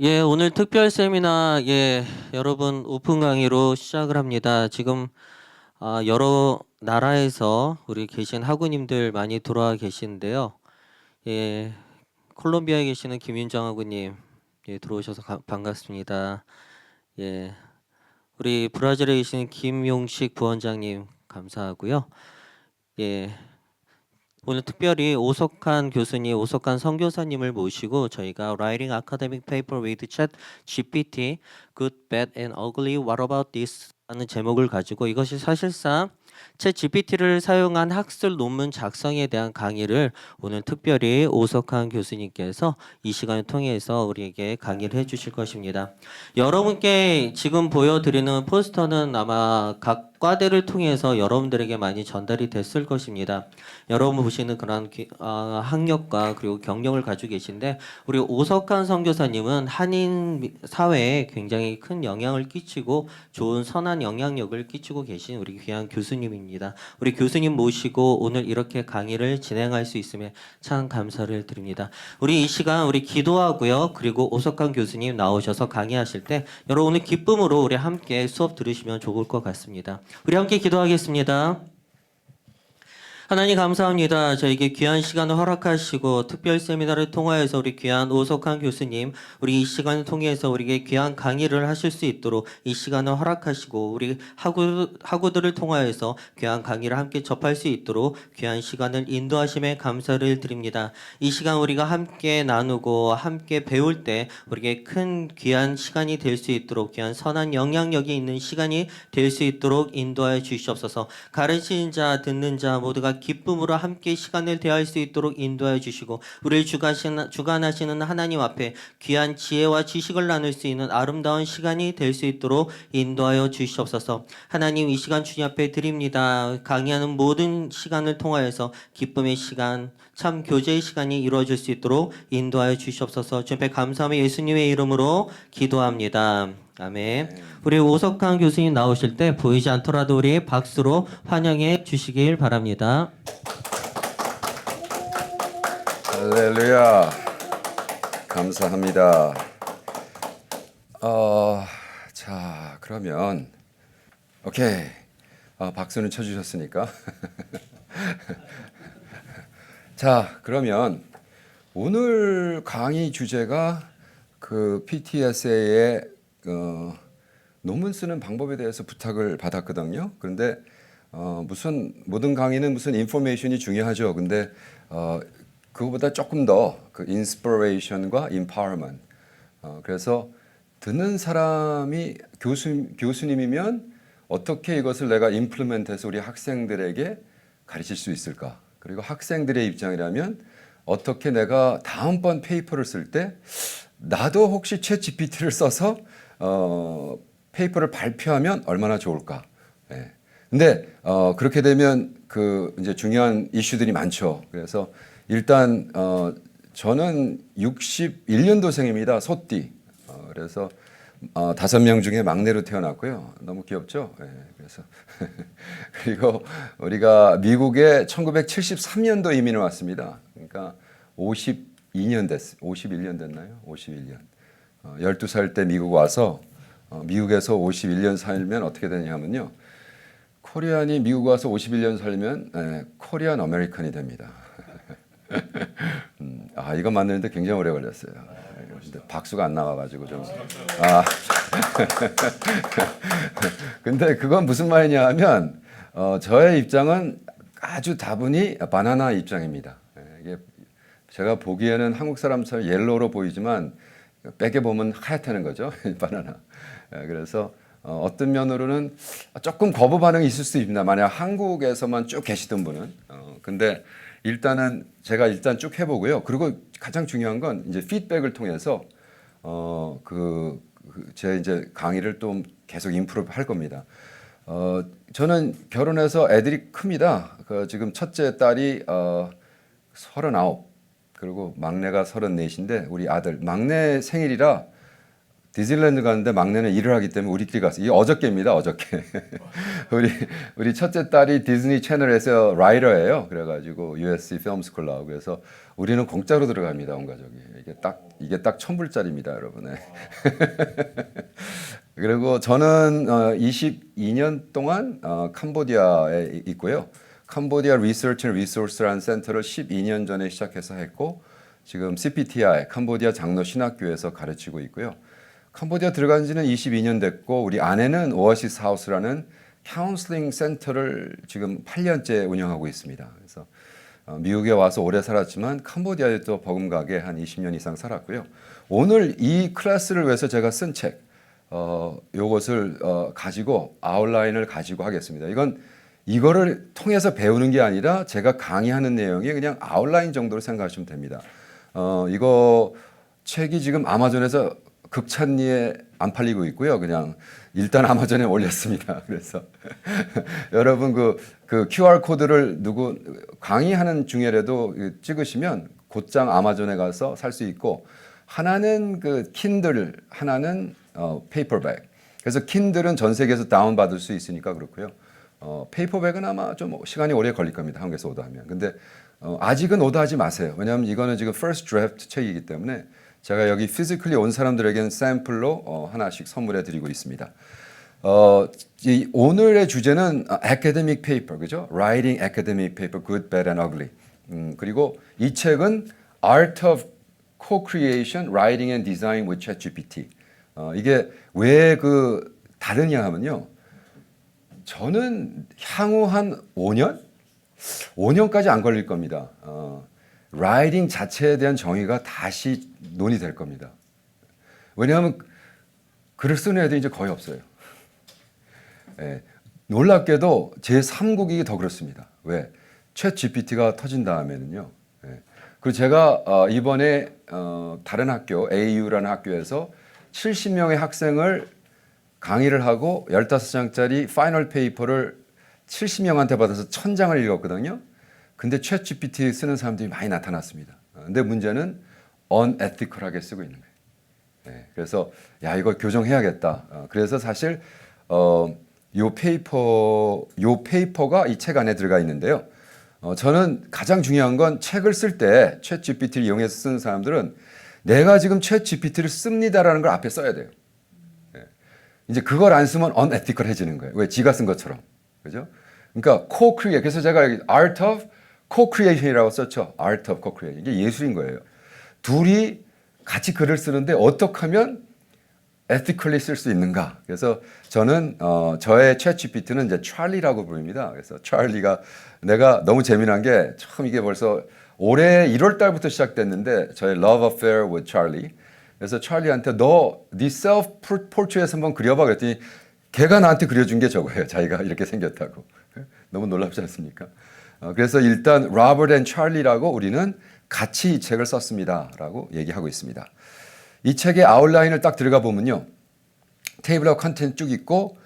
예, 오늘 특별 세미나, 여러분 오픈 강의로 시작을 합니다. 지금 여러 나라에서 우리 계신 학우님들 많이 들어와 계시는데요. 예, 콜롬비아에 계시는 김윤정 학우님, 들어오셔서 반갑습니다. 예, 우리 브라질에 계시는 김용식 부원장님 감사하고요. 예, 오늘 특별히 오석환 교수님, 오석환 선교사님을 모시고 저희가 Writing Academic Paper with Chat GPT, Good, Bad and Ugly, What about this? 하는 제목을 가지고 이것이 사실상 챗 GPT를 사용한 학술 논문 작성에 대한 강의를 오늘 특별히 오석환 교수님께서 이 시간을 통해서 우리에게 강의를 해주실 것입니다. 여러분께 지금 보여드리는 포스터는 아마 각 과대를 통해서 여러분들에게 많이 전달이 됐을 것입니다. 여러분 보시는 그런 학력과 그리고 경력을 가지고 계신데 우리 오석환 선교사님은 한인 사회에 굉장히 큰 영향을 끼치고 좋은 선한 영향력을 끼치고 계신 우리 귀한 교수님입니다. 우리 교수님 모시고 오늘 이렇게 강의를 진행할 수 있음에 참 감사를 드립니다. 우리 이 시간 우리 기도하고요. 그리고 오석환 교수님 나오셔서 강의하실 때 여러분 오늘 기쁨으로 우리 함께 수업 들으시면 좋을 것 같습니다. 우리 함께 기도하겠습니다. 하나님 감사합니다. 저에게 귀한 시간을 허락하시고 특별 세미나를 통하여서 우리 귀한 오석환 교수님 우리 이 시간을 통해서 우리에게 귀한 강의를 하실 수 있도록 이 시간을 허락하시고 우리 학우들을 통하여서 귀한 강의를 함께 접할 수 있도록 귀한 시간을 인도하심에 감사를 드립니다. 이 시간 우리가 함께 나누고 함께 배울 때 우리에게 큰 귀한 시간이 될 수 있도록 귀한 선한 영향력이 있는 시간이 될 수 있도록 인도하여 주시옵소서. 가르치는 자 듣는 자 모두가 기쁨으로 함께 시간을 대할 수 있도록 인도하여 주시고 우리를 주관하시는 하나님 앞에 귀한 지혜와 지식을 나눌 수 있는 아름다운 시간이 될 수 있도록 인도하여 주시옵소서. 하나님 이 시간 주님 앞에 드립니다. 강의하는 모든 시간을 통하여서 기쁨의 시간 참 교제의 시간이 이루어질 수 있도록 인도하여 주시옵소서. 주님 앞에 감사하며 예수님의 이름으로 기도합니다. 아멘. 우리 오석환 교수님 나오실 때 보이지 않더라도 우리 박수로 환영해 주시길 바랍니다. 할렐루야. 감사합니다. 자, 그러면 오케이. 박수는 쳐주셨으니까. 자, 그러면 오늘 강의 주제가 그 PTSA의 논문 쓰는 방법에 대해서 부탁을 받았거든요. 그런데 모든 강의는 무슨 인포메이션이 중요하죠. 근데 그거보다 조금 더 그 인스피레이션과 임파워먼트. 그래서 듣는 사람이 교수님이면 어떻게 이것을 내가 임플리멘트해서 우리 학생들에게 가르칠 수 있을까? 그리고 학생들의 입장이라면 어떻게 내가 다음번 페이퍼를 쓸 때 나도 혹시 챗 GPT를 써서 페이퍼를 발표하면 얼마나 좋을까? 네. 근데 그렇게 되면 그 이제 중요한 이슈들이 많죠. 그래서 일단 저는 61년도생입니다. 소띠. 그래서 5명 중에 막내로 태어났고요. 너무 귀엽죠? 네, 그래서 그리고 우리가 미국에 1973년도 이민을 왔습니다. 그러니까 51년 됐나요? 51년. 12살 때 미국 와서 미국에서 51년 살면 어떻게 되냐면요. 코리안이 미국 와서 51년 살면 코리안 아메리칸이 됩니다. 이거 만드는데 굉장히 오래 걸렸어요. 근데 박수가 안 나와가지고 좀. 근데 그건 무슨 말이냐 하면 저의 입장은 아주 다분히 바나나 입장입니다. 이게 제가 보기에는 한국 사람처럼 옐로우로 보이지만 빼게 보면 하얗다는 거죠. 바나나. 그래서 어떤 면으로는 조금 거부 반응이 있을 수 있습니다. 만약 한국에서만 쭉 계시던 분은. 근데 일단은 제가 일단 쭉 해보고요. 그리고 가장 중요한 건 이제 피드백을 통해서 제 이제 강의를 또 계속 임프루브 할 겁니다. 저는 결혼해서 애들이 큽니다. 지금 첫째 딸이 39, 그리고 막내가 34인데 우리 아들 막내 생일이라 디즈니랜드 갔는데 막내는 일을 하기 때문에 우리끼리 갔어요. 이게 어저께입니다. 어저께. 우리 첫째 딸이 디즈니 채널에서 라이터예요. 그래가지고 USC 필름 스쿨 나오고 그래서 우리는 공짜로 들어갑니다. 온 가족이. 이게 딱 1,000불짜리입니다, 여러분. 네. 그리고 저는 22년 동안 캄보디아에 있고요. 캄보디아 리서치 앤 리소스라는 센터를 12년 전에 시작해서 했고 지금 CPTI 캄보디아 장로 신학교에서 가르치고 있고요. 캄보디아 들어간 지는 22년 됐고 우리 아내는 오아시스 하우스라는 카운슬링 센터를 지금 8년째 운영하고 있습니다. 그래서 미국에 와서 오래 살았지만 캄보디아에 또 버금가게 한 20년 이상 살았고요. 오늘 이 클래스를 위해서 제가 쓴 책, 요것을 가지고 아웃라인을 가지고 하겠습니다. 이거를 통해서 배우는 게 아니라 제가 강의하는 내용이 그냥 아웃라인 정도로 생각하시면 됩니다. 이거 책이 지금 아마존에서 극찬리에 안 팔리고 있고요. 그냥 일단 아마존에 올렸습니다. 그래서 여러분 그 QR 코드를 강의하는 중에라도 찍으시면 곧장 아마존에 가서 살 수 있고 하나는 그 킨들, 하나는 페이퍼백. 그래서 킨들은 전 세계에서 다운 받을 수 있으니까 그렇고요. 페이퍼백은 아마 좀 시간이 오래 걸릴 겁니다. 한국에서 오더하면. 근데 아직은 오더하지 마세요. 왜냐하면 이거는 지금 first draft 책이기 때문에 제가 여기 physically 온 사람들에게는 샘플로 하나씩 선물해 드리고 있습니다. 오늘의 주제는 academic paper, 그죠? Writing academic paper, good, bad, and ugly. 그리고 이 책은 Art of Co-creation, Writing and Design with ChatGPT. 이게 왜 다르냐 하면요. 저는 향후 한 5년까지 안 걸릴 겁니다. 라이팅 자체에 대한 정의가 다시 논의될 겁니다. 왜냐하면 글을 쓰는 애들이 이제 거의 없어요. 예, 놀랍게도 제3국이 더 그렇습니다. 왜? 챗 GPT가 터진 다음에는요. 예. 그리고 제가 이번에 다른 학교, AU라는 학교에서 70명의 학생을 강의를 하고 15장짜리 파이널 페이퍼를 70명한테 받아서 1000장을 읽었거든요. 근데 챗 GPT 쓰는 사람들이 많이 나타났습니다. 근데 문제는 unethical하게 쓰고 있는 거예요. 네, 그래서 이거 교정해야겠다. 그래서 사실 요 페이퍼가 이 책 안에 들어가 있는데요. 저는 가장 중요한 건 책을 쓸 때 챗 GPT를 이용해서 쓰는 사람들은 내가 지금 챗 GPT를 씁니다라는 걸 앞에 써야 돼요. 네. 이제 그걸 안 쓰면 unethical해지는 거예요. 왜? 지가 쓴 것처럼. 그죠? 그러니까 co-create. 그래서 제가 여기 art of co-creation이라고 썼죠. art of co-creation. 이게 예술인 거예요. 둘이 같이 글을 쓰는데 어떻게 하면 ethically 쓸 수 있는가? 그래서 저는 저의 챗 GPT는 이제 찰리라고 부릅니다. 그래서 찰리가 내가 너무 재미난 게 참 이게 벌써 올해 1월 달부터 시작됐는데 저의 love affair with Charlie. 그래서 찰리한테 네 self portrait 한번 그려봐 그랬더니 걔가 나한테 그려준 게 저거예요. 자기가 이렇게 생겼다고. 너무 놀랍지 않습니까? 그래서 일단 로버트 앤 찰리라고 우리는 같이 이 책을 썼습니다라고 얘기하고 있습니다. 이 책의 아웃라인을 딱 들어가 보면요. 테이블하고 컨텐츠 쭉 있고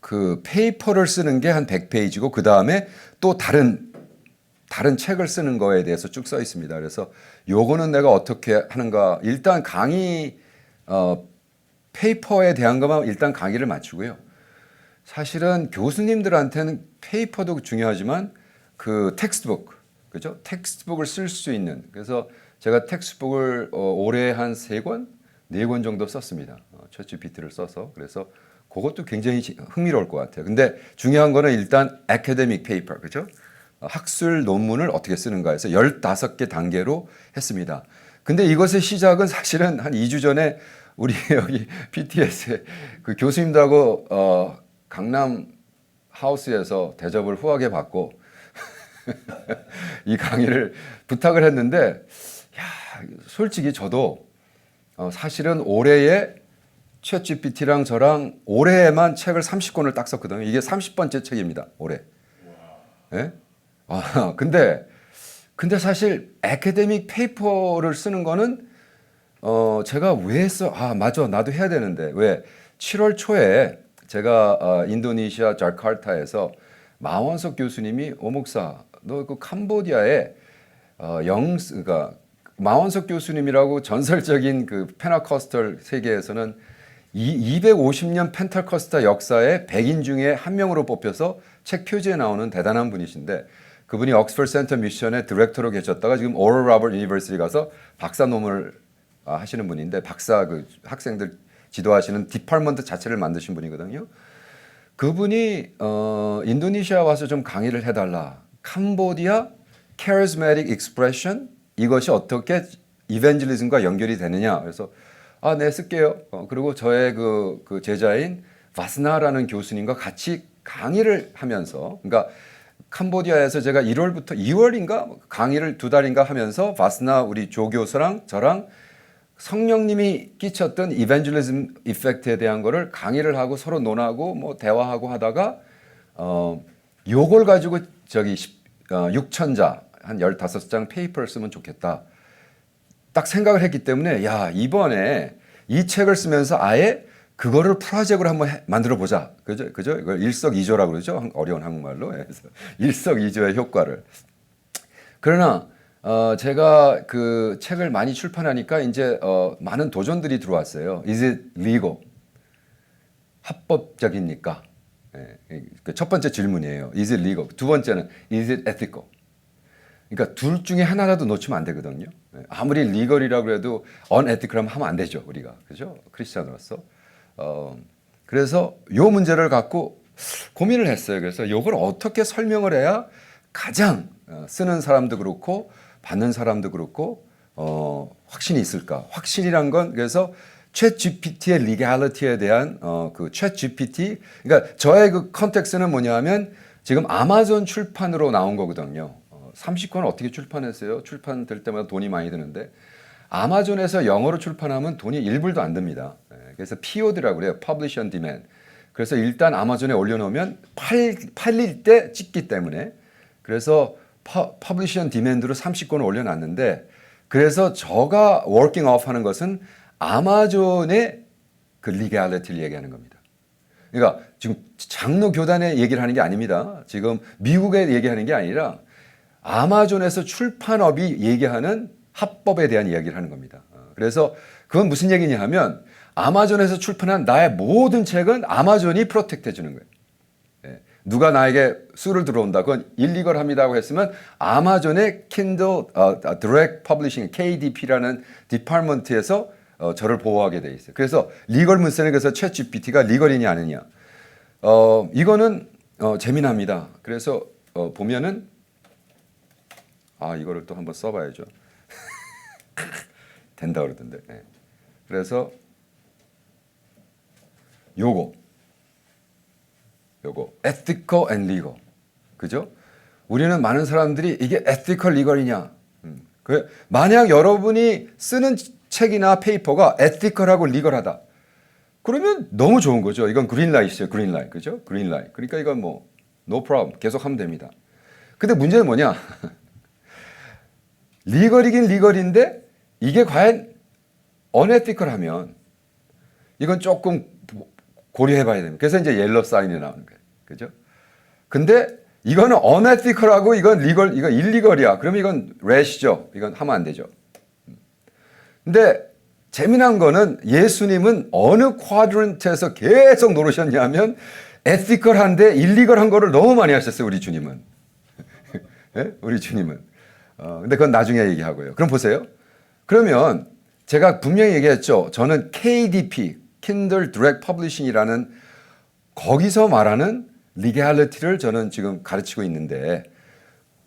그 페이퍼를 쓰는 게 한 100페이지고 그 다음에 또 다른 책을 쓰는 거에 대해서 쭉 써 있습니다. 그래서 요거는 내가 어떻게 하는가 일단 강의 페이퍼에 대한 것만 일단 강의를 마치고요. 사실은 교수님들한테는 페이퍼도 중요하지만 그 텍스트북, 그죠? 텍스트북을 쓸 수 있는. 그래서 제가 텍스트북을 올해 한 3권, 4권 정도 썼습니다. 챗 GPT를 써서. 그래서 그것도 굉장히 흥미로울 것 같아요. 근데 중요한 거는 일단 academic paper, 그죠? 학술 논문을 어떻게 쓰는가 해서 15개 단계로 했습니다. 근데 이것의 시작은 사실은 한 2주 전에 우리 여기 PTS의 그 교수님들하고 강남 하우스에서 대접을 후하게 받고 이 강의를 부탁을 했는데 솔직히 저도 사실은 올해에 챗 GPT랑 저랑 올해에만 책을 30권을 딱 썼거든요. 이게 30번째 책입니다. 올해. 네? 근데 사실 애카데믹 페이퍼를 쓰는 거는 제가 왜 맞아. 나도 해야 되는데. 왜? 7월 초에 제가 인도네시아 자카르타에서 마원석 교수님이 목사, 너 그 캄보디아에 그러니까 마원석 교수님이라고 전설적인 그 페나코스털 세계에서는 250년 펜타코스타 역사의 100인 중에 한 명으로 뽑혀서 책 표지에 나오는 대단한 분이신데 그분이 옥스퍼드 센터 미션의 디렉터로 계셨다가 지금 오럴 로버트 유니버시티 가서 박사 논문을 하시는 분인데 박사 그 학생들 지도하시는 디파트먼트 자체를 만드신 분이거든요. 그분이 인도네시아 와서 좀 강의를 해달라. 캄보디아 charismatic expression 이것이 어떻게 이벤젤리즘과 연결이 되느냐. 그래서 네 쓸게요. 그리고 저의 그 제자인 바스나라는 교수님과 같이 강의를 하면서 그러니까 캄보디아에서 제가 1월부터 2월인가 강의를 2달인가 하면서 바스나 우리 조 교수랑 저랑 성령님이 끼쳤던 이벤젤리즘 이펙트에 대한 거를 강의를 하고 서로 논하고 뭐 대화하고 하다가 요걸 가지고 저기 6천자 한 15장 페이퍼를 쓰면 좋겠다. 딱 생각을 했기 때문에 야 이번에 이 책을 쓰면서 아예 그거를 프로젝트로 한번 만들어 보자. 그죠? 이걸 일석이조라고 그러죠. 어려운 한국말로. 그래서 일석이조의 효과를. 그러나 제가 그 책을 많이 출판하니까 이제 많은 도전들이 들어왔어요. Is it legal? 합법적입니까? 그 첫 번째 질문이에요. Is it legal? 두 번째는 Is it ethical? 그러니까 둘 중에 하나라도 놓치면 안 되거든요. 아무리 리걸이라고 해도 unethical하면 하면 안 되죠. 우리가. 그죠? 크리스찬으로서. 그래서 요 문제를 갖고 고민을 했어요. 그래서 이걸 어떻게 설명을 해야 가장 쓰는 사람도 그렇고 받는 사람도 그렇고 확신이 있을까? 확신이란 건 그래서 챗 GPT의 리갈리티에 대한 그 챗 GPT 그러니까 저의 그 컨텍스트는 뭐냐면 지금 아마존 출판으로 나온 거거든요. 30권 어떻게 출판했어요? 출판될 때마다 돈이 많이 드는데 아마존에서 영어로 출판하면 돈이 1불도 안 듭니다. 그래서 POD라고 그래요. Publish on Demand. 그래서 일단 아마존에 올려놓으면 팔릴 때 찍기 때문에 그래서 Publish on Demand로 30권을 올려놨는데 그래서 저가 working off 하는 것은 아마존의 그 legality를 얘기하는 겁니다. 그러니까 지금 장로 교단의 얘기를 하는 게 아닙니다. 지금 미국에 얘기하는 게 아니라 아마존에서 출판업이 얘기하는 합법에 대한 이야기를 하는 겁니다. 그래서 그건 무슨 얘기냐 하면 아마존에서 출판한 나의 모든 책은 아마존이 프로텍트 해주는 거예요. 누가 나에게 수를 들어온다. 그건 일리걸합니다고 했으면 아마존의 Kindle Direct Publishing KDP라는 디파트먼트에서 저를 보호하게 돼 있어요. 그래서 리걸 문서는 그래서 챗 GPT가 리걸이냐 아니냐. 이거는 재미납니다. 그래서 보면은 이거를 또 한번 써봐야죠. 된다 그러던데. 네. 그래서 요거 ethical and legal. 그죠? 우리는 많은 사람들이 이게 ethical legal이냐. 만약 여러분이 쓰는 책이나 페이퍼가 ethical하고 legal하다. 그러면 너무 좋은 거죠. 이건 그린라이트예요. 그린라이트. 그죠? 그린라이트. 그러니까 이건 뭐 no problem. 계속 하면 됩니다. 근데 문제는 뭐냐? 리걸이긴 리걸인데 이게 과연 unethical하면 이건 조금 고려해 봐야 됩니다. 그래서 이제 옐로 사인이 나오는 거예요. 그죠? 근데 이거는 unethical하고 이건 리걸, 이건 일리걸이야. 그러면 이건 rash죠. 이건 하면 안 되죠. 근데 재미난 거는 예수님은 어느 쿼드런트에서 계속 노르셨냐면 ethical한데 일리걸한 거를 너무 많이 하셨어요. 우리 주님은. 네? 우리 주님은. 근데 그건 나중에 얘기하고요. 그럼 보세요. 그러면 제가 분명히 얘기했죠. 저는 KDP, Kindle Direct Publishing이라는 거기서 말하는 legality를 저는 지금 가르치고 있는데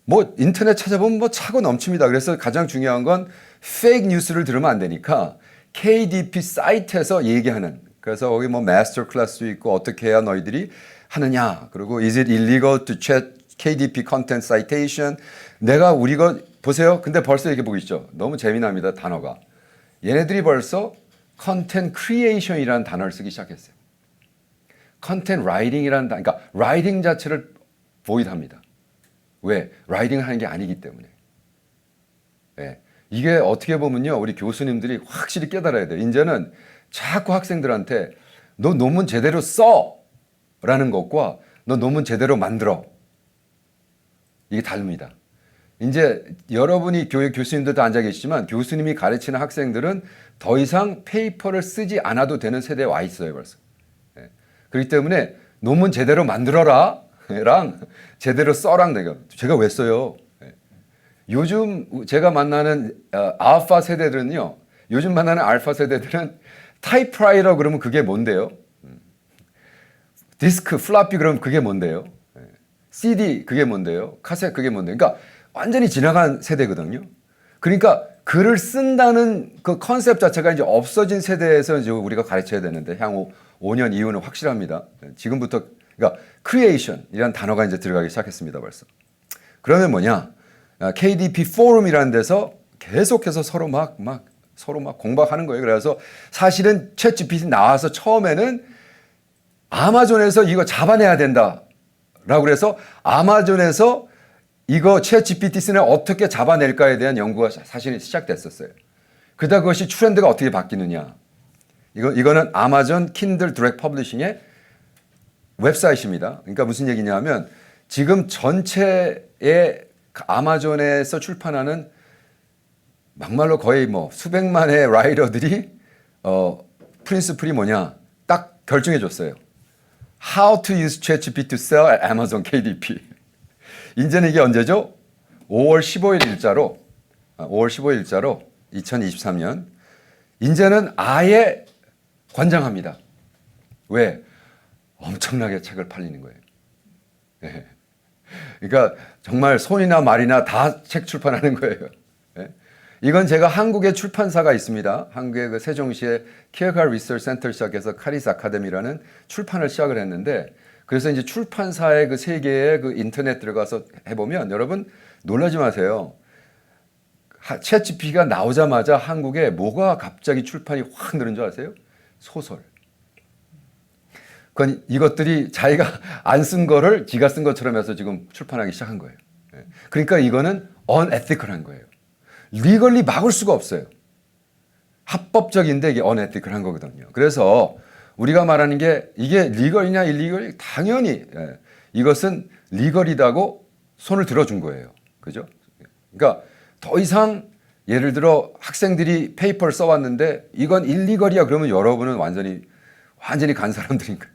뭐 인터넷 찾아보면 뭐 차고 넘칩니다. 그래서 가장 중요한 건 페이크 뉴스를 들으면 안 되니까 KDP 사이트에서 얘기하는 그래서 거기 뭐 마스터 클래스도 있고 어떻게 해야 너희들이 하느냐 그리고 is it illegal to check KDP content citation 내가 우리 거 보세요. 근데 벌써 이렇게 보고 있죠. 너무 재미납니다. 단어가. 얘네들이 벌써 content creation이라는 단어를 쓰기 시작했어요. content writing이라는 단어, 그러니까 writing 자체를 void합니다. 왜? writing을 하는 게 아니기 때문에. 네. 이게 어떻게 보면요. 우리 교수님들이 확실히 깨달아야 돼요. 이제는 자꾸 학생들한테 너 논문 제대로 써! 라는 것과 너 논문 제대로 만들어. 이게 다릅니다. 이제 여러분이 교회 교수님들도 앉아 계시지만 교수님이 가르치는 학생들은 더 이상 페이퍼를 쓰지 않아도 되는 세대에 와 있어요, 벌써. 예. 그렇기 때문에 논문 제대로 만들어라 랑 제대로 써랑 내가 제가 왜 써요? 예. 요즘 제가 만나는 알파 세대들은요. 요즘 만나는 알파 세대들은 타이프라이터 그러면 그게 뭔데요? 디스크, 플라피 그러면 그게 뭔데요? 예. CD 그게 뭔데요? 카세트 그게 뭔데요? 그러니까 완전히 지나간 세대거든요. 그러니까 글을 쓴다는 그 컨셉 자체가 이제 없어진 세대에서 이제 우리가 가르쳐야 되는데 향후 5년 이후는 확실합니다. 지금부터 그러니까 creation이라는 단어가 이제 들어가기 시작했습니다, 벌써. 그러면 뭐냐? KDP 포럼이라는 데서 계속해서 서로 막 공박하는 거예요. 그래서 사실은 챗GPT 나와서 처음에는 아마존에서 이거 잡아내야 된다라고 그래서 아마존에서 이거 챗GPT 쓰는 어떻게 잡아낼까에 대한 연구가 사실 시작됐었어요. 그러다 그것이 트렌드가 어떻게 바뀌느냐. 이거는 아마존 킨들 디렉트 퍼블리싱의 웹사이트입니다. 그러니까 무슨 얘기냐면 지금 전체의 아마존에서 출판하는 막말로 거의 뭐 수백만의 라이터들이 프린시플이 뭐냐 딱 결정해 줬어요. How to use ChatGPT to sell at Amazon KDP. 이제는 이게 언제죠? 5월 15일 일자로 2023년 이제는 아예 관장합니다. 왜? 엄청나게 책을 팔리는 거예요. 네. 그러니까 정말 손이나 말이나 다 책 출판하는 거예요. 네. 이건 제가 한국에 출판사가 있습니다. 한국의 그 세종시의 키어갈 리서치 센터 시작해서 카리스 아카데미라는 출판을 시작을 했는데 그래서 이제 출판사의 그 세계에 그 인터넷 들어가서 해보면 여러분 놀라지 마세요. 챗GPT가 나오자마자 한국에 뭐가 갑자기 출판이 확 늘은 줄 아세요? 소설. 그건 이것들이 자기가 안 쓴 거를 지가 쓴 것처럼 해서 지금 출판하기 시작한 거예요. 그러니까 이거는 unethical한 거예요. 리걸리 막을 수가 없어요. 합법적인데 이게 unethical한 거거든요. 그래서 우리가 말하는 게 이게 리걸이냐 일리걸이 당연히 이것은 리걸이다고 손을 들어준 거예요. 그죠? 그러니까 더 이상 예를 들어 학생들이 페이퍼를 써왔는데 이건 일리걸이야 그러면 여러분은 완전히 간 사람들인 거예요.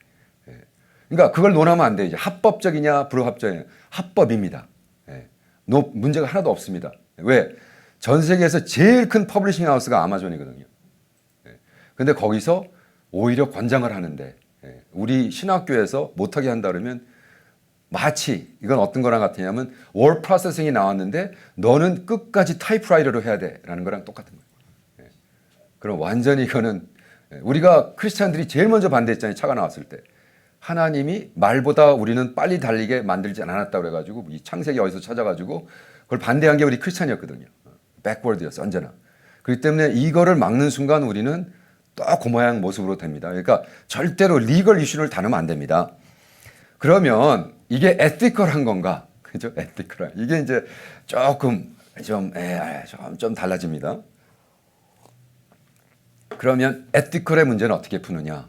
그러니까 그걸 논하면 안 돼요. 이제 합법적이냐 불합법이냐 합법입니다. 문제가 하나도 없습니다. 왜? 전 세계에서 제일 큰 퍼블리싱 하우스가 아마존이거든요. 근데 거기서 오히려 권장을 하는데 우리 신학교에서 못하게 한다 그러면 마치 이건 어떤 거랑 같으냐면 월 프로세싱이 나왔는데 너는 끝까지 타이프라이터로 해야 돼라는 거랑 똑같은 거예요. 그럼 완전히 이거는 우리가 크리스찬들이 제일 먼저 반대했잖아요. 차가 나왔을 때. 하나님이 말보다 우리는 빨리 달리게 만들지 않았다고 그래가지고 이 창세기 어디서 찾아가지고 그걸 반대한 게 우리 크리스찬이었거든요. 백워드였어 언제나. 그렇기 때문에 이거를 막는 순간 우리는 또 그 모양 모습으로 됩니다. 그러니까 절대로 리걸 이슈를 다루면 안 됩니다. 그러면 이게 에티컬한 건가? 그죠? 에티컬한. 이게 이제 조금 좀 달라집니다. 그러면 에티컬의 문제는 어떻게 푸느냐?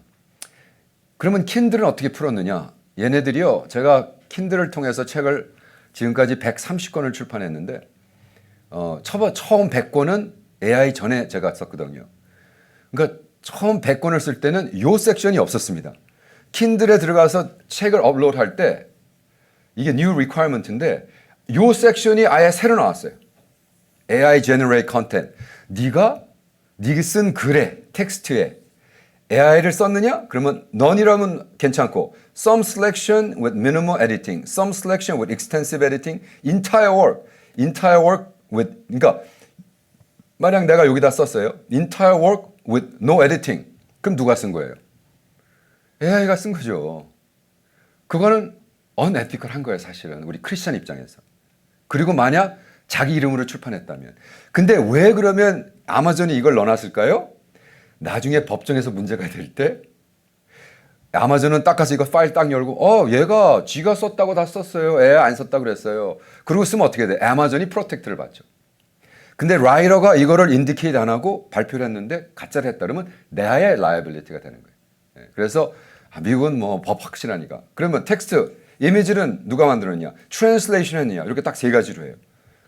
그러면 킨들은 어떻게 풀었느냐? 얘네들이요. 제가 킨들을 통해서 책을 지금까지 130권을 출판했는데 처음 100권은 AI 전에 제가 썼거든요. 그러니까 처음 100권을 쓸 때는 요 섹션이 없었습니다. 킨들에 들어가서 책을 업로드할 때 이게 new requirement인데 요 섹션이 아예 새로 나왔어요. AI generate content. 네가 쓴 글에 텍스트에 AI를 썼느냐? 그러면 none이라면 괜찮고 some selection with minimal editing, some selection with extensive editing, entire work with 그러니까 만약 내가 여기다 썼어요. entire work with no editing. 그럼 누가 쓴 거예요? AI가 쓴 거죠. 그거는 unethical한 거예요, 사실은. 우리 크리스천 입장에서. 그리고 만약 자기 이름으로 출판했다면. 근데 왜 그러면 아마존이 이걸 넣어놨을까요? 나중에 법정에서 문제가 될 때 아마존은 딱 가서 이거 파일 딱 열고 얘가 지가 썼다고 다 썼어요. 애 안 썼다고 그랬어요. 그러고 쓰면 어떻게 돼? 아마존이 프로텍트를 받죠. 근데 라이터가 이거를 인디케이트 안 하고 발표를 했는데 가짜를 했다 그러면 내의 라이빌리티가 되는 거예요. 그래서 미국은 뭐 법 확실하니까. 그러면 텍스트, 이미지는 누가 만들었냐? 트랜슬레이션 했느냐? 이렇게 딱 세 가지로 해요.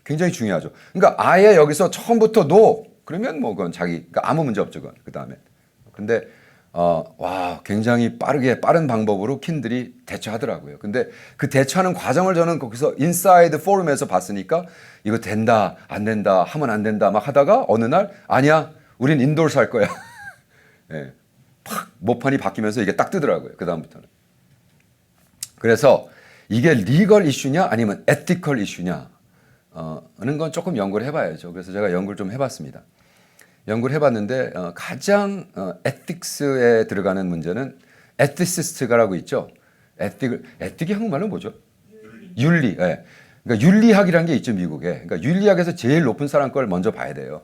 굉장히 중요하죠. 그러니까 아예 여기서 처음부터 노 그러면 뭐 그건 그러니까 아무 문제 없죠. 그건 그 다음에. 근데 와 굉장히 빠른 방법으로 킨들이 대처하더라고요. 근데 그 대처하는 과정을 저는 거기서 인사이드 포럼에서 봤으니까 이거 된다 안 된다 하면 안 된다 막 하다가 어느 날 아니야 우린 인도르스 할 거야. 예, 팍 모판이 바뀌면서 이게 딱 뜨더라고요. 그 다음부터는. 그래서 이게 리걸 이슈냐 아니면 에티컬 이슈냐 는 건 조금 연구를 해봐야죠. 그래서 제가 연구를 좀 해봤습니다. 연구를 해봤는데 가장 에틱스에 들어가는 문제는 에티시스트가라고 있죠. 에틱이 한국말로 뭐죠? 윤리. 예. 그러니까 윤리학이라는 게 있죠 미국에. 그러니까 윤리학에서 제일 높은 사람 걸 먼저 봐야 돼요.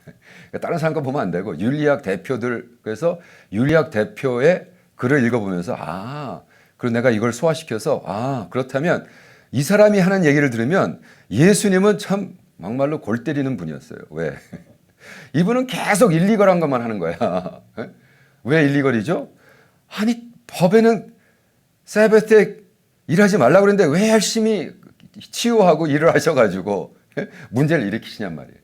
그러니까 다른 사람 거 보면 안 되고 윤리학 대표들 그래서 윤리학 대표의 글을 읽어보면서 그리고 내가 이걸 소화시켜서 그렇다면 이 사람이 하는 얘기를 들으면 예수님은 참 막말로 골 때리는 분이었어요. 왜? 이분은 계속 일리걸한 것만 하는 거야. 왜 일리걸이죠? 아니 법에는 사바트에 일하지 말라고 그랬는데 왜 열심히 치유하고 일을 하셔가지고 문제를 일으키시냔 말이에요.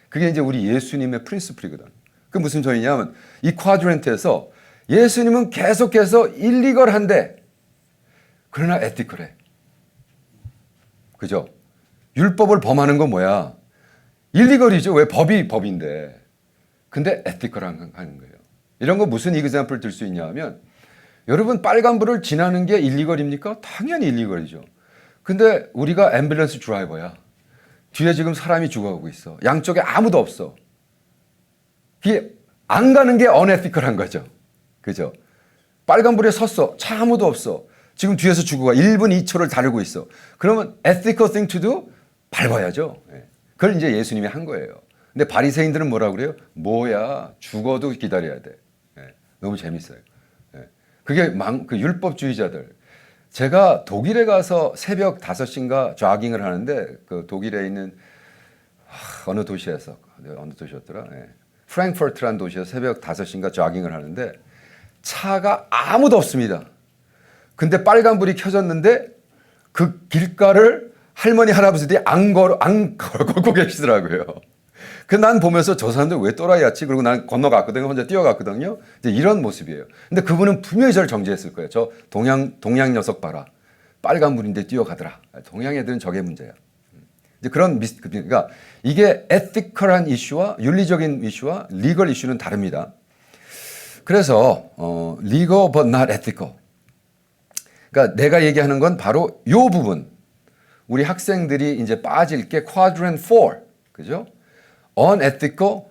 그게 이제 우리 예수님의 프린시플이거든. 그 무슨 소리냐면 이 쿼드런트에서 예수님은 계속해서 일리걸한데 그러나 에티컬해. 그죠? 율법을 범하는 건 뭐야? 일리걸이죠. 왜 법인데. 근데 에티컬한 하는 거예요. 이런 거 무슨 이그샘플 들 수 있냐 하면 여러분 빨간불을 지나는 게 일리걸입니까? 당연히 일리걸이죠. 근데 우리가 앰뷸런스 드라이버야. 뒤에 지금 사람이 죽어가고 있어. 양쪽에 아무도 없어. 이게 안 가는 게 언에티컬한 거죠. 그죠? 빨간불에 섰어. 차 아무도 없어. 지금 뒤에서 죽어가 1분 2초를 다루고 있어. 그러면 ethical thing to do 밟아야죠. 그걸 이제 예수님이 한 거예요. 근데 바리새인들은 뭐라고 그래요? 뭐야 죽어도 기다려야 돼. 너무 재밌어요. 그게 그 율법주의자들. 제가 독일에 가서 새벽 5시인가 조깅을 하는데 그 독일에 있는 어느 도시에서 어느 도시였더라? 프랭크푸르트라는 도시에서 새벽 5시인가 조깅을 하는데 차가 아무도 없습니다. 근데 빨간불이 켜졌는데 그 길가를 할머니 할아버지들이 안 걷고 계시더라고요. 그 난 보면서 저 사람들 왜 또라이였지? 그리고 난 건너갔거든요. 혼자 뛰어갔거든요. 이제 이런 모습이에요. 근데 그분은 분명히 저를 정죄했을 거예요. 저 동양 녀석 봐라. 빨간불인데 뛰어가더라. 동양 애들은 저게 문제야. 이제 그러니까 이게 에티컬한 이슈와 윤리적인 이슈와 리걸 이슈는 다릅니다. 그래서 legal but not ethical. 그러니까 내가 얘기하는 건 바로 이 부분. 우리 학생들이 이제 빠질 게 quadrant 4. 그죠? unethical.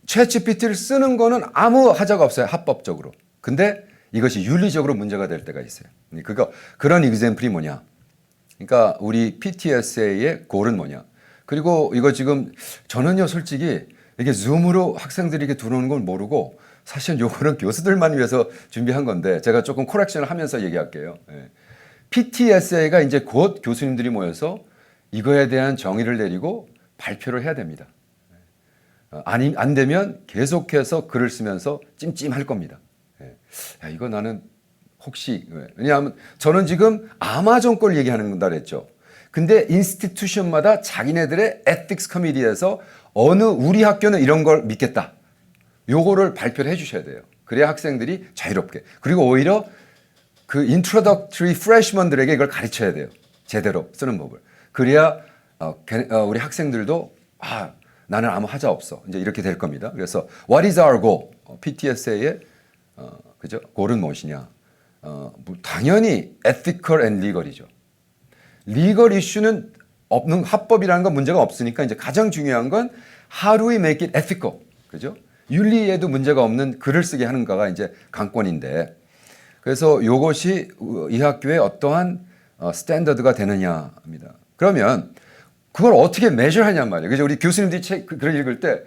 챗GPT를 쓰는 거는 아무 하자가 없어요. 합법적으로. 근데 이것이 윤리적으로 문제가 될 때가 있어요. 그런 example이 뭐냐? 그러니까 우리 PTSA의 골은 뭐냐? 그리고 이거 지금 저는요 솔직히 이게 줌으로 학생들에게 들어오는 걸 모르고 사실 요거는 교수들만 위해서 준비한 건데 제가 조금 코렉션을 하면서 얘기할게요. PTSA가 이제 곧 교수님들이 모여서 이거에 대한 정의를 내리고 발표를 해야 됩니다. 안 되면 계속해서 글을 쓰면서 찜찜할 겁니다. 이거 나는 혹시 왜냐하면 저는 지금 아마존 걸 얘기하는 건다 그랬죠. 근데 인스티튜션마다 자기네들의 에틱스 커미디에서 우리 학교는 이런 걸 믿겠다. 요거를 발표를 해 주셔야 돼요. 그래야 학생들이 자유롭게. 그리고 오히려 그 인트로덕터리 프레시먼들에게 이걸 가르쳐야 돼요. 제대로 쓰는 법을. 그래야 우리 학생들도 나는 아무 하자 없어. 이제 이렇게 될 겁니다. 그래서 what is our goal? PTSA의 그죠? goal은 무엇이냐? 당연히 ethical and legal이죠. 리걸 이슈는 없는 합법이라는 건 문제가 없으니까 이제 가장 중요한 건 how do we make it ethical? 그죠? 윤리에도 문제가 없는 글을 쓰게 하는가가 이제 관건인데 그래서 이것이 이 학교의 어떠한 스탠더드가 되느냐입니다. 그러면 그걸 어떻게 measure하냔 말이에요. 그죠? 우리 교수님들이 글을 읽을 때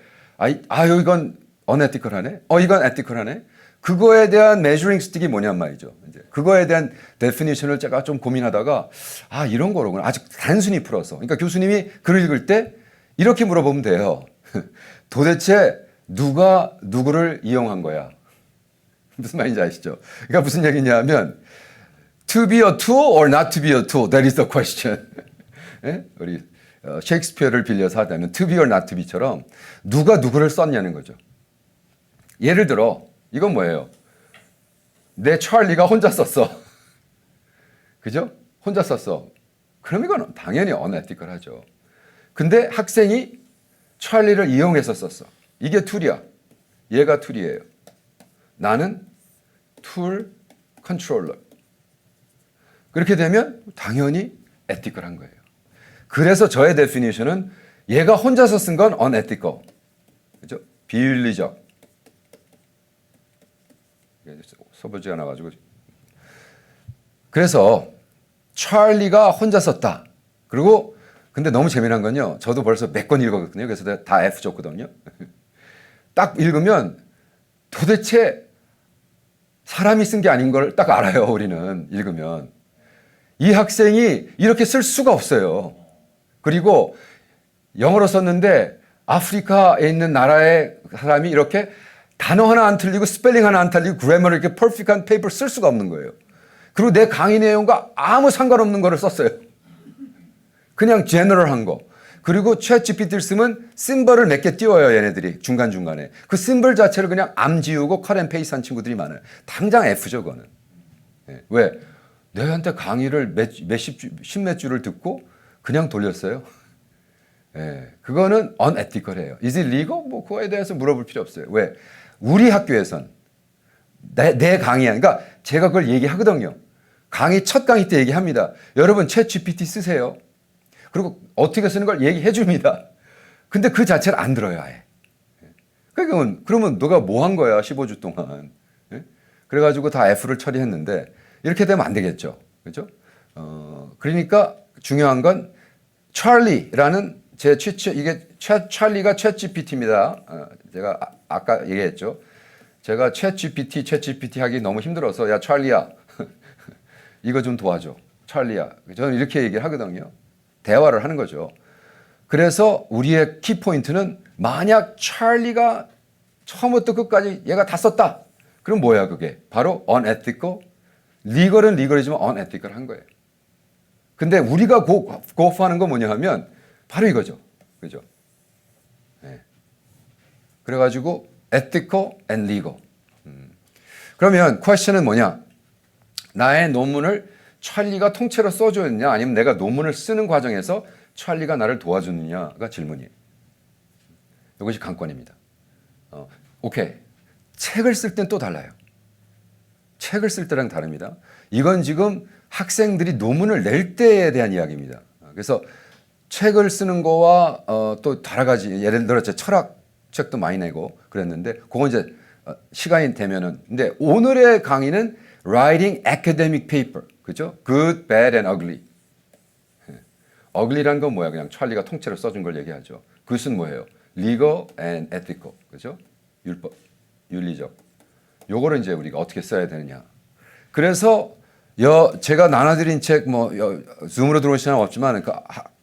이건 unethical하네. 이건 ethical하네. 그거에 대한 measuring stick이 뭐냔 말이죠. 이제 그거에 대한 definition을 제가 좀 고민하다가 이런 거로구나. 아주 단순히 풀어서. 그러니까 교수님이 글을 읽을 때 이렇게 물어보면 돼요. 도대체 누가 누구를 이용한 거야? 무슨 말인지 아시죠? 그러니까 무슨 얘기냐면 To be a tool or not to be a tool? That is the question. 예? 우리 셰익스피어를 빌려서 하자면 to be or not to be처럼 누가 누구를 썼냐는 거죠. 예를 들어 이건 뭐예요? 내 찰리가 혼자 썼어. 그죠? 혼자 썼어. 그럼 이건 당연히 unethical하죠. 근데 학생이 찰리를 이용해서 썼어. 이게 툴이야. 얘가 툴이에요. 나는 툴 컨트롤러. 그렇게 되면 당연히 ethical한 거예요. 그래서 저의 데피니션은 얘가 혼자서 쓴 건 unethical. 그죠? 비윤리적. 써보지 않아가지고. 그래서 찰리가 혼자 썼다. 그리고 근데 너무 재미난 건요. 저도 벌써 몇 권 읽었거든요. 그래서 내가 다 F 줬거든요. 딱 읽으면 도대체 사람이 쓴 게 아닌 걸 딱 알아요. 우리는 읽으면. 이 학생이 이렇게 쓸 수가 없어요. 그리고 영어로 썼는데 아프리카에 있는 나라의 사람이 이렇게 단어 하나 안 틀리고 스펠링 하나 안 틀리고 그래머를 이렇게 퍼펙트한 페이퍼를 쓸 수가 없는 거예요. 그리고 내 강의 내용과 아무 상관없는 거를 썼어요. 그냥 제너럴한 거. 그리고 챗 GPT를 쓰면 심벌을 몇 개 띄워요. 얘네들이 중간중간에. 그 심벌 자체를 그냥 암 지우고 컷 앤 페이스트 한 친구들이 많아요. 당장 F죠. 그거는. 네. 왜? 내한테 강의를 십몇 주를 듣고 그냥 돌렸어요. 네. 그거는 unethical해요. Is it legal? 뭐 그거에 대해서 물어볼 필요 없어요. 왜? 우리 학교에선 내 강의야. 그러니까 제가 그걸 얘기하거든요. 강의 첫 강의 때 얘기합니다. 여러분 챗 GPT 쓰세요. 그리고 어떻게 쓰는 걸 얘기해 줍니다. 근데 그 자체를 안 들어요, 아예. 그러면 너가 뭐 한 거야, 15주 동안. 그래가지고 다 F를 처리했는데 이렇게 되면 안 되겠죠. 그죠? 그러니까 중요한 건 찰리라는 이게 찰리가 챗 GPT입니다. 제가 아까 얘기했죠. 제가 챗 GPT 하기 너무 힘들어서 야, 찰리야. 이거 좀 도와줘. 찰리야. 저는 이렇게 얘기를 하거든요. 대화를 하는 거죠. 그래서 우리의 키포인트는 만약 찰리가 처음부터 끝까지 얘가 다 썼다. 그럼 뭐야 그게? 바로 unethical. 리걸은 리걸이지만 unethical한 거예요. 근데 우리가 고프하는 건 뭐냐 하면 바로 이거죠. 그죠? 네. 그래가지고 ethical and legal. 그러면 question은 뭐냐? 나의 논문을 찰리가 통째로 써줬느냐 아니면 내가 논문을 쓰는 과정에서 찰리가 나를 도와줬느냐가 질문이에요. 이것이 관건입니다. 오케이. 책을 쓸 땐 또 달라요. 책을 쓸 때랑 다릅니다. 이건 지금 학생들이 논문을 낼 때에 대한 이야기입니다. 그래서 책을 쓰는 거와 또 여러 가지 예를 들어 제 철학 책도 많이 내고 그랬는데 그건 이제 시간이 되면은 근데 오늘의 강의는 writing academic paper. 그죠? Good, bad and ugly. ugly란 건 뭐야? 그냥 찰리가 통째로 써준 걸 얘기하죠. good은 뭐예요? legal and ethical. 그죠? 율법, 윤리적. 요거를 이제 우리가 어떻게 써야 되느냐. 그래서 제가 나눠드린 책 줌으로 들어오실 수는 없지만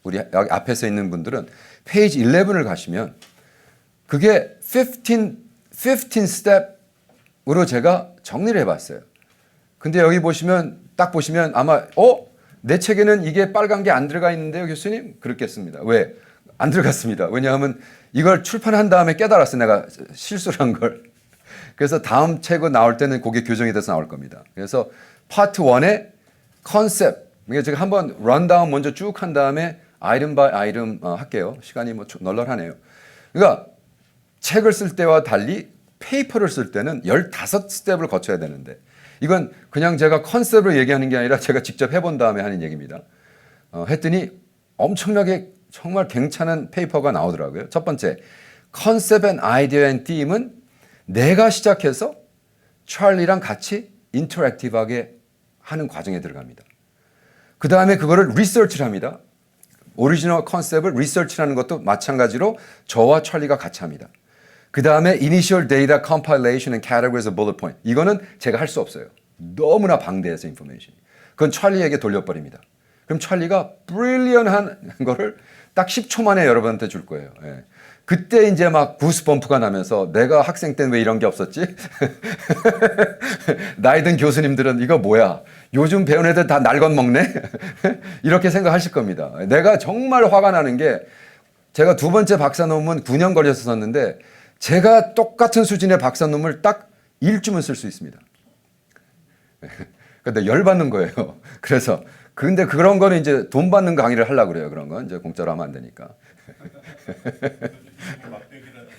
우리 여기 앞에서 있는 분들은 페이지 11을 가시면 그게 15 스텝으로 제가 정리를 해봤어요. 근데 여기 딱 보시면 아마 내 책에는 이게 빨간 게 안 들어가 있는데요, 교수님? 그렇겠습니다. 왜? 안 들어갔습니다. 왜냐하면 이걸 출판한 다음에 깨달았어요. 내가 실수를 한 걸. 그래서 다음 책은 나올 때는 그게 교정이 돼서 나올 겁니다. 그래서 파트 1의 컨셉. 제가 한번 런다운 먼저 쭉 한 다음에 아이템 바이 아이템 할게요. 시간이 널널하네요. 그러니까 책을 쓸 때와 달리 페이퍼를 쓸 때는 15스텝을 거쳐야 되는데 이건 그냥 제가 컨셉으로 얘기하는 게 아니라 제가 직접 해본 다음에 하는 얘기입니다. 했더니 엄청나게 정말 괜찮은 페이퍼가 나오더라고요. 첫 번째, 컨셉 앤 아이디어 앤 팀은 내가 시작해서 찰리랑 같이 인터랙티브하게 하는 과정에 들어갑니다. 그 다음에 그거를 리서치를 합니다. 오리지널 컨셉을 리서치하는 것도 마찬가지로 저와 찰리가 같이 합니다. 그 다음에 Initial Data Compilation and Categories of Bullet Point. 이거는 제가 할 수 없어요. 너무나 방대해서 인포메이션이. 그건 찰리에게 돌려버립니다. 그럼 찰리가 브릴리언한 거를 딱 10초 만에 여러분한테 줄 거예요. 예. 그때 이제 막 구스범프가 나면서 내가 학생 때는 왜 이런 게 없었지? 나이 든 교수님들은 이거 뭐야? 요즘 배운 애들 다 날 건먹네? 이렇게 생각하실 겁니다. 내가 정말 화가 나는 게 제가 두 번째 박사 논문 9년 걸려서 썼는데 제가 똑같은 수준의 박사 논문을 딱 일주면 쓸 수 있습니다. 근데 열받는 거예요. 그래서 근데 그런 거는 이제 돈 받는 강의를 하려고 그래요. 그런 건 이제 공짜로 하면 안 되니까.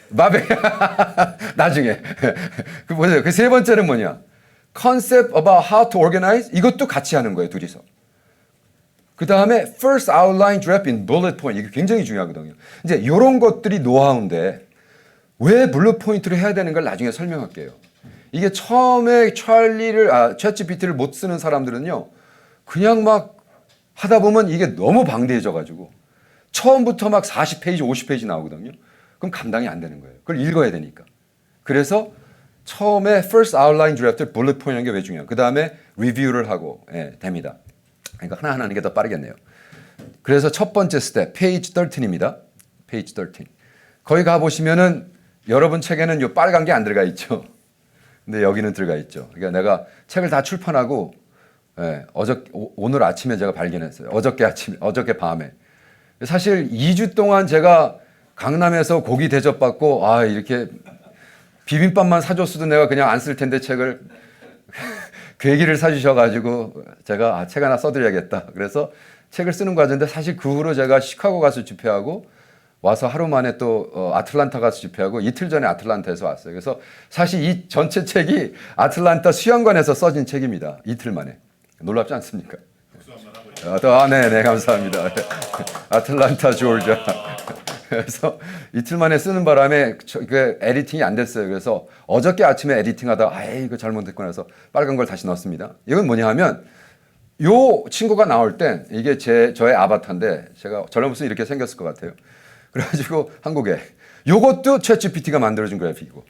마백 나중에 그 보세요. 그 세 번째는 뭐냐? Concept about how to organize 이것도 같이 하는 거예요. 둘이서. 그 다음에 first outline draft in bullet point 이게 굉장히 중요하거든요. 이제 이런 것들이 노하우인데 왜 블루 포인트를 해야 되는 걸 나중에 설명할게요. 이게 처음에 챗GPT를 못 쓰는 사람들은요, 그냥 막 하다 보면 이게 너무 방대해져가지고 처음부터 막 40페이지, 50페이지 나오거든요. 그럼 감당이 안 되는 거예요. 그걸 읽어야 되니까. 그래서 처음에 first outline draft, bullet point 하는 게 왜 중요해요? 그 다음에 리뷰를 하고 됩니다. 그러니까 하나하나 하는 게 더 빠르겠네요. 그래서 첫 번째 스텝, page 13입니다. page 13. 거기 가보시면은 여러분 책에는 요 빨간 게 안 들어가 있죠. 근데 여기는 들어가 있죠. 그러니까 내가 책을 다 출판하고 오늘 아침에 제가 발견했어요. 어저께 밤에. 사실 2주 동안 제가 강남에서 고기 대접받고 이렇게 비빔밥만 사줬어도 내가 그냥 안 쓸 텐데 책을 괴기를 사주셔가지고 제가 책 하나 써드려야겠다. 그래서 책을 쓰는 과정인데 사실 그 후로 제가 시카고 가서 집회하고 와서 하루 만에 또 아틀란타 가서 집회하고 이틀 전에 아틀란타에서 왔어요. 그래서 사실 이 전체 책이 아틀란타 수영관에서 써진 책입니다. 이틀 만에. 놀랍지 않습니까? 네, 감사합니다. 아틀란타, 조지아. 그래서 이틀 만에 쓰는 바람에 그 에디팅이 안 됐어요. 그래서 어저께 아침에 에디팅하다가 이거 잘못됐구나 해서 빨간 걸 다시 넣었습니다. 이건 뭐냐 하면 요 친구가 나올 땐 이게 저의 아바타인데 제가 저런 모습 이렇게 생겼을 것 같아요. 그래가지고 한국에 요것도 챗GPT가 만들어준 그래픽이고.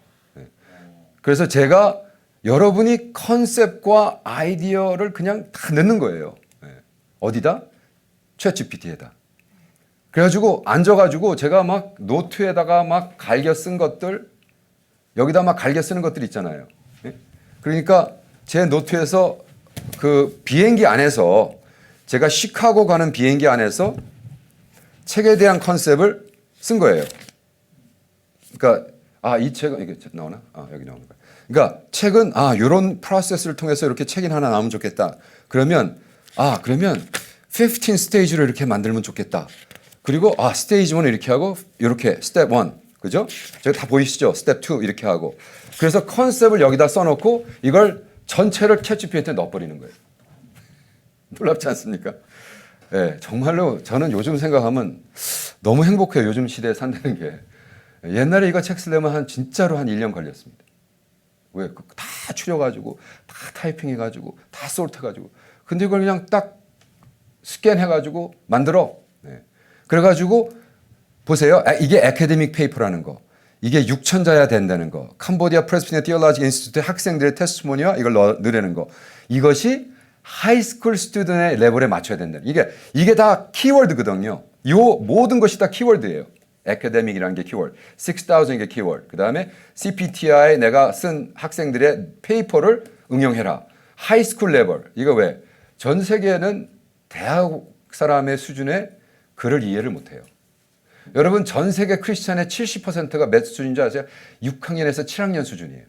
그래서 제가 여러분이 컨셉과 아이디어를 그냥 다 넣는 거예요. 어디다? 챗GPT에다. 그래가지고 앉아가지고 제가 막 노트에다가 막 갈겨 쓴 것들 여기다 막 갈겨 쓰는 것들 있잖아요. 그러니까 제 노트에서 그 비행기 안에서 제가 시카고 가는 비행기 안에서 책에 대한 컨셉을 쓴 거예요. 그러니까 이 책은 이게 나오나? 여기 나오는 거야. 그러니까 책은 이런 프로세스를 통해서 이렇게 책이 하나 나오면 좋겠다. 그러면 15 스테이지로 이렇게 만들면 좋겠다. 그리고 스테이지 1은 이렇게 하고 이렇게 스텝 1 그죠? 저기 다 보이시죠? 스텝 2 이렇게 하고 그래서 컨셉을 여기다 써놓고 이걸 전체를 챗GPT한테 넣어버리는 거예요. 놀랍지 않습니까? 네, 정말로 저는 요즘 생각하면 너무 행복해요. 요즘 시대에 산다는 게. 옛날에 이거 책 쓰려면 진짜로 한 1년 걸렸습니다. 왜? 다 추려가지고 다 타이핑해가지고 다 솔트해가지고 근데 이걸 그냥 딱 스캔해가지고 만들어. 네. 그래가지고 보세요. 이게 애카데믹 페이퍼라는 거. 이게 6천자야 된다는 거. 캄보디아 프레스비테리안 티올로지 인스티튜트 학생들의 테스티모니와 이걸 넣으라는 거. 이것이 하이스쿨 스튜던의 레벨에 맞춰야 된다. 이게 다 키워드거든요. 이 모든 것이 다 키워드예요. 애카데믹이라는 게 키워드. 6,000이 게 키워드. 그다음에 CPTI 내가 쓴 학생들의 페이퍼를 응용해라. 하이스쿨 레벨. 이거 왜? 전 세계는 대학 사람의 수준의 글을 이해를 못해요. 여러분 전 세계 크리스찬의 70%가 몇 수준인 줄 아세요? 6학년에서 7학년 수준이에요.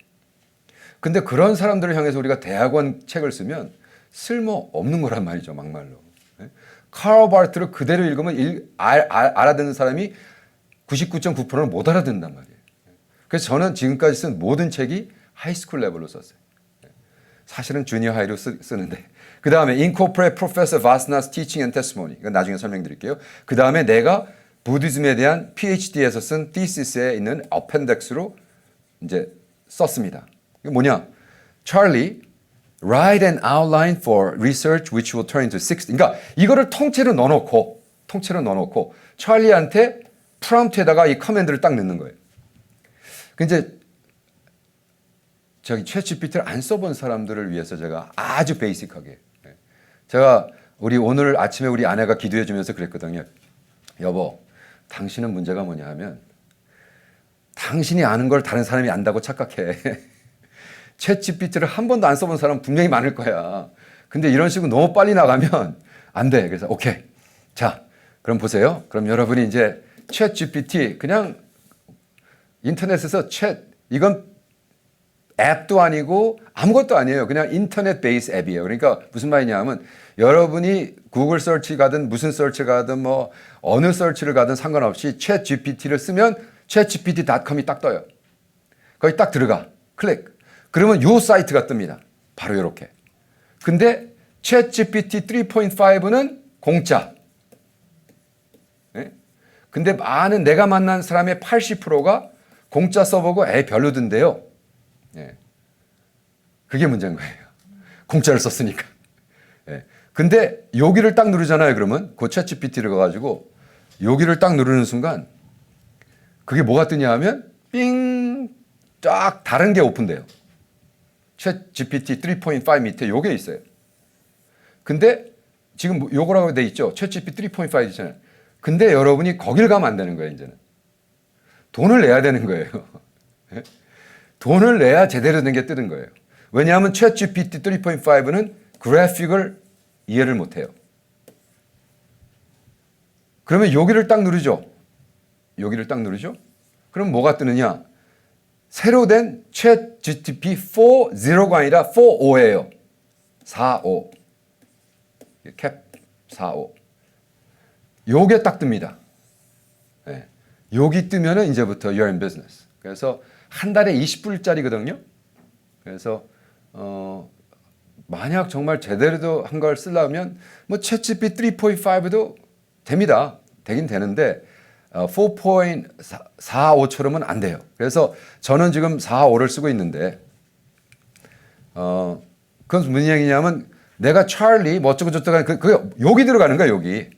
근데 그런 사람들을 향해서 우리가 대학원 책을 쓰면 쓸모없는 거란 말이죠. 막말로. 카르 바르트를 그대로 읽으면 알아듣는 사람이 99.9%는 못 알아듣는단 말이에요. 그래서 저는 지금까지 쓴 모든 책이 하이스쿨 레벨로 썼어요. 사실은 주니어 하이로 쓰는데 그 다음에 Incorporate Professor Vasana's Teaching and Testimony 이건 나중에 설명드릴게요. 그 다음에 내가 부디즘에 대한 PhD에서 쓴 thesis 있는 appendix로 이제 썼습니다. 이게 뭐냐? Charlie, write an outline for research which will turn into 60. 그러니까 이거를 통째로 넣어놓고 찰리한테 프롬프트에다가 이 커맨드를 딱 넣는 거예요. 근데 저기 챗GPT를 안 써본 사람들을 위해서 제가 아주 베이직하게 제가 오늘 아침에 우리 아내가 기도해 주면서 그랬거든요. 여보, 당신은 문제가 뭐냐 하면 당신이 아는 걸 다른 사람이 안다고 착각해. 챗GPT를 한 번도 안 써본 사람 분명히 많을 거야. 근데 이런 식으로 너무 빨리 나가면 안 돼. 그래서 오케이. 자, 그럼 보세요. 그럼 여러분이 이제 챗 GPT 그냥 인터넷에서 이건 앱도 아니고 아무것도 아니에요. 그냥 인터넷 베이스 앱이에요. 그러니까 무슨 말이냐면 여러분이 구글 서치 가든 무슨 서치 가든 뭐 어느 서치를 가든 상관없이 챗 GPT를 쓰면 chatgpt.com이 딱 떠요. 거기 딱 들어가. 클릭. 그러면 요 사이트가 뜹니다. 바로 이렇게. 근데 챗GPT 3.5는 공짜. 네? 근데 많은 내가 만난 사람의 80%가 공짜 써보고 별로던데요. 예. 그게 문제인 거예요. 공짜를 썼으니까. 예. 근데 여기를 딱 누르잖아요. 그러면 그 챗GPT를 가가지고 여기를 딱 누르는 순간 그게 뭐가 뜨냐 하면 삥! 쫙 다른 게 오픈돼요. 챗GPT 3.5 밑에 요게 있어요. 근데 지금 요거라고 돼 있죠. 챗GPT 3.5 있잖아요. 근데 여러분이 거길 가면 안 되는 거예요. 이제는. 돈을 내야 되는 거예요. 돈을 내야 제대로 된 게 뜨는 거예요. 왜냐하면 챗GPT 3.5는 그래픽을 이해를 못해요. 그러면 여기를 딱 누르죠. 여기를 딱 누르죠. 그럼 뭐가 뜨느냐? 새로 된 챗GPT 4.0가 아니라 4.5예요. 4.5. 캡 4.5. 요게 딱 뜹니다. 네. 여기 뜨면은 이제부터 you're in business. 그래서 한 달에 20불짜리거든요. 그래서 만약 정말 제대로 한 걸 쓰려면 뭐 챗GPT 3.5도 됩니다. 되긴 되는데 4.45처럼은 안 돼요. 그래서 저는 지금 4.5를 쓰고 있는데 그건 무슨 얘기냐면 내가 찰리 뭐 어쩌고 저쩌고 그 여기 들어가는 거야. 여기.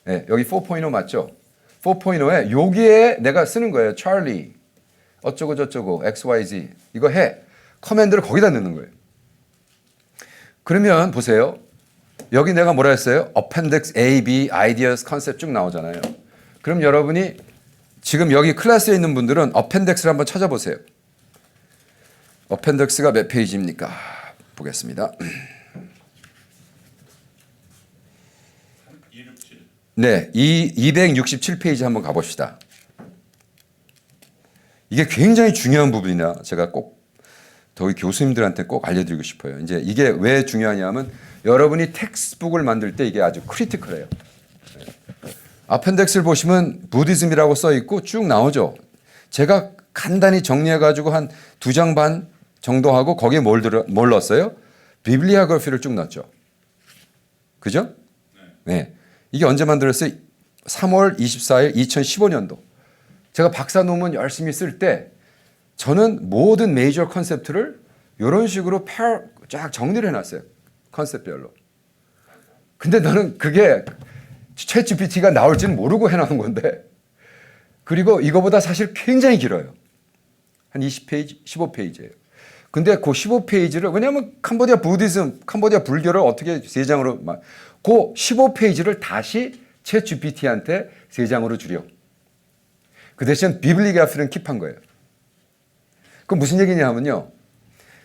네, 여기 4.0 맞죠? 4.0에 여기에 내가 쓰는 거예요. 찰리 어쩌고 저쩌고 XYZ 이거 해. 커맨드를 거기다 넣는 거예요. 그러면 보세요. 여기 내가 뭐라 했어요? Appendix A, B, Ideas, Concept 쭉 나오잖아요. 그럼 여러분이 지금 여기 클래스에 있는 분들은 Appendix를 한번 찾아보세요. Appendix가 몇 페이지입니까? 보겠습니다. 네, 267페이지 한번 가봅시다. 이게 굉장히 중요한 부분이라 제가 꼭 저희 교수님들한테 꼭 알려드리고 싶어요. 이제 이게 왜 중요하냐면 여러분이 텍스트북을 만들 때 이게 아주 크리티컬해요. 아펜덱스를 보시면 부디즘이라고 써 있고 쭉 나오죠. 제가 간단히 정리해가지고 한 2장 반 정도 하고 거기에 뭘 넣었어요? 비블리아그래피를 쭉 넣었죠. 그죠? 네. 이게 언제 만들었어요? 3월 24일 2015년도. 제가 박사 논문 열심히 쓸 때 저는 모든 메이저 컨셉트를 이런 식으로 쫙 정리를 해놨어요. 컨셉별로. 근데 나는 그게 챗 GPT가 나올지는 모르고 해놓은 건데 그리고 이거보다 사실 굉장히 길어요. 한 20페이지, 15페이지예요. 근데 그 15페이지를 왜냐하면 캄보디아 부디즘, 캄보디아 불교를 어떻게 3장으로 그 15페이지를 다시 챗 GPT한테 3장으로 줄여. 그 대신 비블리그래피는 킵한 거예요. 그럼 무슨 얘기냐면요.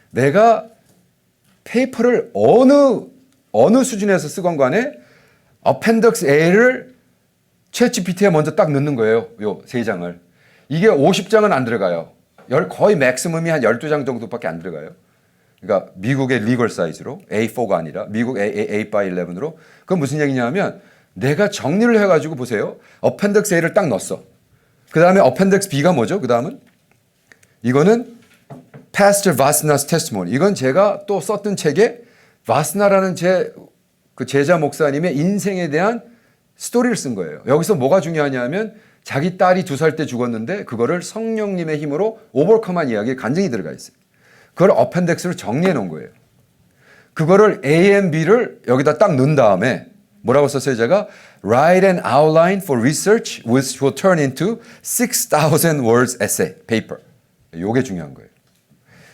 내가 페이퍼를 어느 수준에서 쓰건 간에 어펜덕스 A를 챗 GPT에 먼저 딱 넣는 거예요. 요 3장을. 이게 50장은 안 들어가요. 거의 맥시멈이 한 12장 정도밖에 안 들어가요. 그러니까 미국의 리걸 사이즈로 A4가 아니라 미국 A5-11으로. 그건 무슨 얘기냐면 내가 정리를 해가지고 보세요. 어펜덕스 A를 딱 넣었어. 그 다음에 어펜덕스 B가 뭐죠? 그 다음은 이거는 Pastor Vasna's Testimony. 이건 제가 또 썼던 책에 바스나라는 그 제자 목사님의 인생에 대한 스토리를 쓴 거예요. 여기서 뭐가 중요하냐면 자기 딸이 2살 때 죽었는데 그거를 성령님의 힘으로 오버컴한 이야기에 간증이 들어가 있어요. 그걸 어펜덱스로 정리해 놓은 거예요. 그거를 A and B를 여기다 딱 넣은 다음에 뭐라고 썼어요? 제가 Write an outline for research which will turn into 6,000 words essay paper. 요게 중요한 거예요.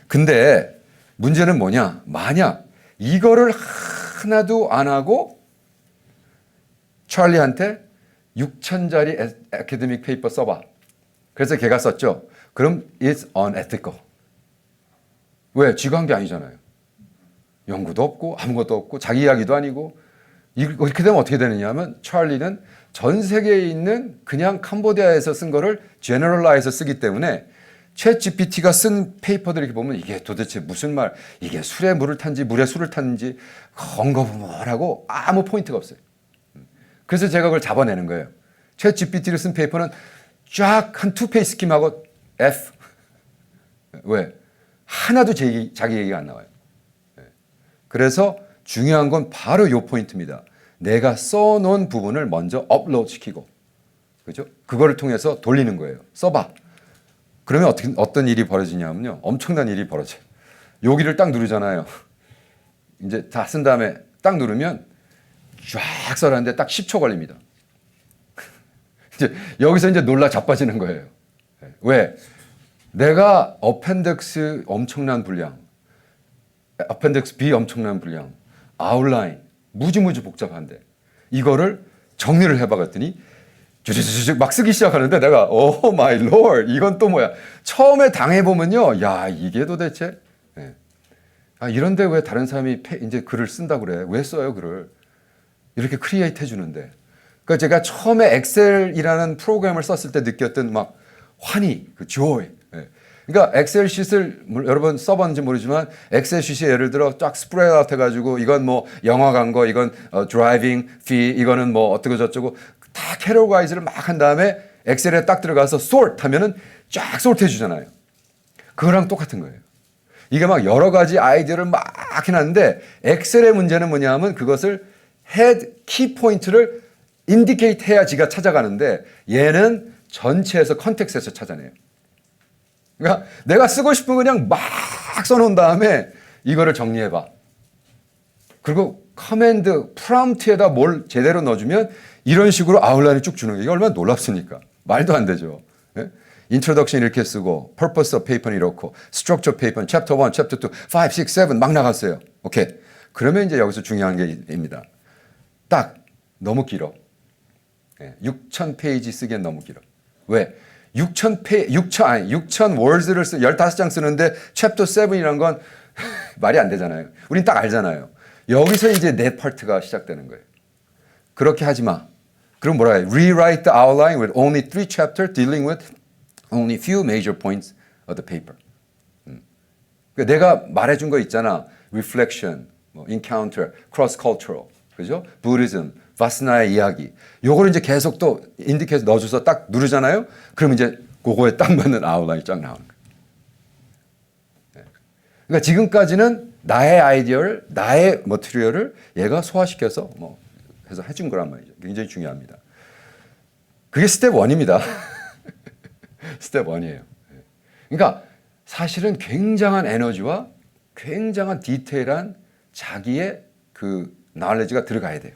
근데 문제는 뭐냐? 만약 이거를 하나도 안 하고 찰리한테 6,000자리 애카데믹 페이퍼 써봐. 그래서 걔가 썼죠. 그럼 it's unethical. 왜? 지가 한 게 아니잖아요. 연구도 없고 아무것도 없고 자기 이야기도 아니고 이렇게 되면 어떻게 되느냐 하면 찰리는 전 세계에 있는 그냥 캄보디아에서 쓴 거를 제너럴라해서 쓰기 때문에 챗 GPT가 쓴 페이퍼들 이렇게 보면 이게 도대체 무슨 말, 이게 술에 물을 탄지 물에 술을 탔는지 엉거부멀하고 아무 포인트가 없어요. 그래서 제가 그걸 잡아내는 거예요. 챗 GPT를 쓴 페이퍼는 쫙 한 투페이스 스킴하고 F. 왜? 하나도 자기 얘기가 안 나와요. 그래서 중요한 건 바로 요 포인트입니다. 내가 써놓은 부분을 먼저 업로드 시키고, 그죠? 그거를 통해서 돌리는 거예요. 써봐. 그러면 어떤 일이 벌어지냐면요. 엄청난 일이 벌어져요. 여기를 딱 누르잖아요. 이제 다 쓴 다음에 딱 누르면 쫙 써라는데 딱 10초 걸립니다. 이제 여기서 이제 놀라 자빠지는 거예요. 왜? 내가 어펜덱스 엄청난 분량, 어펜덱스 B 엄청난 분량, 아웃라인 무지무지 복잡한데 이거를 정리를 해봐갔더니 주주주주 막 쓰기 시작하는데 내가 오 마이 롤 이건 또 뭐야? 처음에 당해보면요, 야 이게 도대체 이런데 왜 다른 사람이 이제 글을 쓴다 그래? 왜 써요 글을? 이렇게 크리에이트 해주는데. 그러니까 제가 처음에 엑셀이라는 프로그램을 썼을 때 느꼈던 막 환희, 그 joy. 그러니까 엑셀 쉿을 여러분 써봤는지 모르지만 엑셀 쉿이 예를 들어 쫙 스프레드 아웃 해가지고 이건 뭐 영화 간 거, 이건 드라이빙 피, 이거는 뭐 어떻고 저쩌고 다 캐러가이즈를 막 한 다음에 엑셀에 딱 들어가서 sort 하면은 쫙 sort 해주잖아요. 그거랑 똑같은 거예요. 이게 막 여러 가지 아이디어를 막 해놨는데 엑셀의 문제는 뭐냐면 그것을 헤드 키 포인트를 인디케이트 해야 지가 찾아가는데 얘는 전체에서 컨텍스트에서 찾아내요. 그러니까 내가 쓰고 싶은 거 그냥 막 써놓은 다음에 이거를 정리해봐. 그리고 커맨드 프롬프트에다 뭘 제대로 넣어주면 이런 식으로 아웃라인을 쭉 주는 게 이게 얼마나 놀랍습니까? 말도 안 되죠. 예? 인트로덕션 이렇게 쓰고 purpose of paper는 이렇고 structure paper는 chapter 1, chapter 2, 5, 6, 7 막 나갔어요. 오케이. 그러면 이제 여기서 중요한 게 입니다. 딱 너무 길어. 6,000페이지 쓰기엔 너무 길어. 왜? 6,000 words를 15장 쓰는데 챕터 7이란 건 말이 안 되잖아요. 우린 딱 알잖아요. 여기서 이제 내 파트가 시작되는 거예요. 그렇게 하지 마. 그럼 뭐라 해? Rewrite the outline with only 3 chapters dealing with only few major points of the paper. 그러니까 내가 말해준 거 있잖아. Reflection, 뭐 encounter, cross-cultural, 그죠? Buddhism, 바스나의 이야기. 요거를 이제 계속 또 인디케이터 넣어줘서 딱 누르잖아요. 그럼 이제 그거에 딱 맞는 아웃라인이 쫙 나오는 거예요. 그러니까 지금까지는 나의 아이디어를, 나의 머티리얼을 얘가 소화시켜서 뭐 해서 해준 거란 말이죠. 굉장히 중요합니다. 그게 스텝 1입니다. 스텝 1이에요. 그러니까 사실은 굉장한 에너지와 굉장한 디테일한 자기의 그 나얼리지가 들어가야 돼요.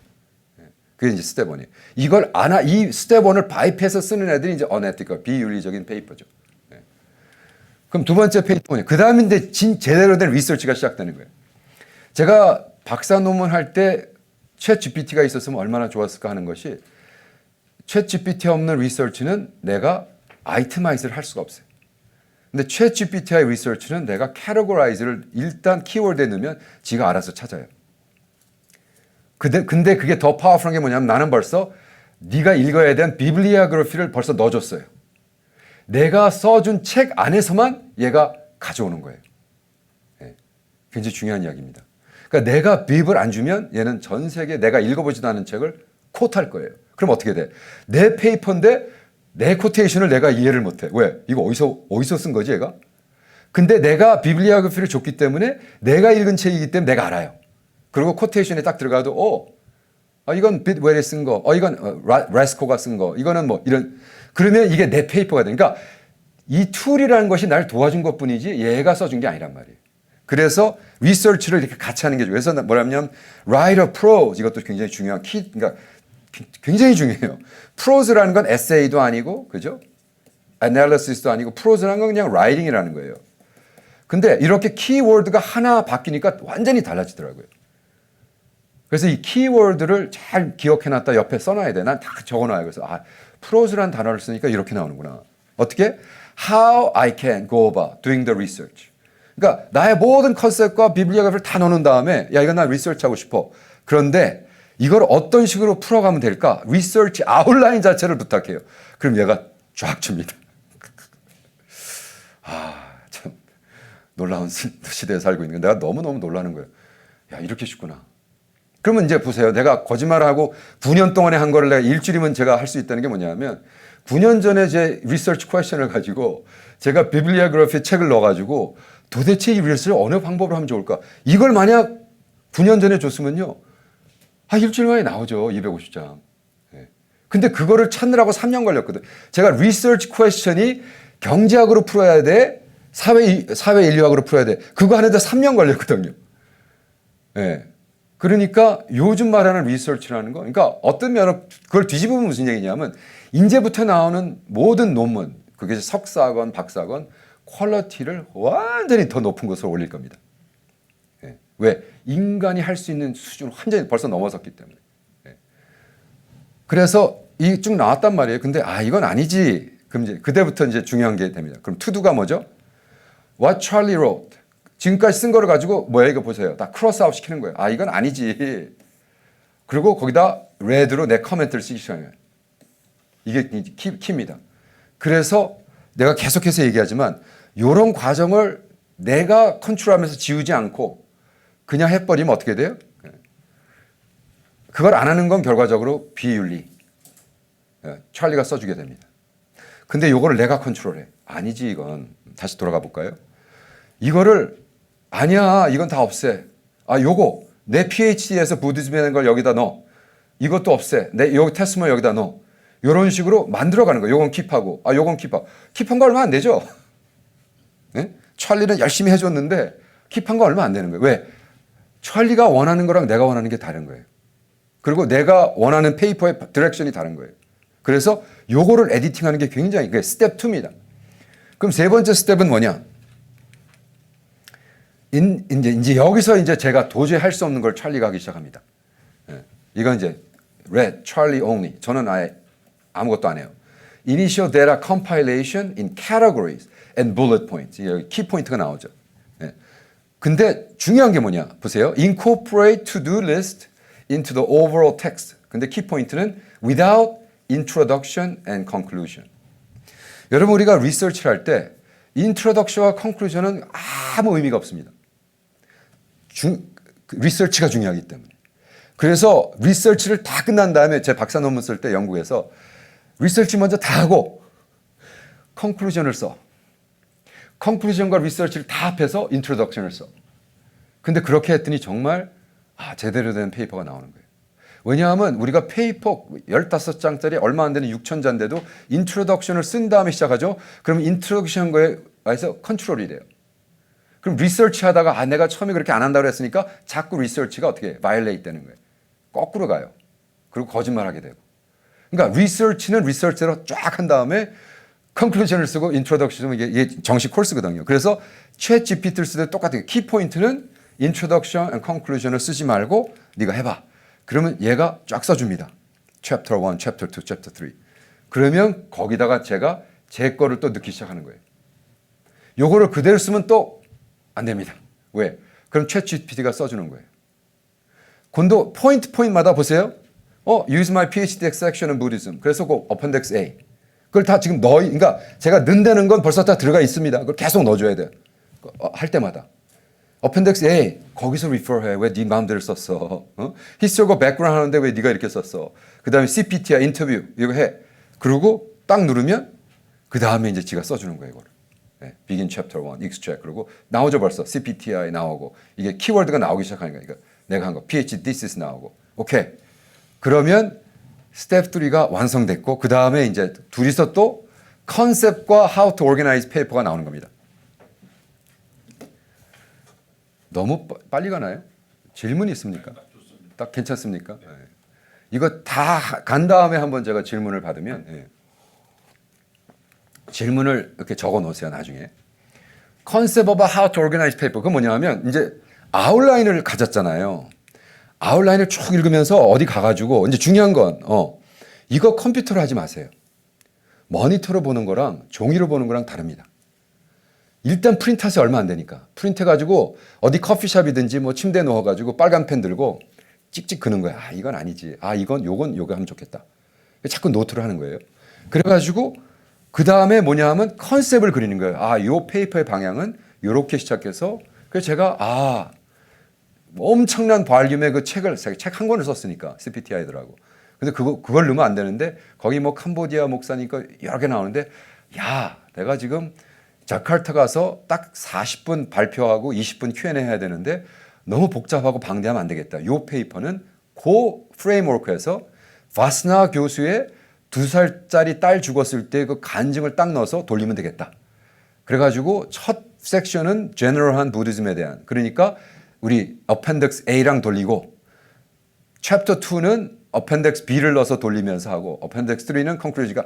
그게 이제 스텝 1이에요. 이걸 이 스텝 1을 바이패스 쓰는 애들이 이제 unethical, 비윤리적인 페이퍼죠. 그럼 두 번째 페이퍼는 그 다음에 이제 제대로 된 리서치가 시작되는 거예요. 제가 박사 논문 할 때 챗 GPT가 있었으면 얼마나 좋았을까 하는 것이 챗 GPT 없는 리서치는 내가 아이템아이즈를 할 수가 없어요. 근데 챗 GPT의 리서치는 내가 categorize를 일단 키워드에 넣으면 지가 알아서 찾아요. 근데 그게 더 파워풀한 게 뭐냐면 나는 벌써 네가 읽어야 되는 비블리오그래피를 벌써 넣어줬어요. 내가 써준 책 안에서만 얘가 가져오는 거예요. 굉장히 중요한 이야기입니다. 그러니까 내가 비블 안 주면 얘는 전 세계 내가 읽어보지도 않은 책을 코트할 거예요. 그럼 어떻게 돼? 내 페이퍼인데 내 코테이션을 내가 이해를 못해. 왜? 이거 어디서 쓴 거지 얘가? 근데 내가 비블리오그래피를 줬기 때문에 내가 읽은 책이기 때문에 내가 알아요. 그리고 코테이션에 딱 들어가도 이건 빛웰이 쓴 거, 이건 라스코가 쓴 거, 이거는 뭐 이런. 그러면 이게 내 페이퍼가 되니까 이 툴이라는 것이 날 도와준 것뿐이지 얘가 써준 게 아니란 말이에요. 그래서 리서치를 이렇게 같이 하는 게 중요해요. 그래서 뭐냐면 write a prose 이것도 굉장히 중요한 그러니까 굉장히 중요해요. 프로즈라는 건 에세이도 아니고, 그죠? 애널리시스도 아니고 프로즈라는 건 그냥 라이팅이라는 거예요. 근데 이렇게 키워드가 하나 바뀌니까 완전히 달라지더라고요. 그래서 이 키워드를 잘 기억해놨다 옆에 써놔야 돼. 난 다 적어놔요. 그래서 프로즈라는 단어를 쓰니까 이렇게 나오는구나. 어떻게? How I can go about doing the research. 그러니까 나의 모든 컨셉과 비블리오그래피를 다 넣는 다음에 야 이건 나 리서치하고 싶어. 그런데 이걸 어떤 식으로 풀어가면 될까? 리서치 아웃라인 자체를 부탁해요. 그럼 얘가 쫙 줍니다. 참 놀라운 시대에 살고 있는 거. 내가 너무너무 놀라는 거예요. 야 이렇게 쉽구나. 그러면 이제 보세요. 내가 거짓말을 하고 9년 동안에 한 거를 내가 일주일이면 제가 할 수 있다는 게 뭐냐면 9년 전에 제 리서치 퀘스천을 가지고 제가 비블리오그래피 책을 넣어가지고 도대체 이 리서치를 어느 방법으로 하면 좋을까? 이걸 만약 9년 전에 줬으면요. 일주일 만에 나오죠. 250장. 근데 그거를 찾느라고 3년 걸렸거든. 제가 리서치 퀘스천이 경제학으로 풀어야 돼. 사회 인류학으로 풀어야 돼. 그거 하는데 3년 걸렸거든요. 예. 그러니까 요즘 말하는 리서치라는 거, 그러니까 어떤 면으로 그걸 뒤집으면 무슨 얘기냐면 이제부터 나오는 모든 논문, 그게 석사건 박사건 퀄리티를 완전히 더 높은 것으로 올릴 겁니다. 예. 왜? 인간이 할 수 있는 수준을 완전히 벌써 넘어섰기 때문에. 예. 그래서 이 쭉 나왔단 말이에요. 근데 이건 아니지. 그럼 이제 그때부터 이제 중요한 게 됩니다. 그럼 투두가 뭐죠? What Charlie wrote. 지금까지 쓴 거를 가지고 뭐야 이거 보세요. 다 크로스아웃 시키는 거예요. 이건 아니지. 그리고 거기다 레드로 내 커멘트를 쓰기 시작해요. 이게 키입니다. 그래서 내가 계속해서 얘기하지만 이런 과정을 내가 컨트롤하면서 지우지 않고 그냥 해버리면 어떻게 돼요? 그걸 안 하는 건 결과적으로 비윤리. 찰리가 써주게 됩니다. 근데 이거를 내가 컨트롤해. 아니지 이건. 다시 돌아가 볼까요? 이거를 아니야 이건 다 없애. 요거 내 PhD에서 부디즘이라는 걸 여기다 넣어. 이것도 없애. 내 여기 테스트만 여기다 넣어. 이런 식으로 만들어가는 거예요. 요건 킵하고 요건 킵하고. 킵한 거 얼마 안 되죠? 네? 찰리는 열심히 해줬는데 킵한 거 얼마 안 되는 거예요. 왜? 찰리가 원하는 거랑 내가 원하는 게 다른 거예요. 그리고 내가 원하는 페이퍼의 디렉션이 다른 거예요. 그래서 요거를 에디팅하는 게 굉장히 그게 스텝 2입니다. 그럼 세 번째 스텝은 뭐냐? 이제 여기서 이제 제가 도저히 할 수 없는 걸 찰리가 하기 시작합니다. 이건 이제 Red, Charlie only. 저는 아예 아무것도 안 해요. Initial data compilation in categories and bullet points. 여기 키 포인트가 나오죠. 근데 중요한 게 뭐냐? 보세요. Incorporate to-do list into the overall text. 근데 키 포인트는 without introduction and conclusion. 여러분 우리가 리서치를 할 때 introduction과 conclusion은 아무 의미가 없습니다. 리서치가 중요하기 때문에. 그래서 리서치를 다 끝난 다음에 제 박사 논문 쓸 때 영국에서 리서치 먼저 다 하고 conclusion을 써. conclusion과 리서치를 다 합해서 introduction을 써. 근데 그렇게 했더니 정말 제대로 된 페이퍼가 나오는 거예요. 왜냐하면 우리가 페이퍼 15장짜리 얼마 안 되는 6,000자인데도 인트로덕션을 쓴 다음에 시작하죠. 그럼 인트로덕션 거에 와서 컨트롤이 돼요. 그럼 리서치 하다가 내가 처음에 그렇게 안 한다고 했으니까 자꾸 리서치가 어떻게 바이올레이트 되는 거예요. 거꾸로 가요. 그리고 거짓말하게 되고. 그러니까 리서치는 리서치로 쫙 한 다음에 컨클루전을 쓰고 인트로덕션 이게 정식 코스거든요. 그래서 챗 GPT를 쓰되 똑같아요. 키포인트는 인트로덕션 and conclusion을 쓰지 말고 네가 해봐. 그러면 얘가 쫙 써줍니다. Chapter 1, Chapter 2, Chapter 3. 그러면 거기다가 제가 제 거를 또 넣기 시작하는 거예요. 요거를 그대로 쓰면 또 안 됩니다. 왜? 그럼 챗GPT가 써주는 거예요. 근데 포인트마다 보세요. Use my PhD section on Buddhism. 그래서 그 Appendix A. 그걸 다 지금 그러니까 제가 넣는다는 건 벌써 다 들어가 있습니다. 그걸 계속 넣어줘야 돼요. 할 때마다. Appendix A 거기서 refer해. 왜 네 마음대로 썼어? Historical background 하는데 왜 네가 이렇게 썼어? 그 다음에 CPT야 인터뷰 이거 해. 그리고 딱 누르면 그 다음에 이제 지가 써주는 거예요. 이거를. Begin Chapter 1, Extract. 그리고 나오죠 벌써. CPTI 나오고 이게 키워드가 나오기 시작하니까 그러니까 내가 한 거 PhD thesis 나오고. 오케이. 그러면 스텝 3가 완성됐고 그 다음에 이제 둘이서 또 컨셉과 how to organize paper가 나오는 겁니다. 너무 빨리 가나요? 질문이 있습니까? 딱 괜찮습니까? 네. 이거 다 간 다음에 한번 제가 질문을 받으면 질문을 이렇게 적어 놓으세요. 나중에. Concept of how to organize paper. 그건 뭐냐면 이제 아웃라인을 가졌잖아요. 아웃라인을 쭉 읽으면서 어디 가가지고 이제 중요한 건 이거 컴퓨터로 하지 마세요. 모니터로 보는 거랑 종이로 보는 거랑 다릅니다. 일단 프린트해서 얼마 안 되니까. 프린트해가지고 어디 커피숍이든지 뭐 침대에 누워가지고 빨간 펜 들고 찍찍 그는 거야. 아, 이건 아니지. 아, 요거 하면 좋겠다. 자꾸 노트를 하는 거예요. 그래가지고 그 다음에 뭐냐 하면 컨셉을 그리는 거예요. 아, 요 페이퍼의 방향은 요렇게 시작해서 그래서 제가 엄청난 볼륨의 그 책 한 권을 썼으니까 CPTI더라고. 근데 그걸 넣으면 안 되는데 거기 뭐 캄보디아 목사니까 여러 개 나오는데 야, 내가 지금 자카르타 가서 딱 40분 발표하고 20분 Q&A 해야 되는데 너무 복잡하고 방대하면 안 되겠다. 요 페이퍼는 그 프레임워크에서 바스나 교수의 2살짜리 딸 죽었을 때 그 간증을 딱 넣어서 돌리면 되겠다. 그래가지고 첫 섹션은 제너럴한 부디즘에 대한, 그러니까 우리 어펜덱스 A랑 돌리고 챕터 2는 어펜덱스 B를 넣어서 돌리면서 하고 어펜덱스 3는 컨클루지가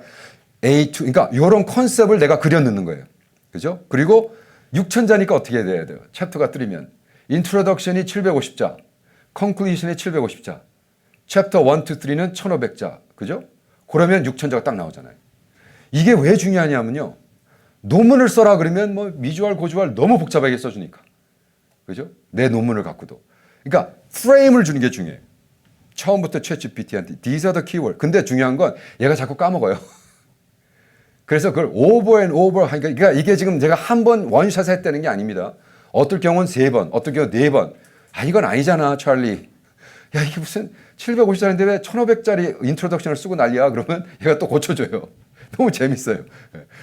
A2, 그러니까 이런 컨셉을 내가 그려 넣는 거예요. 그죠? 그리고 6천자니까 어떻게 돼야 돼요? 챕터가 3면 인트로덕션이 750자, 컨클루션이 750자, 챕터 1, 2, 3는 1500자. 그죠? 그러면 6천자가 딱 나오잖아요. 이게 왜 중요하냐면요. 논문을 써라 그러면 뭐 미주알 고주알 너무 복잡하게 써주니까. 그죠? 내 논문을 갖고도. 그러니까 프레임을 주는 게 중요해요. 처음부터 챗GPT한테 These are the keyword. 근데 중요한 건 얘가 자꾸 까먹어요. 그래서 그걸 over and over 하니까 그러니까 이게 지금 제가 한 번 원샷 했다는 게 아닙니다. 어떨 경우는 3번, 어떨 경우는 4번. 아, 이건 아니잖아, 찰리. 야, 이게 무슨 750짜리인데 왜 1500짜리 인트로덕션을 쓰고 난리야? 그러면 얘가 또 고쳐줘요. 너무 재밌어요.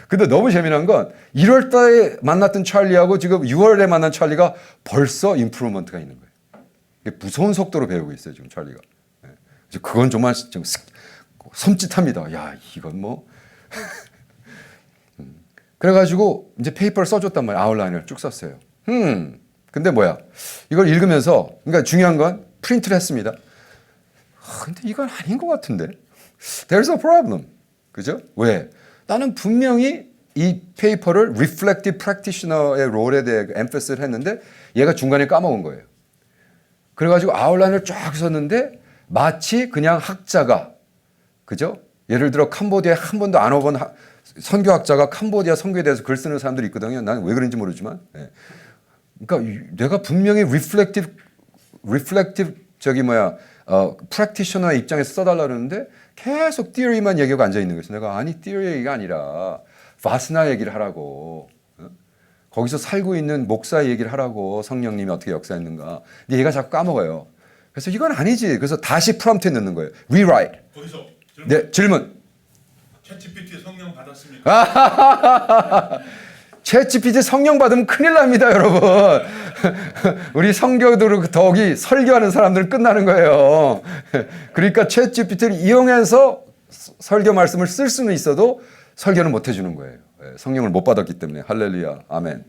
근데 너무 재미난 건 1월 달에 만났던 찰리하고 지금 6월에 만난 찰리가 벌써 임프루먼트가 있는 거예요. 무서운 속도로 배우고 있어요, 지금 찰리가. 그래서 그건 정말 좀 섬찟합니다. 야, 이건 뭐. 그래가지고 이제 페이퍼를 써줬단 말이에요. 아웃라인을 쭉 썼어요. 근데 뭐야. 이걸 읽으면서, 그러니까 중요한 건 프린트를 했습니다. 근데 이건 아닌 것 같은데. There's a problem. 그죠? 왜? 나는 분명히 이 페이퍼를 reflective practitioner의 롤에 대해 엠패스를 했는데 얘가 중간에 까먹은 거예요. 그래가지고 아웃라인을 쫙 썼는데 마치 그냥 학자가, 그죠? 예를 들어 캄보디아에 한 번도 안 와본 선교학자가 캄보디아 선교에 대해서 글 쓰는 사람들이 있거든요. 나는 왜 그런지 모르지만. 네. 그러니까 내가 분명히 reflective practitioner의 입장에서 써달라 그러는데 계속 theory만 얘기하고 앉아 있는 거예요. 내가 아니 theory 얘기가 아니라 바스나 얘기를 하라고. 거기서 살고 있는 목사 얘기를 하라고. 성령님이 어떻게 역사했는가. 근데 얘가 자꾸 까먹어요. 그래서 이건 아니지. 그래서 다시 프롬프트에 넣는 거예요. rewrite. 거기서 질문. 네, 질문. 챗GPT 성령 받았습니까? 챗GPT 성령 받으면 큰일 납니다, 여러분. 우리 성교도로 더욱이 설교하는 사람들은 끝나는 거예요. 그러니까 챗GPT를 이용해서 설교 말씀을 쓸 수는 있어도 설교는 못 해주는 거예요. 성령을 못 받았기 때문에. 할렐루야, 아멘.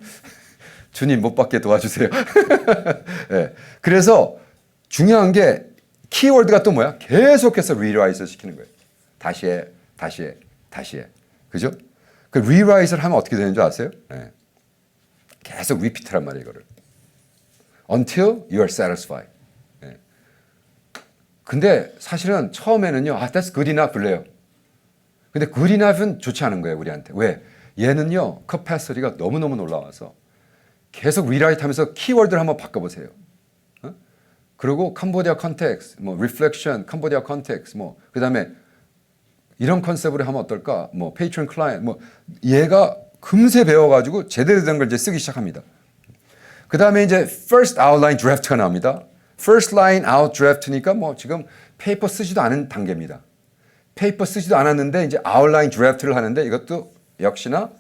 주님 못 받게 도와주세요. 네. 그래서 중요한 게 키워드가 또 뭐야? 계속해서 리라이트를 시키는 거예요. 다시 해. 그죠? 그 리라이트를 하면 어떻게 되는 줄 아세요? 네. 계속 리피트란 말이에요, 이거를. Until you are satisfied. 네. 근데 사실은 처음에는요, that's good enough 그래요. 근데 good enough은 좋지 않은 거예요, 우리한테. 왜? 얘는요, capacity가 너무너무 놀라워서 계속 리라이트 하면서 키워드를 한번 바꿔보세요. 그리고 캄보디아 컨텍스트, 뭐 리플렉션, 캄보디아 컨텍스트, 뭐 그다음에 이런 컨셉으로 하면 어떨까? 뭐 페이트런 클라이언트, 뭐 얘가 금세 배워가지고 제대로 된 걸 이제 쓰기 시작합니다. 그다음에 이제 first outline draft가 나옵니다. first line out draft니까 뭐 지금 페이퍼 쓰지도 않은 단계입니다. 페이퍼 쓰지도 않았는데 이제 outline draft를 하는데 이것도 역시나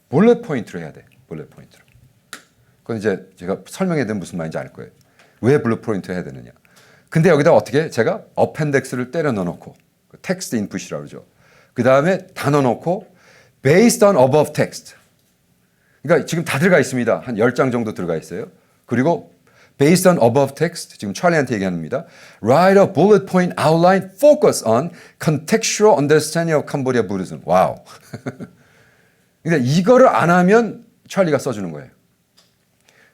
bullet 포인트로 해야 돼. bullet 포인트로. 그건 이제 제가 설명해드리면 무슨 말인지 알 거예요. 왜 블루 포인트 해야 되느냐. 근데 여기다 어떻게 제가 어펜덱스를 때려 넣어놓고 텍스트 인풋이라고 그러죠. 그 다음에 다 넣어놓고 based on above text. 그러니까 지금 다 들어가 있습니다. 한 10장 정도 들어가 있어요. 그리고 based on above text 지금 찰리한테 얘기합니다. Write a bullet point outline focus on contextual understanding of Cambodia Buddhism. 와우. 그러니까 이거를 안 하면 찰리가 써주는 거예요.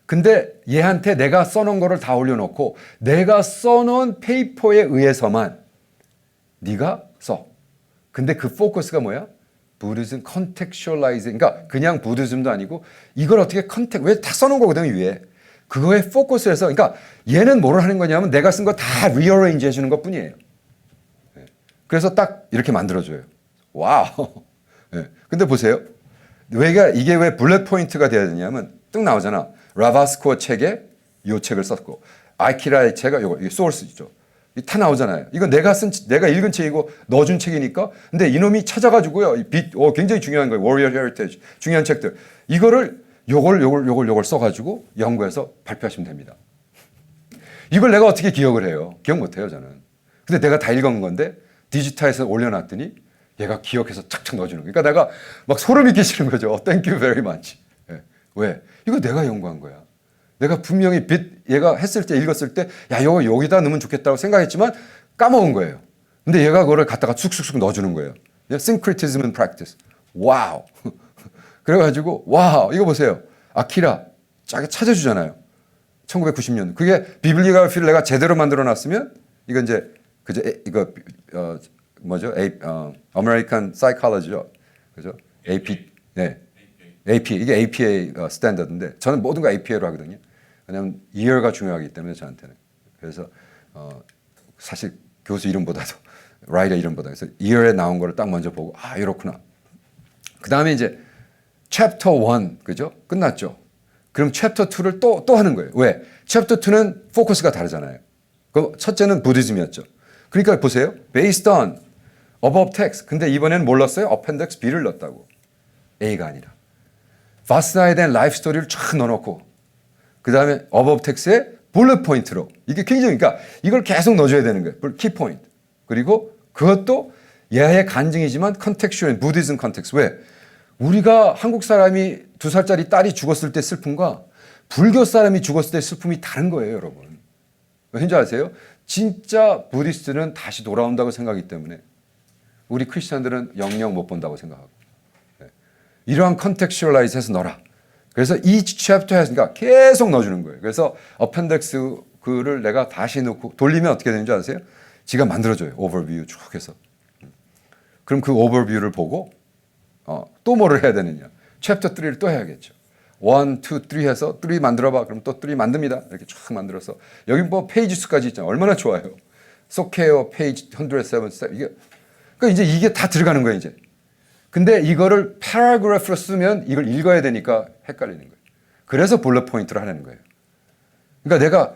근데 얘한테 내가 써놓은 거를 다 올려놓고 내가 써놓은 페이퍼에 의해서만 네가 써. 근데 그 포커스가 뭐야? 부디즘 contextualizing, 그러니까 그냥 부디즘도 아니고 이걸 어떻게 왜 다 써놓은 거거든요 위에. 그거에 포커스해서, 그러니까 얘는 뭘 하는 거냐면 내가 쓴 거 다 리어레인지 해주는 것 뿐이에요. 그래서 딱 이렇게 만들어줘요. 와우. 근데 보세요. 이게 왜 블랙 포인트가 돼야 되냐면 뚝 나오잖아. 라바스코 책에 이 책을 썼고, 아키라의 책가 이게 소스죠. 다 나오잖아요. 이건 내가 읽은 책이고 넣어준 책이니까. 근데 이놈이 찾아가지고요. 굉장히 중요한 거예요. Warrior Heritage. 중요한 책들. 이거를 요걸 써가지고 연구해서 발표하시면 됩니다. 이걸 내가 어떻게 기억을 해요? 기억 못해요, 저는. 근데 내가 다 읽은 건데 디지타에서 올려놨더니 얘가 기억해서 착착 넣어주는 거예요. 그러니까 내가 막 소름이 끼치는 거죠. Thank you very much. 왜? 이거 내가 연구한 거야. 내가 분명히 얘가 읽었을 때, 야, 이거 여기다 넣으면 좋겠다고 생각했지만 까먹은 거예요. 근데 얘가 그거를 갖다가 쑥쑥쑥 넣어주는 거예요. Syncretism and practice. 와우. 그래가지고, 와우, 이거 보세요. 아키라, 쫙 찾아주잖아요. 1990년. 그게 비블리오그래피를 내가 제대로 만들어 놨으면, 이거 이제, 뭐죠? American Psychology죠. 그죠? AP, 네. AP, 이게 APA 스탠더드인데, 저는 모든 거 APA로 하거든요. 왜냐하면 year가 중요하기 때문에 저한테는. 그래서 사실 교수 이름보다도 라이터 이름보다 그래서 year에 나온 거를 딱 먼저 보고 이렇구나. 그 다음에 이제 챕터 1 그죠? 끝났죠. 그럼 챕터 2를 또 하는 거예요. 왜? 챕터 2는 포커스가 다르잖아요. 그 첫째는 부디즘이었죠. 그러니까 보세요. Based on above text. 근데 이번에는 뭘 넣었어요? Appendix B를 넣었다고. A가 아니라. 바스나에 대한 라이프 스토리를 쫙 넣어놓고 그 다음에 above text에 bullet 포인트로 이게 굉장히 그러니까 이걸 계속 넣어줘야 되는 거예요. 키 포인트. 그리고 그것도 얘의 간증이지만 contextual, 부디즘 컨텍스트. 왜? 우리가 한국 사람이 2살짜리 딸이 죽었을 때 슬픔과 불교 사람이 죽었을 때 슬픔이 다른 거예요, 여러분. 왠지 아세요? 진짜 부디스트는 다시 돌아온다고 생각하기 때문에 우리 크리스천들은 영영 못 본다고 생각하고 이러한 컨텍스츄얼라이즈해서 넣어라. 그래서 이 챕터에 그러니까 계속 넣어주는 거예요. 그래서 어펜덱스 글을 내가 다시 넣고 돌리면 어떻게 되는 줄 아세요? 지가 만들어줘요. 오버뷰 쭉 해서. 그럼 그 오버뷰를 보고 또 뭐를 해야 되느냐. 챕터 3를 또 해야겠죠. 1, 2, 3 해서 3 만들어봐. 그럼 또 3 만듭니다. 이렇게 쫙 만들어서 여기 뭐 페이지 수까지 있잖아요. 얼마나 좋아요. 소케어 페이지 107 이게 그러니까 이제 이게 다 들어가는 거예요. 이제. 근데 이거를 패러그래프로 쓰면 이걸 읽어야 되니까 헷갈리는 거예요. 그래서 bullet 포인트로 하는 거예요. 그러니까 내가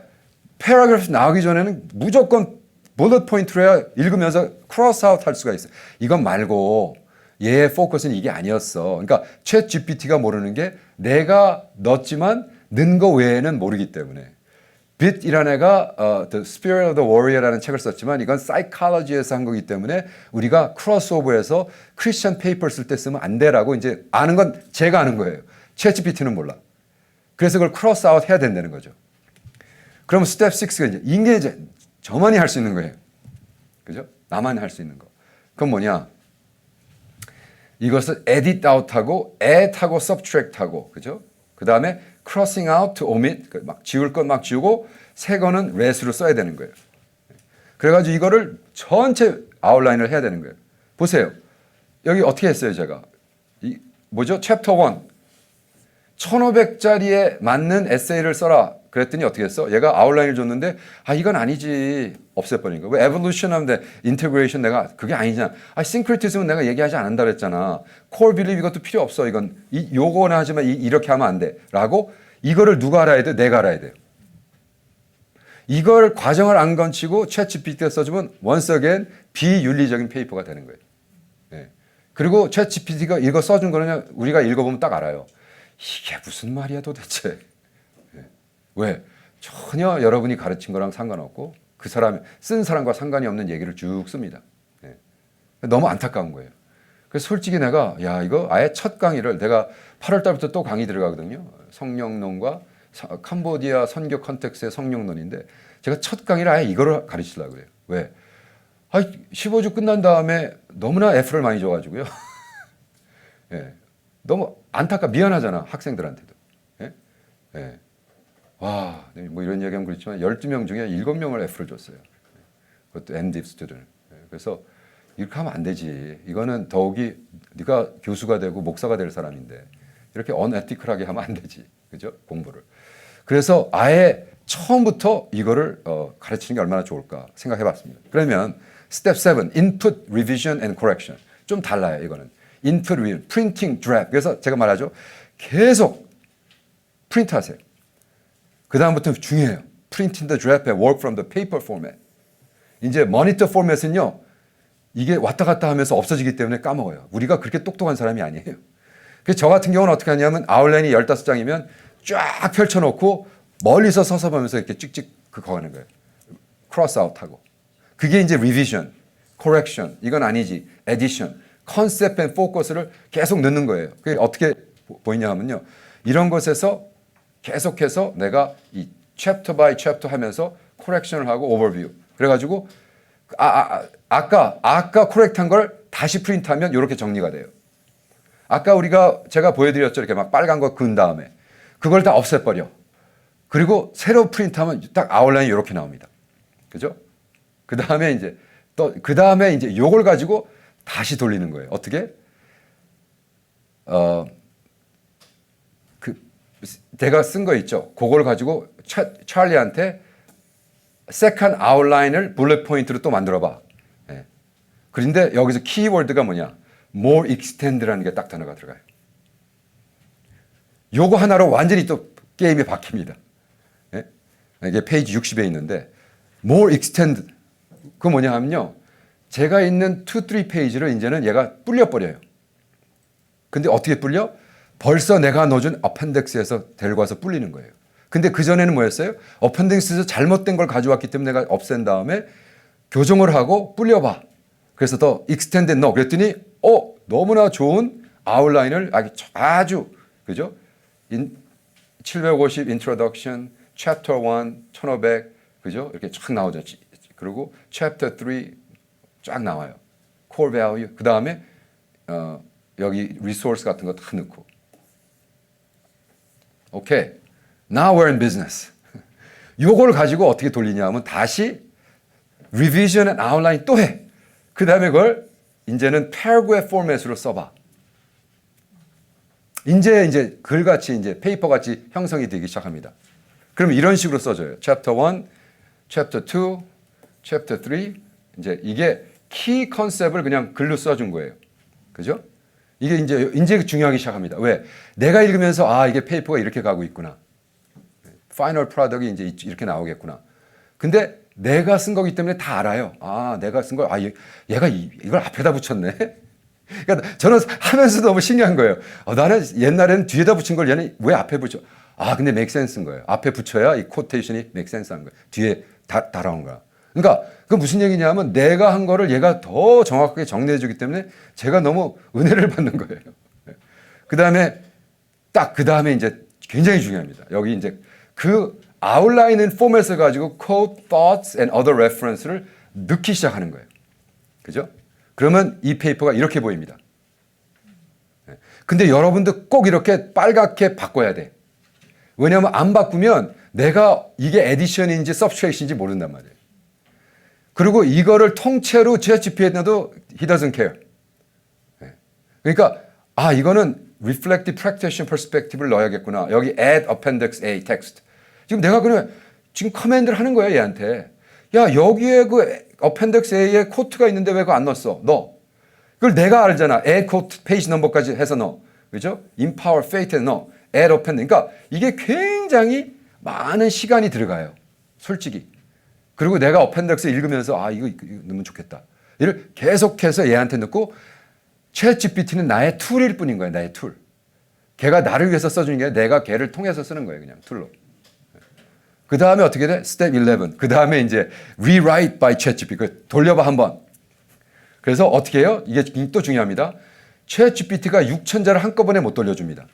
패러그래프 나오기 전에는 무조건 bullet 포인트로 해야 읽으면서 크로스 아웃 할 수가 있어요. 이건 말고 얘의 포커스는 이게 아니었어. 그러니까 챗 GPT가 모르는 게 내가 넣었지만 넣은 거 외에는 모르기 때문에. 빛이라는 애가 The Spirit of the Warrior라는 책을 썼지만 이건 사이콜로지에서 한 거기 때문에 우리가 크로스오버해서 크리스천 페이퍼 쓸 때 쓰면 안 돼라고 이제 아는 건 제가 아는 거예요. 챗GPT는 몰라. 그래서 그걸 크로스아웃 해야 된다는 거죠. 그럼 스텝 6가 이제 저만이 할 수 있는 거예요. 그죠? 나만이 할 수 있는 거. 그건 뭐냐? 이것을 edit out하고 add하고 subtract하고 그죠? 그 다음에 crossing out to omit 막 지울 건 막 지우고 새 거는 레스로 써야 되는 거예요. 그래가지고 이거를 전체 아웃라인을 해야 되는 거예요. 보세요. 여기 어떻게 했어요 제가? 뭐죠? 챕터 1 1500자리에 맞는 에세이를 써라. 그랬더니 어떻게 했어? 얘가 아웃라인을 줬는데 이건 아니지. 없애버린 거야. 왜 evolution 하는데 integration 내가 그게 아니잖아. syncretism은 내가 얘기하지 않는다 그랬잖아. core belief 이것도 필요 없어. 이건 요거는 하지만 이렇게 하면 안 돼. 라고 이거를 누가 알아야 돼? 내가 알아야 돼요. 이걸 과정을 안 건치고 챗GPT가 써주면 once again 비윤리적인 페이퍼가 되는 거예요. 네. 그리고 챗GPT가 이거 써준 거는 우리가 읽어보면 딱 알아요. 이게 무슨 말이야 도대체. 네. 왜? 전혀 여러분이 가르친 거랑 상관없고 그 사람 쓴 사람과 상관이 없는 얘기를 쭉 씁니다. 네. 너무 안타까운 거예요. 그래서 솔직히 내가 이거 아예 첫 강의를 내가 8월 달부터 또 강의 들어가거든요. 성령론과 캄보디아 선교 컨텍스트의 성령론인데 제가 첫 강의를 아예 이거를 가르치려고 그래요. 왜? 15주 끝난 다음에 너무나 F를 많이 줘가지고요. 네. 너무 미안하잖아 학생들한테도. 예? 예. 와, 뭐 이런 얘기하면 그렇지만 12명 중에 7명을 F를 줬어요. 그것도 MDiv 스튜던트. 그래서 이렇게 하면 안 되지. 이거는 더욱이 네가 교수가 되고 목사가 될 사람인데 이렇게 언에티컬하게 하면 안 되지. 그죠? 공부를. 그래서 아예 처음부터 이거를 가르치는 게 얼마나 좋을까 생각해 봤습니다. 그러면 스텝 7, input, revision and correction. 좀 달라요, 이거는. input, revision, printing, draft. 그래서 제가 말하죠. 계속 프린트 하세요. 그 다음부터 중요해요. printing the draft and work from the paper format. 이제 모니터 포맷은요. 이게 왔다 갔다 하면서 없어지기 때문에 까먹어요. 우리가 그렇게 똑똑한 사람이 아니에요. 그래서 저 같은 경우는 어떻게 하냐면 아웃라인이 15장이면 쫙 펼쳐놓고 멀리서 서서 보면서 이렇게 찍찍 그거 하는 거예요. 크로스 아웃하고. 그게 이제 리비전, 코렉션, 이건 아니지. 에디션, 컨셉 앤 포커스를 계속 넣는 거예요. 그게 어떻게 보이냐 하면요. 이런 것에서 계속해서 내가 이 챕터 바이 챕터 하면서 코렉션을 하고 오버뷰. 그래가지고 아까 코렉트한 걸 다시 프린트하면 이렇게 정리가 돼요. 아까 제가 보여드렸죠. 이렇게 막 빨간 거 그은 다음에 그걸 다 없애버려. 그리고 새로 프린트하면 딱 아웃라인이 이렇게 나옵니다. 그죠? 그 다음에 이제 요걸 가지고 다시 돌리는 거예요. 어떻게? 내가 쓴 거 있죠. 그걸 가지고 찰리한테 세컨 아웃라인을 bullet 포인트로 또 만들어봐. 예. 그런데 여기서 키워드가 뭐냐? more extend라는 게 딱 단어가 들어가요. 요거 하나로 완전히 또 게임이 바뀝니다. 예? 이게 페이지 60에 있는데 more extend 그 뭐냐 하면요. 제가 있는 2, 3페이지를 이제는 얘가 불려버려요. 근데 어떻게 불려? 벌써 내가 넣어준 어펜덱스에서 데리고 와서 불리는 거예요. 근데 그전에는 뭐였어요? 어펜덱스에서 잘못된 걸 가져왔기 때문에 내가 없앤 다음에 교정을 하고 불려봐. 그래서 더 extended 넣어. 그랬더니 너무나 좋은 아웃라인을 아주 그죠? 750 introduction, chapter 1, 1500 그죠? 이렇게 쫙 나오죠. 그리고 chapter 3 쫙 나와요. core value. 그 다음에 여기 resource 같은 거 다 넣고. 오케이. Now we're in business. 요걸 가지고 어떻게 돌리냐 하면 다시 revision and outline 또 해. 그 다음에 그걸 이제는 paragraph 포맷으로 써봐. 이제 글같이 이제 페이퍼같이 형성이 되기 시작합니다. 그럼 이런 식으로 써줘요. Chapter 1, Chapter 2, Chapter 3. 이제 이게 키 컨셉을 그냥 글로 써준 거예요. 그죠? 이게 이제 중요하기 시작합니다. 왜? 내가 읽으면서 이게 페이퍼가 이렇게 가고 있구나. 파이널 프로덕트가 이제 이렇게 나오겠구나. 근데 내가 쓴 거기 때문에 다 알아요. 내가 쓴 거, 얘가 이걸 앞에다 붙였네. 그러니까 저는 하면서 너무 신기한 거예요. 나는 옛날에는 뒤에다 붙인 걸 얘는 왜 앞에 붙여? 근데 make sense인 거예요. 앞에 붙여야 이 코테이션이 make sense 한 거예요. 뒤에 달아온 거야. 그러니까 그 무슨 얘기냐면 내가 한 거를 얘가 더 정확하게 정리해 주기 때문에 제가 너무 은혜를 받는 거예요. 그 다음에 이제 굉장히 중요합니다. 여기 이제 그 아웃라인은 포맷을 가지고 quote, thoughts and other reference를 넣기 시작하는 거예요. 그죠? 그러면 이 페이퍼가 이렇게 보입니다. 근데 여러분도 꼭 이렇게 빨갛게 바꿔야 돼. 왜냐하면 안 바꾸면 내가 이게 에디션인지 서브스트레이션인지 모른단 말이에요. 그리고 이거를 통째로 ChatGPT에도 he doesn't care. 그러니까 이거는 reflective practitioner perspective를 넣어야겠구나. 여기 add appendix A text. 지금 내가 지금 커맨드를 하는 거야 얘한테. 야 여기에 그 appendix A에 코트가 있는데 왜 그거 안 넣었어? 넣어. 그걸 내가 알잖아. add quote 페이지 넘버까지 해서 넣어. 그죠? empower faith에 넣어. add appendix. 그러니까 이게 굉장히 많은 시간이 들어가요. 솔직히. 그리고 내가 어펜덱스 읽으면서 이거 넣으면 좋겠다. 이를 계속해서 얘한테 넣고 챗GPT는 나의 툴일 뿐인 거예요. 나의 툴. 걔가 나를 위해서 써주는 게 아니라 내가 걔를 통해서 쓰는 거예요. 그냥 툴로. 그 다음에 어떻게 돼? 스텝 11. 그 다음에 이제 rewrite by ChatGPT. 돌려봐 한번. 그래서 어떻게 해요? 이게 또 중요합니다. 챗GPT가 6,000자를 한꺼번에 못 돌려줍니다.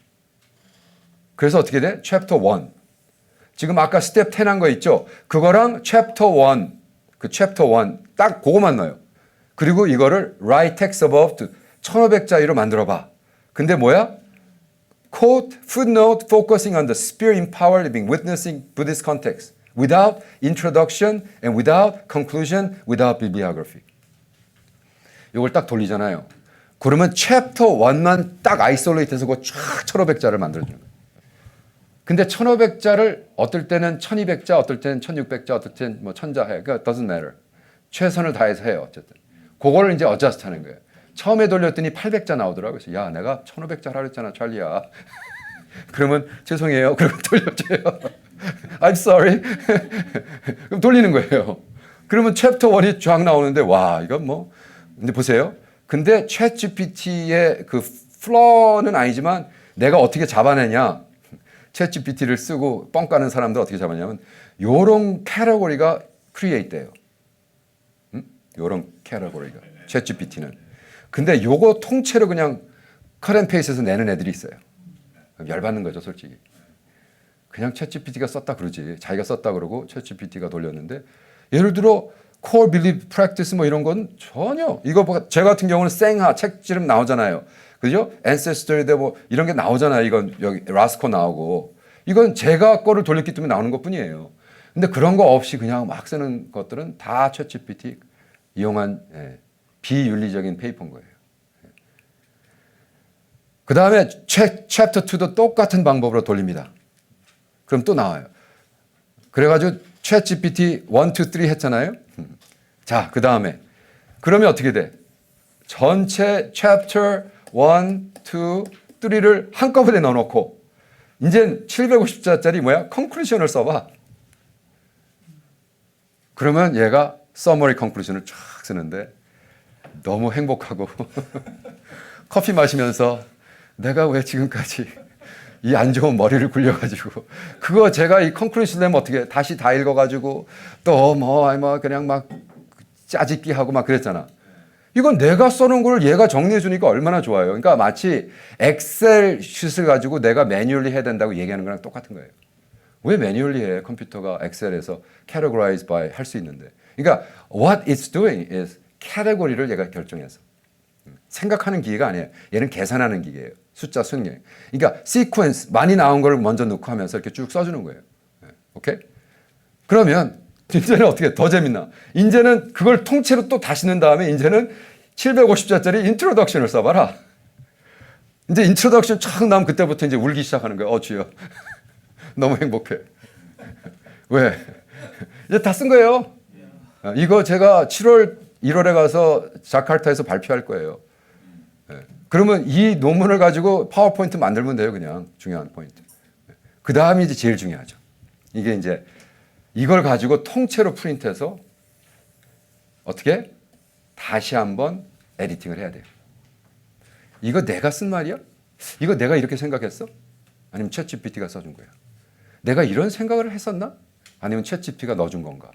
그래서 어떻게 돼? 챕터 1. 지금 아까 스텝 10 한 거 있죠? 그거랑 챕터 1, 그 챕터 1 딱 그거만 넣어요. 그리고 이거를 write text above 1500자리로 만들어 봐. 근데 뭐야? Quote, footnote, focusing on the spirit empowered living, witnessing Buddhist context, without introduction and without conclusion, without bibliography. 이걸 딱 돌리잖아요. 그러면 챕터 1만 딱 아이솔레이트해서 그거 쫙 1500자를 만들어주는 거예요. 근데 1500자를 어떨 때는 1200자, 어떨 때는 1600자, 어떨 때는 뭐 1000자 해. 그러니까 doesn't matter. 최선을 다해서 해요. 어쨌든. 그거를 이제 어저스트 하는 거예요. 처음에 돌렸더니 800자 나오더라고요. 그래서 야, 내가 1500자 하라 그랬잖아, 찰리야. 그러면 죄송해요. 그러면 돌려줘요. I'm sorry. 그럼 돌리는 거예요. 그러면 챕터 1이 쫙 나오는데 와, 이건 뭐. 근데 보세요. 근데 챗 GPT의 그 플러는 아니지만 내가 어떻게 잡아내냐. 챗 GPT를 쓰고 뻥 까는 사람들 어떻게 잡았냐면 요런 캐러고리가 크리에이트 돼요. 요런 캐러고리가 챗 GPT는. 근데 요거 통째로 그냥 커렌 페이스에서 내는 애들이 있어요. 열받는 거죠, 솔직히. 그냥 챗 GPT가 썼다 그러지. 자기가 썼다 그러고 챗 GPT가 돌렸는데 예를 들어 core belief practice 뭐 이런 건 전혀 이거 제 같은 경우는 생하 책지름 나오잖아요. 그죠? ancestor에 뭐 이런 게 나오잖아요. 이건 여기 라스코 나오고 이건 제가 거를 돌렸기 때문에 나오는 것뿐이에요. 근데 그런 거 없이 그냥 막 쓰는 것들은 다 챗 GPT 이용한 비윤리적인 페이퍼인 거예요. 그 다음에 챕터 2도 똑같은 방법으로 돌립니다. 그럼 또 나와요. 그래가지고 챗 GPT 1, 2, 3 했잖아요. 자, 그 다음에 그러면 어떻게 돼? 전체 챕터 1, 2, 3를 한꺼번에 넣어놓고 이제 750자짜리 뭐야? 컨클루션을 써봐. 그러면 얘가 서머리 컨클루션을 쫙 쓰는데 너무 행복하고 커피 마시면서 내가 왜 지금까지 이 안 좋은 머리를 굴려가지고 그거 제가 이 컨클루션 내면 어떻게 다시 다 읽어가지고 또 뭐 그냥 막 짜집기 하고 막 그랬잖아. 이건 내가 써놓은 걸 얘가 정리해 주니까 얼마나 좋아요. 그러니까 마치 엑셀 슛을 가지고 내가 매뉴얼리 해야 된다고 얘기하는 거랑 똑같은 거예요. 왜 매뉴얼리 해? 컴퓨터가 엑셀에서 categorize by 할 수 있는데. 그러니까 what it's doing is 캐테고리를 얘가 결정해서 생각하는 기계가 아니에요. 얘는 계산하는 기계예요. 숫자 수능. 그러니까 시퀀스 많이 나온 걸 먼저 넣고 하면서 이렇게 쭉 써주는 거예요. 오케이? 그러면 이제는 어떻게 더 재밌나? 이제는 그걸 통째로 또 다시 넣은 다음에 이제는 750자짜리 인트로덕션을 써봐라. 이제 인트로덕션 쫙 나오면 그때부터 이제 울기 시작하는 거예요. 주여. 너무 행복해. 왜? 이제 다 쓴 거예요. 이거 제가 7월, 1월에 가서 자카르타에서 발표할 거예요. 그러면 이 논문을 가지고 파워포인트 만들면 돼요. 그냥 중요한 포인트. 그 다음이 이제 제일 중요하죠. 이게 이제 이걸 가지고 통째로 프린트해서 어떻게 다시 한번 에디팅을 해야 돼요. 이거 내가 쓴 말이야? 이거 내가 이렇게 생각했어? 아니면 챗 GPT가 써준 거야? 내가 이런 생각을 했었나? 아니면 챗 GPT가 넣어준 건가?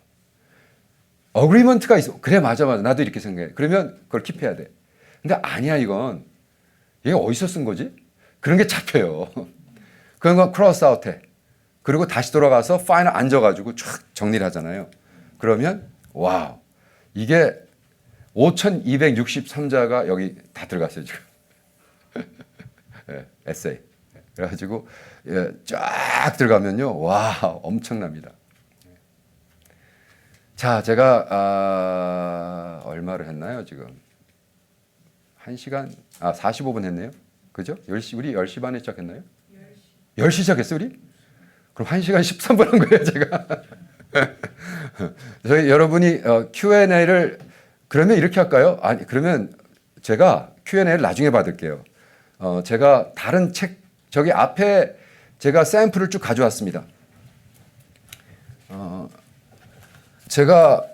어그리먼트가 있어. 그래, 맞아. 나도 이렇게 생각해. 그러면 그걸 킵해야 돼. 근데 아니야, 이건. 얘가 어디서 쓴 거지? 그런 게 잡혀요. 그런 건 크로스 아웃해. 그리고 다시 돌아가서 파이널 앉아가지고 쫙 정리를 하잖아요. 그러면 와우, 이게 5263자가 여기 다 들어갔어요, 지금. 에세이. 그래가지고 쫙 들어가면요, 와, 엄청납니다. 자, 제가 얼마를 했나요, 지금? 1시간, 45분 했네요. 그죠? 10시, 우리 10시 반에 시작했나요? 10시 시작했어, 우리? 그럼 1시간 13분 한 거예요, 제가. 저희 여러분이 Q&A를 그러면 이렇게 할까요? 아니, 그러면 제가 Q&A를 나중에 받을게요. 제가 다른 책, 저기 앞에 제가 샘플을 쭉 가져왔습니다. 제가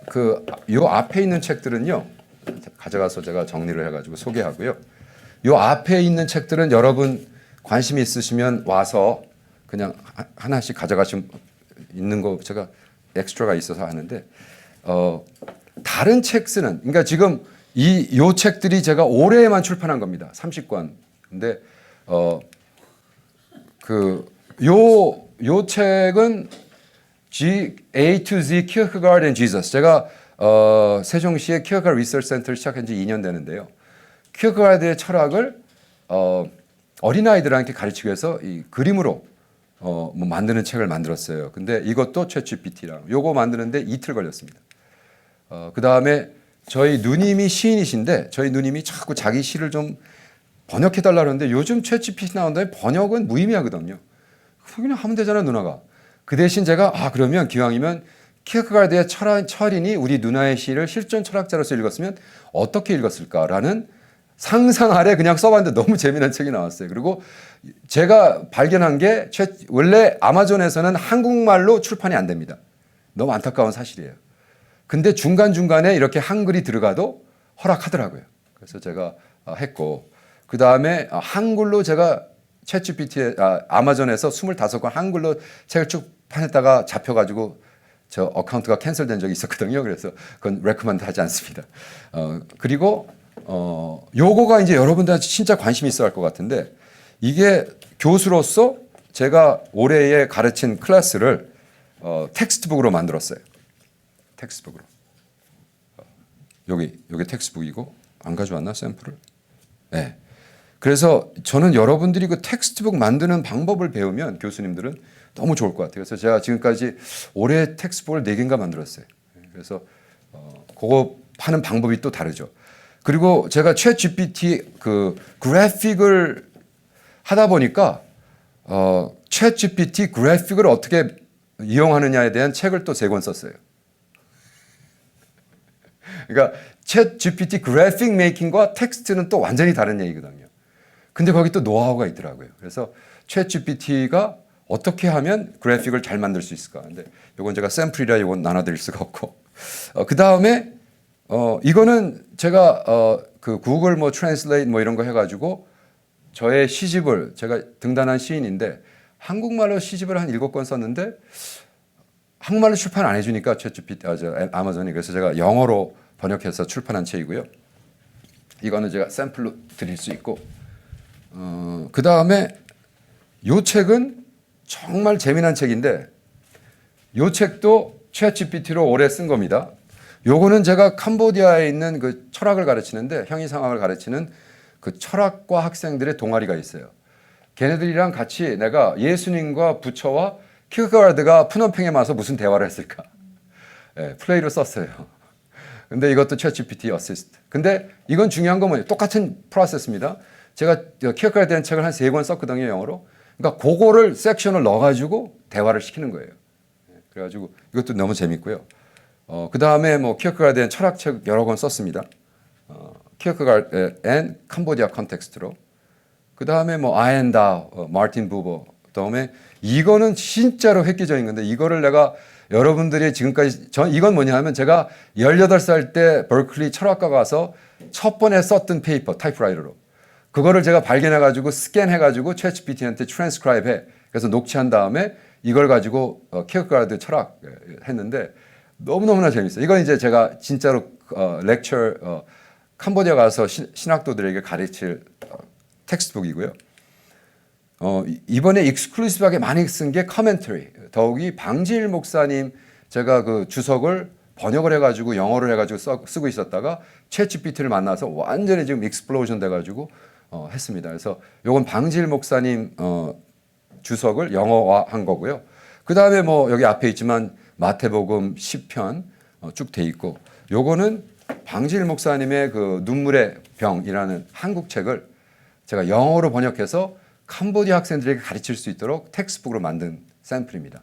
요 앞에 있는 책들은요, 가져가서 제가 정리를 해가지고 소개하고요. 요 앞에 있는 책들은 여러분 관심이 있으시면 와서 그냥 하나씩 가져가시면 있는 거 제가 엑스트라가 있어서 하는데, 다른 책 쓰는, 그러니까 지금 요 책들이 제가 올해에만 출판한 겁니다. 30권. 근데 요 책은 A to Z Kierkegaard and Jesus. 제가 세종시의 키어가드 리서치 센터를 시작한 지 2년 되는데요. 키어가드의 철학을 어린아이들한테 가르치기 위해서 이 그림으로 뭐 만드는 책을 만들었어요. 근데 이것도 챗 GPT랑 요거 만드는데 이틀 걸렸습니다. 그 다음에 저희 누님이 시인이신데 저희 누님이 자꾸 자기 시를 좀 번역해 달라 그러는데 요즘 챗GPT 나온 다음에 번역은 무의미하거든요. 그냥 하면 되잖아 누나가. 그 대신 제가 그러면 기왕이면 키어케가드의 철인이 우리 누나의 시를 실존 철학자로서 읽었으면 어떻게 읽었을까라는 상상 아래 그냥 써봤는데 너무 재미난 책이 나왔어요. 그리고 제가 발견한 게 원래 아마존에서는 한국말로 출판이 안 됩니다. 너무 안타까운 사실이에요. 근데 중간중간에 이렇게 한글이 들어가도 허락하더라고요. 그래서 제가 했고 그 다음에 한글로 제가 챗GPT에 아마존에서 25권 한글로 책을 출판했다가 잡혀가지고 저 어카운트가 캔슬된 적이 있었거든요. 그래서 그건 레코멘드 하지 않습니다. 그리고 요거가 이제 여러분들한테 진짜 관심 있어 할 것 같은데 이게 교수로서 제가 올해에 가르친 클래스를 텍스트북으로 만들었어요. 텍스트북으로. 여기 텍스트북이고 안 가져왔나 샘플을? 네. 그래서 저는 여러분들이 그 텍스트북 만드는 방법을 배우면 교수님들은 너무 좋을 것 같아요. 그래서 제가 지금까지 올해 텍스트북을 4개인가 만들었어요. 그래서 그거 하는 방법이 또 다르죠. 그리고 제가 챗 GPT 그 그래픽을 하다 보니까 챗 GPT 그래픽을 어떻게 이용하느냐에 대한 책을 또 3권 썼어요. 그러니까 챗 GPT 그래픽 메이킹과 텍스트는 또 완전히 다른 얘기거든요. 근데 거기 또 노하우가 있더라고요. 그래서 챗 GPT가 어떻게 하면 그래픽을 잘 만들 수 있을까? 근데 이건 제가 샘플이라 이건 나눠드릴 수가 없고 그 다음에 이거는 제가 그 구글 뭐 트랜슬레이트 뭐 이런 거 해가지고 저의 시집을 제가 등단한 시인인데 한국말로 시집을 한 7권 썼는데 한국말로 출판 안 해주니까 챗GPT 아마존이 그래서 제가 영어로 번역해서 출판한 책이고요. 이거는 제가 샘플로 드릴 수 있고 그 다음에 요 책은 정말 재미난 책인데 요 책도 챗GPT로 올해 쓴 겁니다. 요거는 제가 캄보디아에 있는 그 철학을 가르치는데 형이상학을 가르치는 그 철학과 학생들의 동아리가 있어요. 걔네들이랑 같이 내가 예수님과 부처와 키르케가드가 푸놈팽에 와서 무슨 대화를 했을까? 네, 플레이로 썼어요. 근데 이것도 챗GPT 어시스트. 근데 이건 중요한 건 뭐예요? 똑같은 프로세스입니다. 제가 키어케가드에 대한 책을 한 3권 썼거든요, 영어로. 그러니까 그거를 섹션을 넣어가지고 대화를 시키는 거예요. 그래가지고 이것도 너무 재밌고요. 그 다음에 뭐 키어케가드에 대한 철학책 여러 권 썼습니다. 키어케가드 앤 캄보디아 컨텍스트로. 그 다음에 뭐 아엔다, 마틴 부버. 그다음에 이거는 진짜로 획기적인 건데 이거를 내가 여러분들이 지금까지 이건 뭐냐 하면 제가 18살 때 버클리 철학과 가서 첫 번에 썼던 페이퍼 타이프라이터로 그거를 제가 발견해 가지고 스캔해 가지고 챗GPT한테 트랜스크라이브 해. 그래서 녹취한 다음에 이걸 가지고 키어케가드 철학 했는데 너무너무나 재밌어요. 이건 이제 제가 진짜로 렉처 캄보디아 가서 신학도들에게 가르칠 텍스트북이고요. 이번에 익스클루시브하게 많이 쓴 게 커멘터리. 더욱이 방지일 목사님 제가 그 주석을 번역을 해가지고 영어를 해가지고 쓰고 있었다가 챗GPT를 만나서 완전히 지금 익스플로전 돼가지고 했습니다. 그래서 요건 방지일 목사님 주석을 영어화한 거고요. 그 다음에 뭐 여기 앞에 있지만 마태복음 10편 쭉 돼 있고 요거는 방지일 목사님의 그 눈물의 병이라는 한국 책을 제가 영어로 번역해서 캄보디아 학생들에게 가르칠 수 있도록 텍스트북으로 만든 샘플입니다.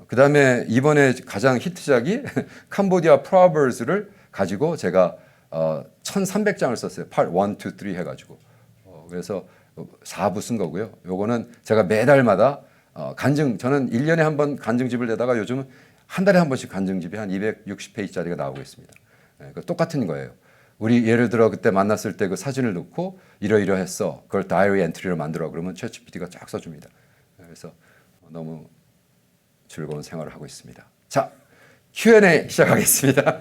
그 다음에 이번에 가장 히트작이 캄보디아 프로버브스를 가지고 제가 1300장을 썼어요. 1, 2, 3 해가지고. 그래서 4부 쓴 거고요. 요거는 제가 매달마다 저는 1년에 한 번 간증집을 내다가 요즘은 한 달에 한 번씩 간증집이 한 260페이지짜리가 나오고 있습니다. 똑같은 거예요. 우리 예를 들어 그때 만났을 때 그 사진을 넣고 이러이러했어. 그걸 다이어리 엔트리로 만들어. 그러면 챗GPT가 쫙 써줍니다. 그래서 너무 즐거운 생활을 하고 있습니다. 자, Q&A 시작하겠습니다.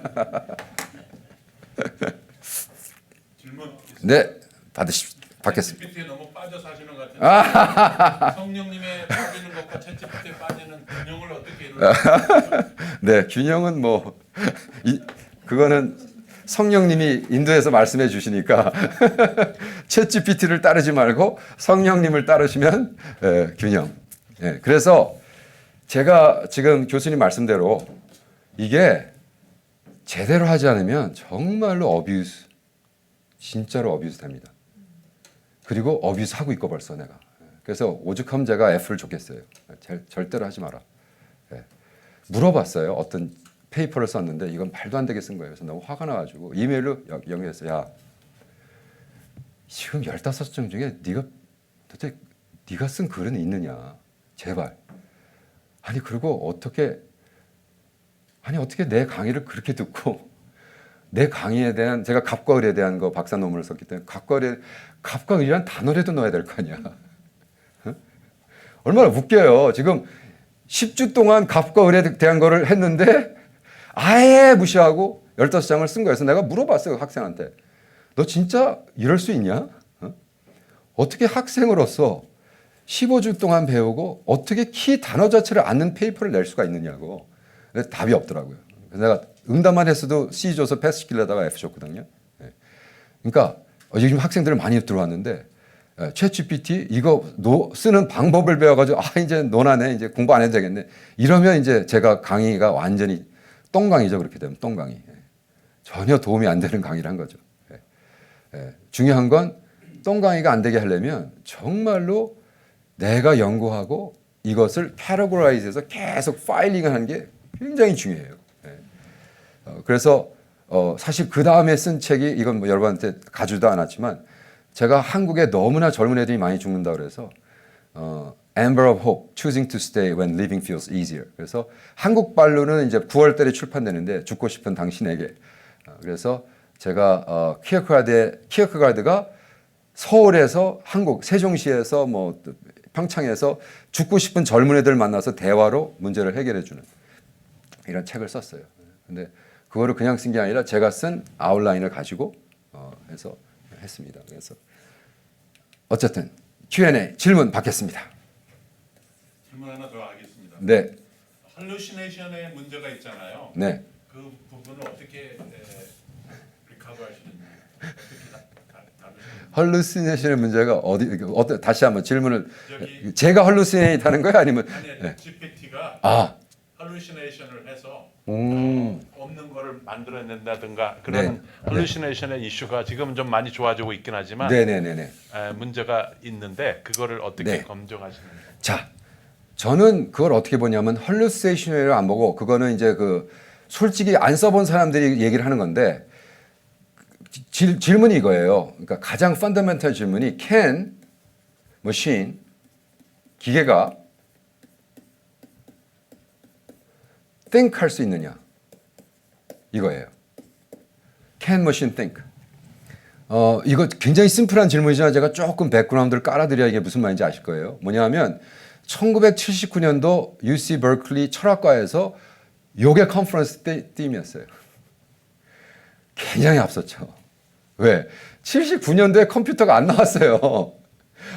질문 네, 받겠습니다. 챗GPT에 너무 빠져 사시는 것 같은데 성령님의 빠지는 것과 챗GPT에 빠지는 균형을 어떻게 이루는 네, 균형은 뭐 그거는 성령님이 인도에서 말씀해 주시니까 챗GPT를 따르지 말고 성령님을 따르시면 균형. 그래서 제가 지금 교수님 말씀대로 이게 제대로 하지 않으면 정말로 어뷰스, 진짜로 어뷰스 됩니다. 그리고 어뷰스 하고 있고 벌써 내가. 그래서 오죽하면 제가 F를 줬겠어요. 절대로 하지 마라. 예. 물어봤어요. 어떤 페이퍼를 썼는데 이건 말도 안 되게 쓴 거예요. 그래서 너무 화가 나가지고 이메일로 연결했어요. 야, 지금 15장 중에 도대체 네가 쓴 글은 있느냐? 제발. 아니 그리고 어떻게 내 강의를 그렇게 듣고 내 강의에 대한 제가 갑과 을에 대한 거 박사 논문을 썼기 때문에 갑과 을이란 단어라도 넣어야 될 거 아니야. 어? 얼마나 웃겨요. 지금 10주 동안 갑과 을에 대한 거를 했는데 아예 무시하고 15장을 쓴 거예요. 그래서 내가 물어봤어요. 학생한테. 너 진짜 이럴 수 있냐? 어떻게 학생으로서 15주 동안 배우고 어떻게 키 단어 자체를 아는 페이퍼를 낼 수가 있느냐고. 근데 답이 없더라고요. 그래서 내가 응답만 했어도 C 줘서 패스 시키려다가 F 줬거든요. 그러니까 요즘 학생들 많이 들어왔는데 챗GPT 이거 쓰는 방법을 배워가지고 이제 논하네, 이제 공부 안 해도 되겠네. 이러면 이제 제가 강의가 완전히 똥강의죠. 그렇게 되면 똥강의. 전혀 도움이 안 되는 강의를 한 거죠. 중요한 건 똥강의가 안 되게 하려면 정말로 내가 연구하고 이것을 캐러고라이즈해서 계속 파일링을 하는 게 굉장히 중요해요. 그래서 사실 그 다음에 쓴 책이 이건 뭐 여러분한테 가지도 않았지만 제가 한국에 너무나 젊은 애들이 많이 죽는다 그래서 Amber of Hope, Choosing to Stay When Living Feels Easier. 그래서 한국 발로는 이제 9월 달에 출판되는데 죽고 싶은 당신에게. 그래서 제가 키어크가드가 서울에서 한국 세종시에서 뭐 평창에서 죽고 싶은 젊은 애들 만나서 대화로 문제를 해결해 주는 이런 책을 썼어요. 근데 그거를 그냥 쓴 게 아니라 제가 쓴 아웃라인을 가지고 해서 했습니다. 그래서 어쨌든 Q&A 질문 받겠습니다. 질문 하나 더 하겠습니다. 네, 할루시네이션에 문제가 있잖아요. 네. 그 부분을 어떻게 리커버하시는지 다루시는지. 헐루시네이션의 문제가 다시 한번 질문을 저기 제가 헐루시네이트 하는 거예요? 아니면 아니 GPT가 아, 할루시네이션을 해서 음. 없는 거를 만들어낸다든가 그런 네. 할루시네이션의 이슈가 지금은 좀 많이 좋아지고 있긴 하지만 네네네네. 문제가 있는데 그거를 어떻게 네. 검증하시는지. 자, 저는 그걸 어떻게 보냐면 헐루시네이션을 안 보고 그거는 이제 그 솔직히 안 써본 사람들이 얘기를 하는 건데 질문이 이거예요. 그러니까 가장 펀더멘탈 질문이 can machine 기계가 think 할 수 있느냐 이거예요. Can machine think? 이거 굉장히 심플한 질문이지만 제가 조금 백그라운드를 깔아드려야 이게 무슨 말인지 아실 거예요. 뭐냐면 1979년도 UC 버클리 철학과에서 요게 컨퍼런스 팀이었어요. 굉장히 앞섰죠. 왜? 79년도에 컴퓨터가 안 나왔어요.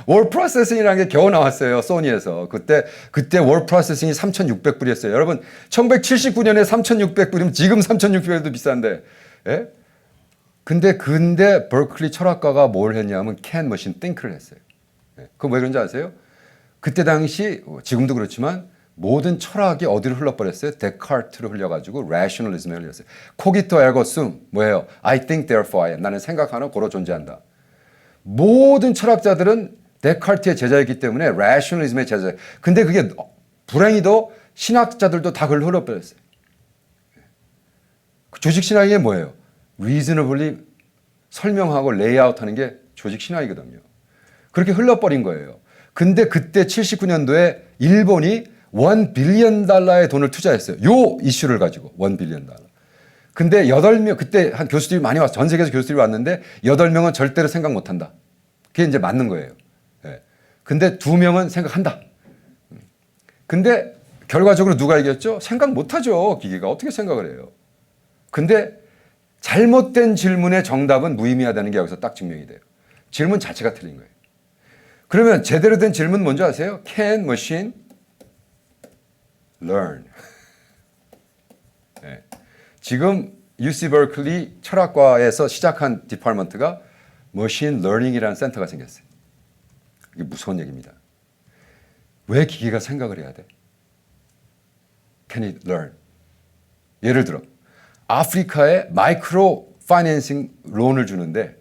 월 프로세싱이라는 게 겨우 나왔어요. 소니에서. 그때 월 프로세싱이 3,600불이었어요. 여러분 1979년에 3,600불이면 지금 3,600불도 비싼데. 예? 근데 버클리 철학과가 뭘 했냐면 can machine think를 했어요. 예. 그거 왜 그런지 아세요? 그때 당시 지금도 그렇지만 모든 철학이 어디로 흘러버렸어요? 데카르트로 흘려가지고 rationalism에 흘렸어요. cogito ergo sum 뭐예요? I think therefore I am. 나는 생각하는 고로 존재한다. 모든 철학자들은 데카르트의 제자였기 때문에 rationalism의 제자예요. 근데 그게 불행히도 신학자들도 다 그걸 흘러버렸어요. 조직신학이 뭐예요? reasonably 설명하고 레이아웃하는 게 조직신학이거든요. 그렇게 흘러버린 거예요. 근데 그때 79년도에 일본이 $1 빌리언 돈을 투자했어요. 요 이슈를 가지고 $1 빌리언. 근데 8명 그때 한 교수들이 많이 왔어. 전 세계에서 교수들이 왔는데 8명은 절대로 생각 못 한다. 그게 이제 맞는 거예요. 예. 근데 2명은 생각한다. 근데 결과적으로 누가 이겼죠? 생각 못 하죠. 기계가 어떻게 생각을 해요? 근데 잘못된 질문의 정답은 무의미하다는 게 여기서 딱 증명이 돼요. 질문 자체가 틀린 거예요. 그러면 제대로 된 질문 뭔지 아세요? Can machine learn? 네. 지금 UC 버클리 철학과에서 시작한 디파트먼트가 머신 러닝이라는 센터가 생겼어요. 이게 무서운 얘기입니다. 왜 기계가 생각을 해야 돼? Can it learn? 예를 들어 아프리카에 마이크로 파이낸싱 론을 주는데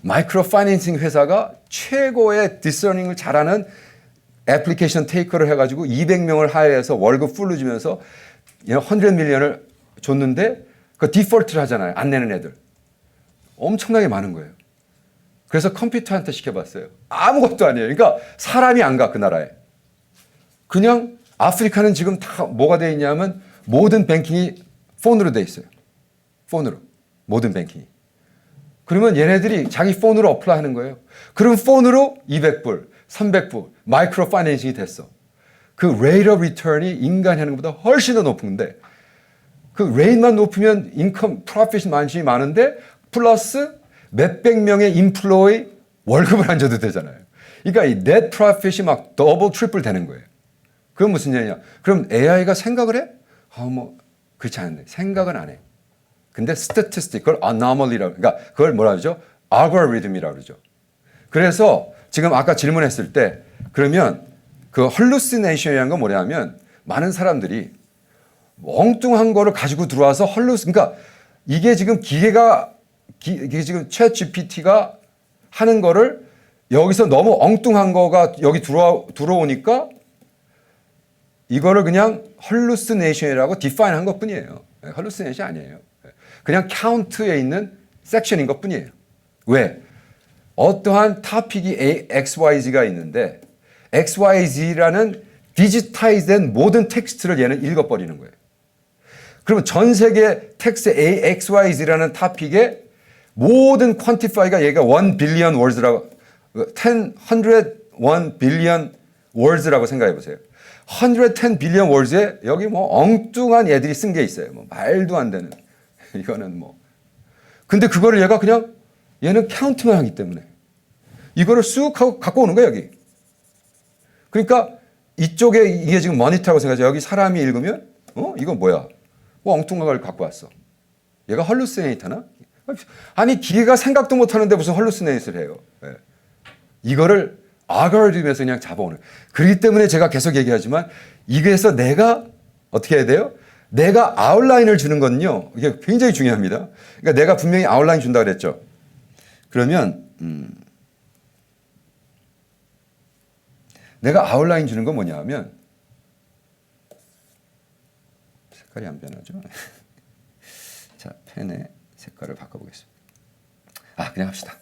마이크로 파이낸싱 회사가 최고의 디서닝을 잘하는 애플리케이션 테이커를 해가지고 200명을 하야해서 월급 풀로 주면서 100 밀리언을 줬는데 그 디폴트를 하잖아요. 안 내는 애들. 엄청나게 많은 거예요. 그래서 컴퓨터한테 시켜봤어요. 아무것도 아니에요. 그러니까 사람이 안 가, 그 나라에. 그냥 아프리카는 지금 다 뭐가 돼 있냐면 모든 뱅킹이 폰으로 돼 있어요. 폰으로. 모든 뱅킹이. 그러면 얘네들이 자기 폰으로 어플라이 하는 거예요. 그럼 폰으로 200불, 300불, 마이크로 파이낸싱이 됐어. 그 레이트 오브 리턴이 인간이 하는 것보다 훨씬 더 높은데 그 레이트만 높으면 인컴, 프로핏이 많은데 플러스 몇백 명의 인플로이 월급을 안 줘도 되잖아요. 그러니까 이 넷 프로핏이 막 더블, 트리플 되는 거예요. 그건 무슨 얘기냐? 그럼 AI가 생각을 해? 뭐 그렇지 않은데 생각은 안 해. 근데 statistic, 그걸 anomaly라고, 그러니까 그걸 뭐라 그러죠? algorithm이라고 그러죠. 그래서 지금 아까 질문했을 때 그러면 그 hallucination이라는 건 뭐냐면 많은 사람들이 엉뚱한 거를 가지고 들어와서 그러니까 이게 지금 이게 지금 챗 GPT가 하는 거를 여기서 너무 엉뚱한 거가 여기 들어오니까 이거를 그냥 hallucination이라고 define 한 것뿐이에요. hallucination 아니에요. 그냥 카운트에 있는 섹션인 것뿐이에요. 왜? 어떠한 토픽이 XYZ가 있는데 XYZ라는 디지타이즈된 모든 텍스트를 얘는 읽어버리는 거예요. 그러면 전 세계 텍스트 XYZ라는 토픽에 모든 퀀티파이가 얘가 1 billion words라고 101 billion words라고 생각해 보세요. 110 billion words에 여기 뭐 엉뚱한 애들이 쓴 게 있어요. 뭐 말도 안 되는. 이거는 뭐. 근데 그거를 얘가 그냥 얘는 카운트만 하기 때문에 이거를 쑥 하고 갖고 오는 거야, 여기. 그러니까 이쪽에 이게 지금 모니터라고 생각하죠. 여기 사람이 읽으면 이건 뭐야? 뭐 엉뚱한 걸 갖고 왔어. 얘가 헐루시네이터나? 아니 기계가 생각도 못 하는데 무슨 헐루시네이트를 해요. 네. 이거를 알고리즘에서 그냥 잡아오는. 그렇기 때문에 제가 계속 얘기하지만 이게서 내가 어떻게 해야 돼요? 내가 아웃라인을 주는 건요. 이게 굉장히 중요합니다. 그러니까 내가 분명히 아웃라인 준다 그랬죠. 그러면 내가 아웃라인 주는 건 뭐냐면 색깔이 안 변하죠. 자, 펜의 색깔을 바꿔보겠습니다. 그냥 합시다.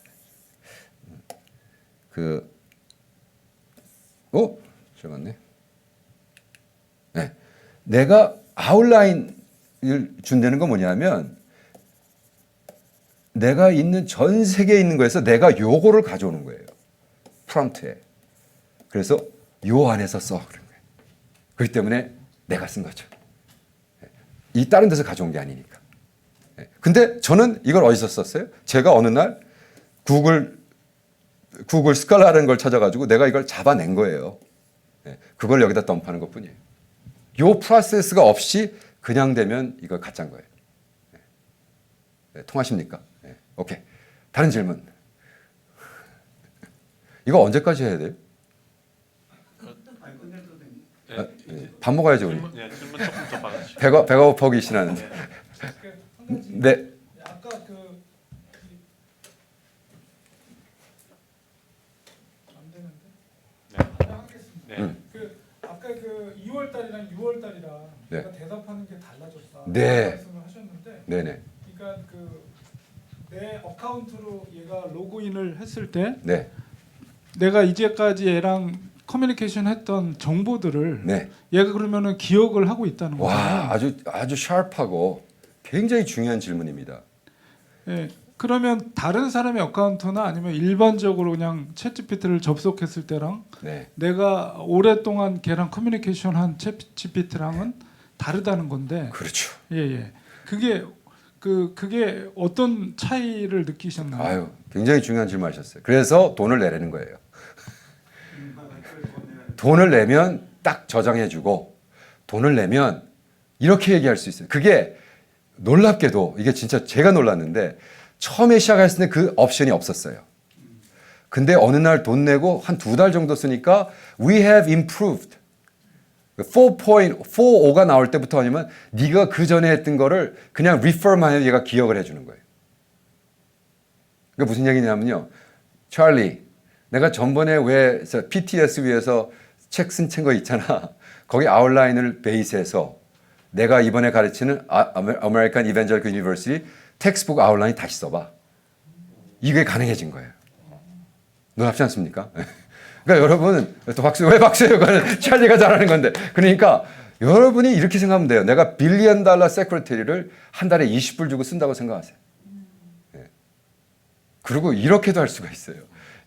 들어갔네. 네. 내가 아웃라인을 준다는 건 뭐냐면 내가 있는 전 세계에 있는 거에서 내가 요거를 가져오는 거예요. 프롬프트에. 그래서 요 안에서 써. 그런 거예요. 그렇기 때문에 내가 쓴 거죠. 이 다른 데서 가져온 게 아니니까. 근데 저는 이걸 어디서 썼어요? 제가 어느 날 구글 스칼라라는 걸 찾아가지고 내가 이걸 잡아낸 거예요. 그걸 여기다 덤프하는 것뿐이에요. 요 프로세스가 없이 그냥 되면 이거 가짜인 거예요. 통하십니까? 오케이. 다른 질문. 이거 언제까지 해야 돼요? 밥 먹어야죠 우리. 질문 조금 더 받으시죠. 배가 고파 계시나는데. 네. 아까 안 되는데. 하겠습니다. 아까 2월 달이랑 6월 달이랑 네. 내가 대답하는 게 달라졌다. 네. 말씀을 하셨는데, 네네. 그러니까 내 어카운트로 얘가 로그인을 했을 때, 네. 내가 이제까지 얘랑 커뮤니케이션 했던 정보들을 네. 얘가 그러면은 기억을 하고 있다는 와, 거잖아요. 아주 샤프하고 굉장히 중요한 질문입니다. 예. 그러면 다른 사람의 어카운트나 아니면 일반적으로 그냥 챗GPT를 접속했을 때랑 네. 내가 오랫동안 걔랑 커뮤니케이션한 챗GPT랑은 다르다는 건데. 그렇죠. 예. 그게 어떤 차이를 느끼셨나요? 굉장히 중요한 질문하셨어요. 그래서 돈을 내라는 거예요. 돈을 내면 딱 저장해주고 돈을 내면 이렇게 얘기할 수 있어요. 그게 놀랍게도 이게 진짜 제가 놀랐는데 처음에 시작했을 때 그 옵션이 없었어요. 근데 어느 날 돈 내고 한 2달 정도 쓰니까 we have improved 4.45가 나올 때부터 아니면 네가 그 전에 했던 거를 그냥 리퍼만 해도 얘가 기억을 해주는 거예요. 그게 무슨 얘기냐면요. 찰리, 내가 전번에 왜 PTS 위해서 책 쓴 거 있잖아. 거기 아웃라인을 베이스해서 내가 이번에 가르치는 아메리칸 이벤젤리컬 유니버시티 텍스트북 아웃라인 다시 써봐. 이게 가능해진 거예요. 놀랍지 않습니까? 그러니까 여러분 또 박수 왜 박수예요? 그거는 찰리가 잘하는 건데. 그러니까 여러분이 이렇게 생각하면 돼요. 내가 빌리언 달러 세크레터리를 한 달에 20불 주고 쓴다고 생각하세요. 네. 그리고 이렇게도 할 수가 있어요.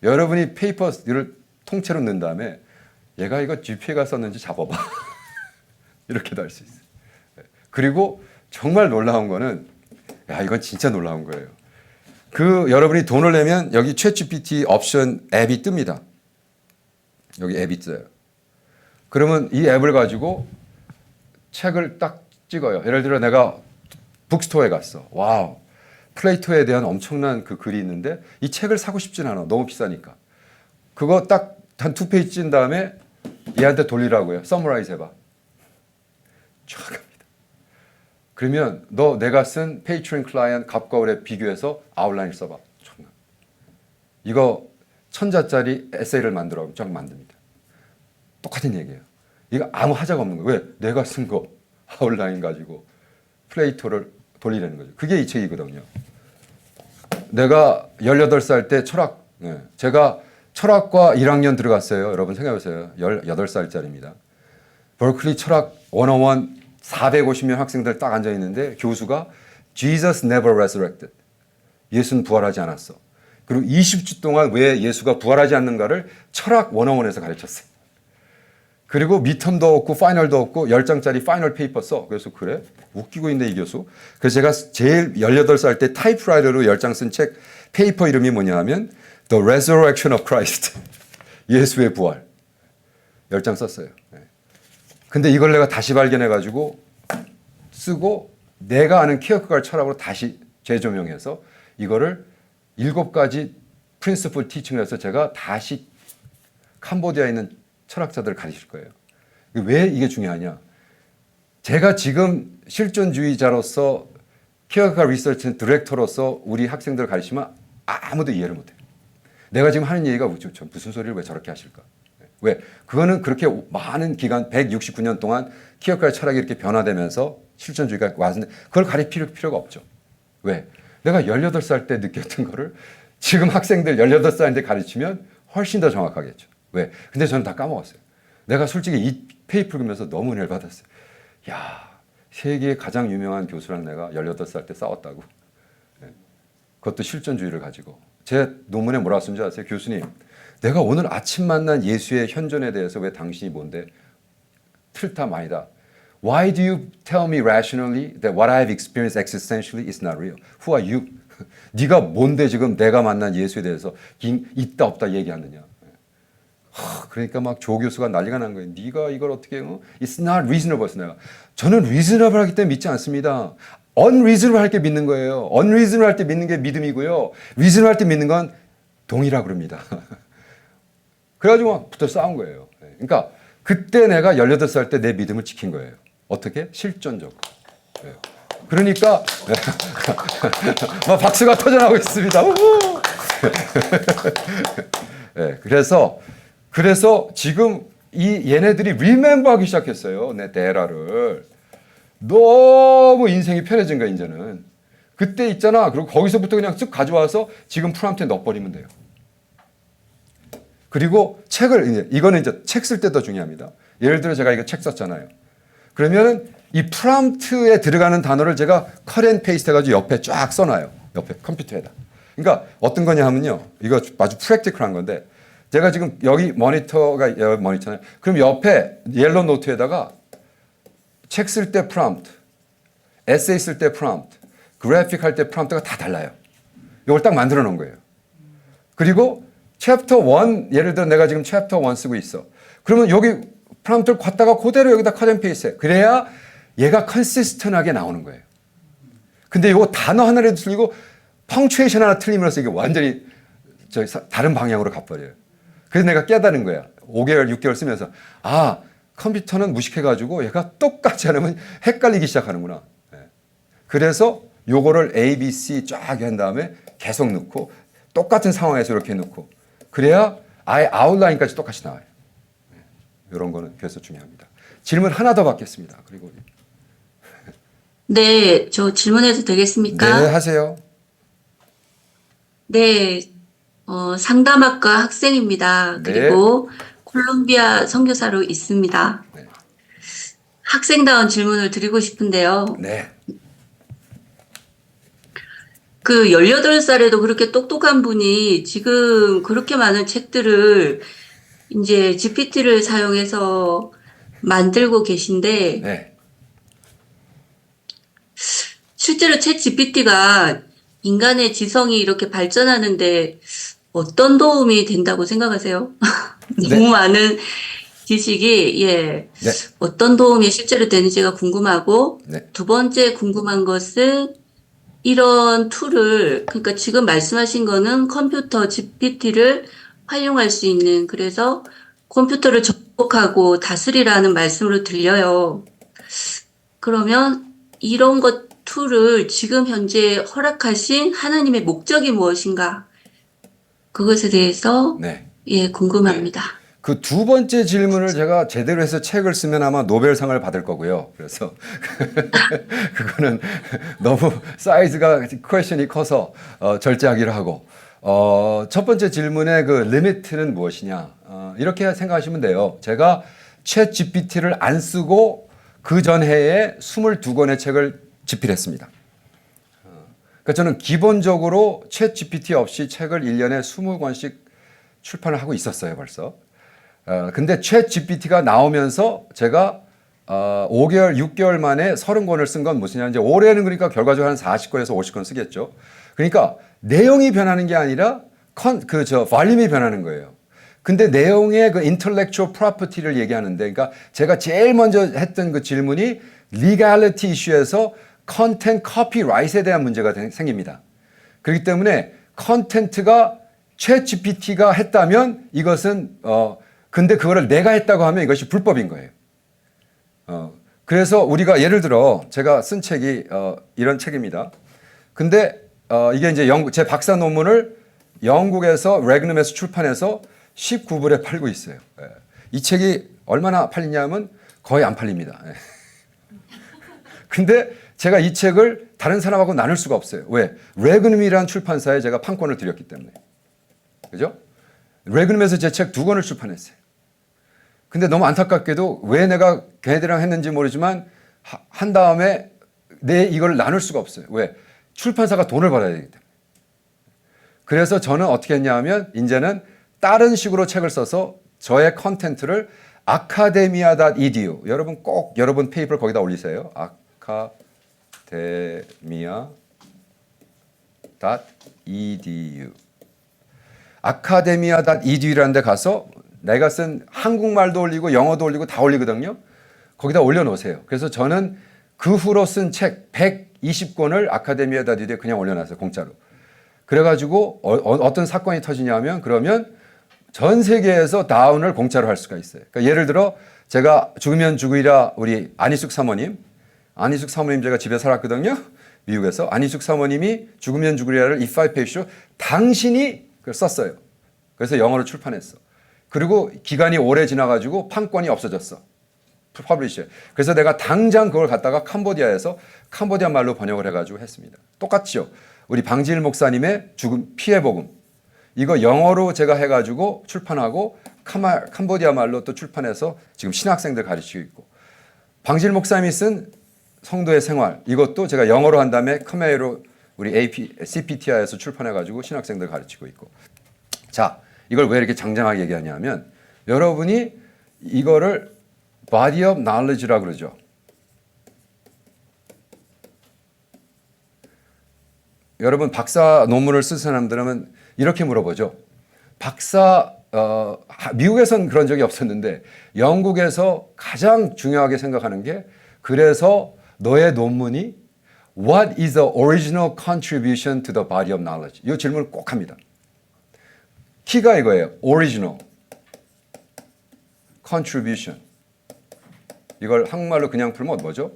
여러분이 페이퍼를 통째로 넣은 다음에 얘가 이거 GPA가 썼는지 잡아봐. 이렇게도 할 수 있어요. 네. 그리고 정말 놀라운 거는 야 이건 진짜 놀라운 거예요. 그 여러분이 돈을 내면 여기 챗GPT 옵션 앱이 뜹니다. 여기 앱이 있어요. 그러면 이 앱을 가지고 책을 딱 찍어요. 예를 들어 내가 북스토어에 갔어. 와우. 플레이토에 대한 엄청난 그 글이 있는데 이 책을 사고 싶진 않아. 너무 비싸니까. 그거 딱 한 2페이지 찐 다음에 얘한테 돌리라고요. 서머라이즈 해봐. 쫙 합니다. 그러면 너 내가 쓴 페이트린 클라이언트 값과 을에 비교해서 아웃라인을 써봐. 정말. 이거 1000자짜리 에세이를 만들어 쫙 만듭니다. 똑같은 얘기예요. 이거 아무 하자가 없는 거예요. 왜? 내가 쓴 거 아웃라인 가지고 플레이토를 돌리라는 거죠. 그게 이 책이거든요. 내가 18살 때 철학, 제가 철학과 1학년 들어갔어요. 여러분 생각해보세요. 18살짜리입니다. 버클리 철학 101 450명 학생들 딱 앉아 있는데 교수가 Jesus never resurrected. 예수는 부활하지 않았어. 그리고 20주 동안 왜 예수가 부활하지 않는가를 철학 101에서 가르쳤어요. 그리고 미텀도 없고 파이널도 없고 10장짜리 파이널 페이퍼 써. 그래서 그래? 웃기고 있네 이 교수. 그래서 제가 제일 18살 때 타이프라이터로 10장 쓴 책 페이퍼 이름이 뭐냐 하면 The Resurrection of Christ. 예수의 부활. 10장 썼어요. 근데 이걸 내가 다시 발견해가지고 쓰고 내가 아는 키어크가드 철학으로 다시 재조명해서 이거를 7가지 프린시플 티칭을 해서 제가 다시 캄보디아에 있는 철학자들을 가르칠 거예요. 왜 이게 중요하냐? 제가 지금 실존주의자로서 키어크가드 리서치 디렉터로서 우리 학생들을 가르치면 아무도 이해를 못해요. 내가 지금 하는 얘기가 무슨 소리를 왜 저렇게 하실까? 왜? 그거는 그렇게 많은 기간 169년 동안 키어크가드 철학이 이렇게 변화되면서 실존주의가 왔는데 그걸 가르칠 필요가 없죠. 왜? 내가 18살 때 느꼈던 거를 지금 학생들 18살인데 가르치면 훨씬 더 정확하겠죠. 왜? 근데 저는 다 까먹었어요. 내가 솔직히 이 페이퍼를 보면서 너무 은혜를 받았어요. 야, 세계의 가장 유명한 교수랑 내가 18살 때 싸웠다고. 그것도 실존주의를 가지고. 제 논문에 뭐라고 쓴지 아세요? 교수님, 내가 오늘 아침 만난 예수의 현존에 대해서 왜 당신이 뭔데? 틀다 마이다. Why do you tell me rationally that what I have experienced existentially is not real? Who are you? 네가 뭔데 지금 내가 만난 예수에 대해서 있다 없다 얘기하느냐? 그러니까 막 조 교수가 난리가 난 거예요. 네가 이걸 어떻게 해요? It's not reasonable. 내가 저는 reasonable 하기 때문에 믿지 않습니다. unreasonable 할 때 믿는 거예요. unreasonable 할 때 믿는 게 믿음이고요. reasonable 할 때 믿는 건 동의라 그럽니다. 그래가지고 막 붙어 싸운 거예요. 그러니까 그때 내가 18살 때 내 믿음을 지킨 거예요. 어떻게? 실존적으로. 그러니까 막 박수가 터져나오고 있습니다. 네, 그래서 지금 이 얘네들이 리멤버 하기 시작했어요. 내 데라를. 너무 인생이 편해진 거야 이제는. 그때 있잖아. 그리고 거기서부터 그냥 쓱 가져와서 지금 프롬프트에 넣어버리면 돼요. 그리고 책을 이거는 이제 책 쓸 때 더 중요합니다. 예를 들어 제가 이거 책 썼잖아요. 그러면은 이 프롬프트에 들어가는 단어를 제가 컷앤 페이스트 해가지고 옆에 쫙 써놔요. 옆에 컴퓨터에다. 그러니까 어떤 거냐 하면요. 이거 아주 프랙티컬한 건데 제가 지금 여기 모니터가 여기 모니터잖아요. 그럼 옆에 옐로우 노트에다가 책 쓸 때 프롬프트, 에세이 쓸 때 프롬프트, 그래픽 할 때 프롬프트가 다 달라요. 이걸 딱 만들어 놓은 거예요. 그리고 챕터 1, 예를 들어 내가 지금 챕터 1 쓰고 있어. 그러면 여기 프롬프트를 갖다가 그대로 여기다 컷앤 페이스트 해. 그래야 얘가 컨시스턴하게 나오는 거예요. 근데 이거 단어 하나라도 틀리고 펑츄에이션 하나 틀리면서 이게 완전히 다른 방향으로 가버려요. 그래서 내가 깨달은 거야. 5개월, 6개월 쓰면서 아, 컴퓨터는 무식해가지고 얘가 똑같이 하려면 헷갈리기 시작하는구나. 예. 그래서 요거를 A, B, C 쫙 한 다음에 계속 넣고 똑같은 상황에서 이렇게 넣고 그래야 아예 아웃라인까지 똑같이 나와요. 이런 거는 그래서 중요합니다. 질문 하나 더 받겠습니다. 그리고 네, 저 질문해도 네, 되겠습니까? 하세요. 네, 상담학과 학생입니다. 네. 그리고 콜롬비아 선교사로 있습니다. 네. 학생다운 질문을 드리고 싶은데요. 네. 그 18살에도 그렇게 똑똑한 분이 지금 그렇게 많은 책들을 이제 GPT를 사용해서 만들고 계신데 네. 실제로 챗 GPT가 인간의 지성이 이렇게 발전하는데 어떤 도움이 된다고 생각하세요? 너무 많은 지식이 네. 어떤 도움이 실제로 되는지가 궁금하고 네. 두 번째 궁금한 것은 이런 툴을 그러니까 지금 말씀하신 거는 컴퓨터 GPT를 활용할 수 있는 그래서 컴퓨터를 접속하고 다스리라는 말씀으로 들려요. 그러면 이런 것 툴을 지금 현재 허락하신 하나님의 목적이 무엇인가? 그것에 대해서 네. 궁금합니다. 그 두 번째 질문을 제가 제대로 해서 책을 쓰면 아마 노벨상을 받을 거고요. 그래서 그거는 너무 사이즈가 퀘션이 커서 절제하기로 하고 첫 번째 질문의 그 리미트는 무엇이냐 이렇게 생각하시면 돼요. 제가 챗 GPT를 안 쓰고 그 전 해에 22권의 책을 집필했습니다. 그러니까 저는 기본적으로 챗 GPT 없이 책을 1년에 20권씩 출판을 하고 있었어요, 벌써. 근데 챗 GPT가 나오면서 제가 5개월, 6개월 만에 30권을 쓴 건 무엇이냐. 이제 올해는 그러니까 결과적으로 한 40권에서 50권 쓰겠죠. 그러니까 내용이 변하는 게 아니라 볼륨이 변하는 거예요. 근데 내용의 그 intellectual property를 얘기하는데, 그러니까 제가 제일 먼저 했던 그 질문이 legality 이슈에서 content copyright에 대한 문제가 생깁니다. 그렇기 때문에 컨텐츠가 챗 GPT가 했다면 이것은 근데 그거를 내가 했다고 하면 이것이 불법인 거예요. 그래서 우리가 예를 들어 제가 쓴 책이 이런 책입니다. 근데 이게 이제 제 박사 논문을 영국에서 레그넘에서 출판해서 19불에 팔고 있어요. 이 책이 얼마나 팔리냐면 거의 안 팔립니다. 근데 제가 이 책을 다른 사람하고 나눌 수가 없어요. 왜? 레그넘이라는 출판사에 제가 판권을 드렸기 때문에. 그죠? 레그넘에서 제 책 2권을 출판했어요. 근데 너무 안타깝게도 왜 내가 걔네들이랑 했는지 모르지만 한 다음에 이걸 나눌 수가 없어요. 왜? 출판사가 돈을 받아야 되기 때문에. 그래서 저는 어떻게 했냐 하면 이제는 다른 식으로 책을 써서 저의 컨텐츠를 academia.edu 여러분 꼭 여러분 페이퍼를 거기다 올리세요. academia.edu academia.edu라는 데 가서 내가 쓴 한국말도 올리고 영어도 올리고 다 올리거든요. 거기다 올려놓으세요. 그래서 저는 그 후로 쓴 책 120권을 academia.edu에 그냥 올려놨어요. 공짜로. 그래가지고 어떤 사건이 터지냐면 그러면 전 세계에서 다운을 공짜로 할 수가 있어요. 그러니까 예를 들어 제가 죽으면 죽으리라 우리 안희숙 사모님 제가 집에 살았거든요. 미국에서 안희숙 사모님이 죽으면 죽으리라를 If I Perish 당신이 그걸 썼어요. 그래서 영어로 출판했어. 그리고 기간이 오래 지나가지고 판권이 없어졌어. 퍼블리셔. 그래서 내가 당장 그걸 갖다가 캄보디아에서 캄보디아 말로 번역을 해가지고 했습니다. 똑같죠. 우리 방지일 목사님의 죽음 피해 복음. 이거 영어로 제가 해가지고 출판하고 캄보디아 말로 또 출판해서 지금 신학생들 가르치고 있고 방지일 목사님이 쓴 성도의 생활 이것도 제가 영어로 한 다음에 khmer로 우리 CPTI에서 출판해가지고 신학생들 가르치고 있고 자 이걸 왜 이렇게 장장하게 얘기하냐면 여러분이 이거를 body of knowledge라고 그러죠. 여러분 박사 논문을 쓴 사람들은 이렇게 물어보죠. 미국에선 그런 적이 없었는데 영국에서 가장 중요하게 생각하는 게 그래서 너의 논문이 What is the original contribution to the body of knowledge? 이 질문을 꼭 합니다. 키가 이거예요. Original contribution. 이걸 한국말로 그냥 풀면 뭐죠?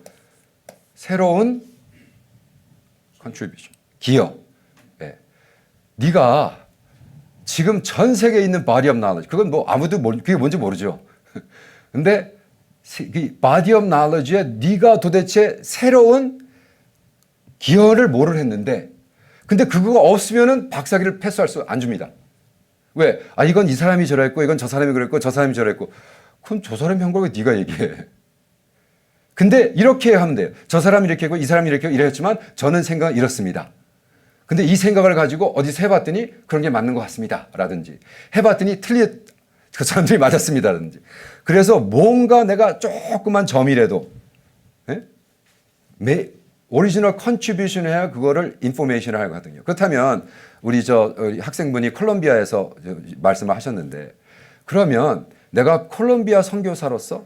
새로운 contribution, 기여. 예. 네가 지금 전 세계에 있는 body of knowledge, 그건 뭐 아무도 그게 뭔지 모르죠. 근데 이 body of knowledge에 네가 도대체 새로운 기여를 뭐를 했는데, 근데 그거가 없으면은 박사기를 패스할 수 안 줍니다. 왜? 아, 이건 이 사람이 저랬고, 이건 저 사람이 그랬고, 저 사람이 저랬고. 그럼 저 사람이 한 걸 왜 네가 얘기해? 근데 이렇게 하면 돼요. 저 사람이 이렇게 했고, 이 사람이 이렇게 했고, 이랬지만 저는 생각은 이렇습니다. 근데 이 생각을 가지고 어디서 해봤더니 그런 게 맞는 것 같습니다. 라든지. 해봤더니 그 사람들이 맞았습니다. 라든지. 그래서 뭔가 내가 조그만 점이라도, 예? 오리지널 컨트리뷰션 해야 그거를 인포메이션을 하거든요. 그렇다면 우리 학생분이 콜롬비아에서 말씀을 하셨는데, 그러면 내가 콜롬비아 선교사로서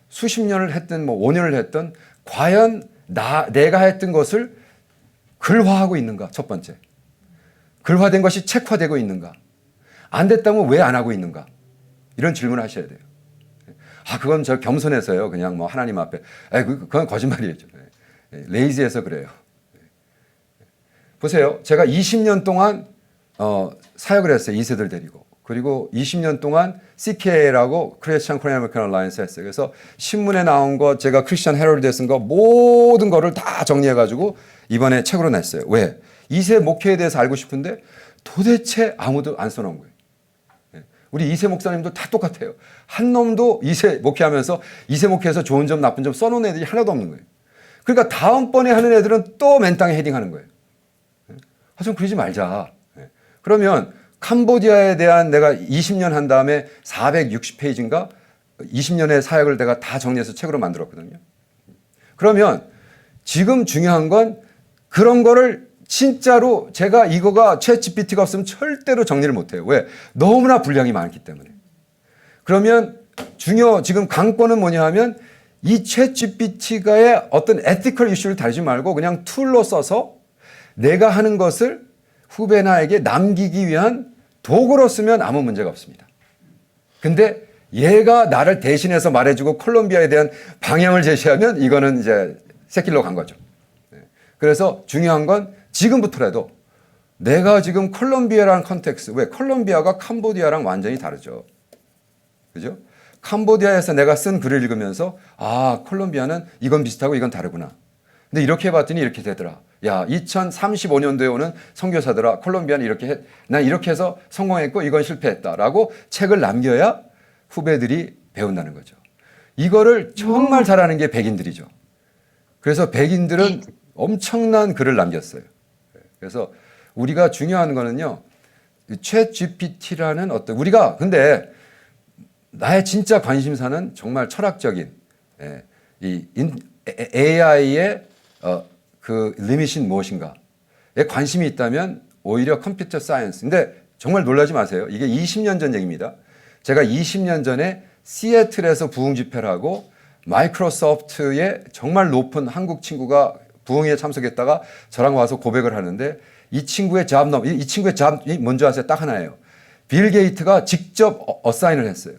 수십 년을 했든 뭐 5년을 했든 과연 내가 했던 것을 글화하고 있는가? 첫 번째. 글화된 것이 책화되고 있는가? 안 됐다면 왜 안 하고 있는가? 이런 질문을 하셔야 돼요. 아, 그건 저 겸손해서요. 그냥 뭐 하나님 앞에. 그건 거짓말이에요. 레이지해서 그래요. 보세요. 제가 20년 동안 사역을 했어요. 2세들 데리고. 그리고 20년 동안 CKA라고 크리스천 코리안 아메리칸 얼라이언스 했어요. 그래서 신문에 나온 거, 제가 크리스천 헤럴드에 쓴 거 모든 거를 다 정리해가지고 이번에 책으로 냈어요. 왜? 2세 목회에 대해서 알고 싶은데 도대체 아무도 안 써놓은 거예요. 우리 2세 목사님도 다 똑같아요. 한 놈도 2세 목회하면서 2세 목회에서 좋은 점 나쁜 점 써놓은 애들이 하나도 없는 거예요. 그러니까 다음번에 하는 애들은 또 맨땅에 헤딩하는 거예요. 좀 그러지 말자. 그러면 캄보디아에 대한 내가 20년 한 다음에 460페이지인가 20년의 사역을 내가 다 정리해서 책으로 만들었거든요. 그러면 지금 중요한 건 그런 거를 진짜로 제가 이거가 챗GPT가 없으면 절대로 정리를 못해요. 왜? 너무나 분량이 많기 때문에. 그러면 지금 강권은 뭐냐 하면 이 챗GPT가의 어떤 에티컬 이슈를 다루지 말고 그냥 툴로 써서 내가 하는 것을 후배나에게 남기기 위한 도구로 쓰면 아무 문제가 없습니다. 근데 얘가 나를 대신해서 말해주고 콜롬비아에 대한 방향을 제시하면 이거는 이제 새길로 간 거죠. 그래서 중요한 건 지금부터라도 내가 지금 콜롬비아라는 컨텍스트, 왜? 콜롬비아가 캄보디아랑 완전히 다르죠. 그죠? 캄보디아에서 내가 쓴 글을 읽으면서 아, 콜롬비아는 이건 비슷하고 이건 다르구나. 근데 이렇게 해봤더니 이렇게 되더라. 야, 2035년도에 오는 선교사들아, 콜롬비아는 이렇게 해. 난 이렇게 해서 성공했고 이건 실패했다라고 책을 남겨야 후배들이 배운다는 거죠. 이거를 정말 잘하는 게 백인들이죠. 그래서 백인들은 엄청난 글을 남겼어요. 그래서 우리가 중요한 거는요, 챗 GPT라는 우리가 근데 나의 진짜 관심사는 정말 철학적인 이 AI의 그 리밋이 무엇인가에 관심이 있다면 오히려 컴퓨터 사이언스. 근데 정말 놀라지 마세요. 이게 20년 전 얘기입니다. 제가 20년 전에 시애틀에서 부흥 집회를 하고 마이크로소프트의 정말 높은 한국 친구가 부흥회에 참석했다가 저랑 와서 고백을 하는데 이 친구의 잡이 뭔지 아세요? 딱 하나예요. 빌 게이트가 직접 어사인을 했어요.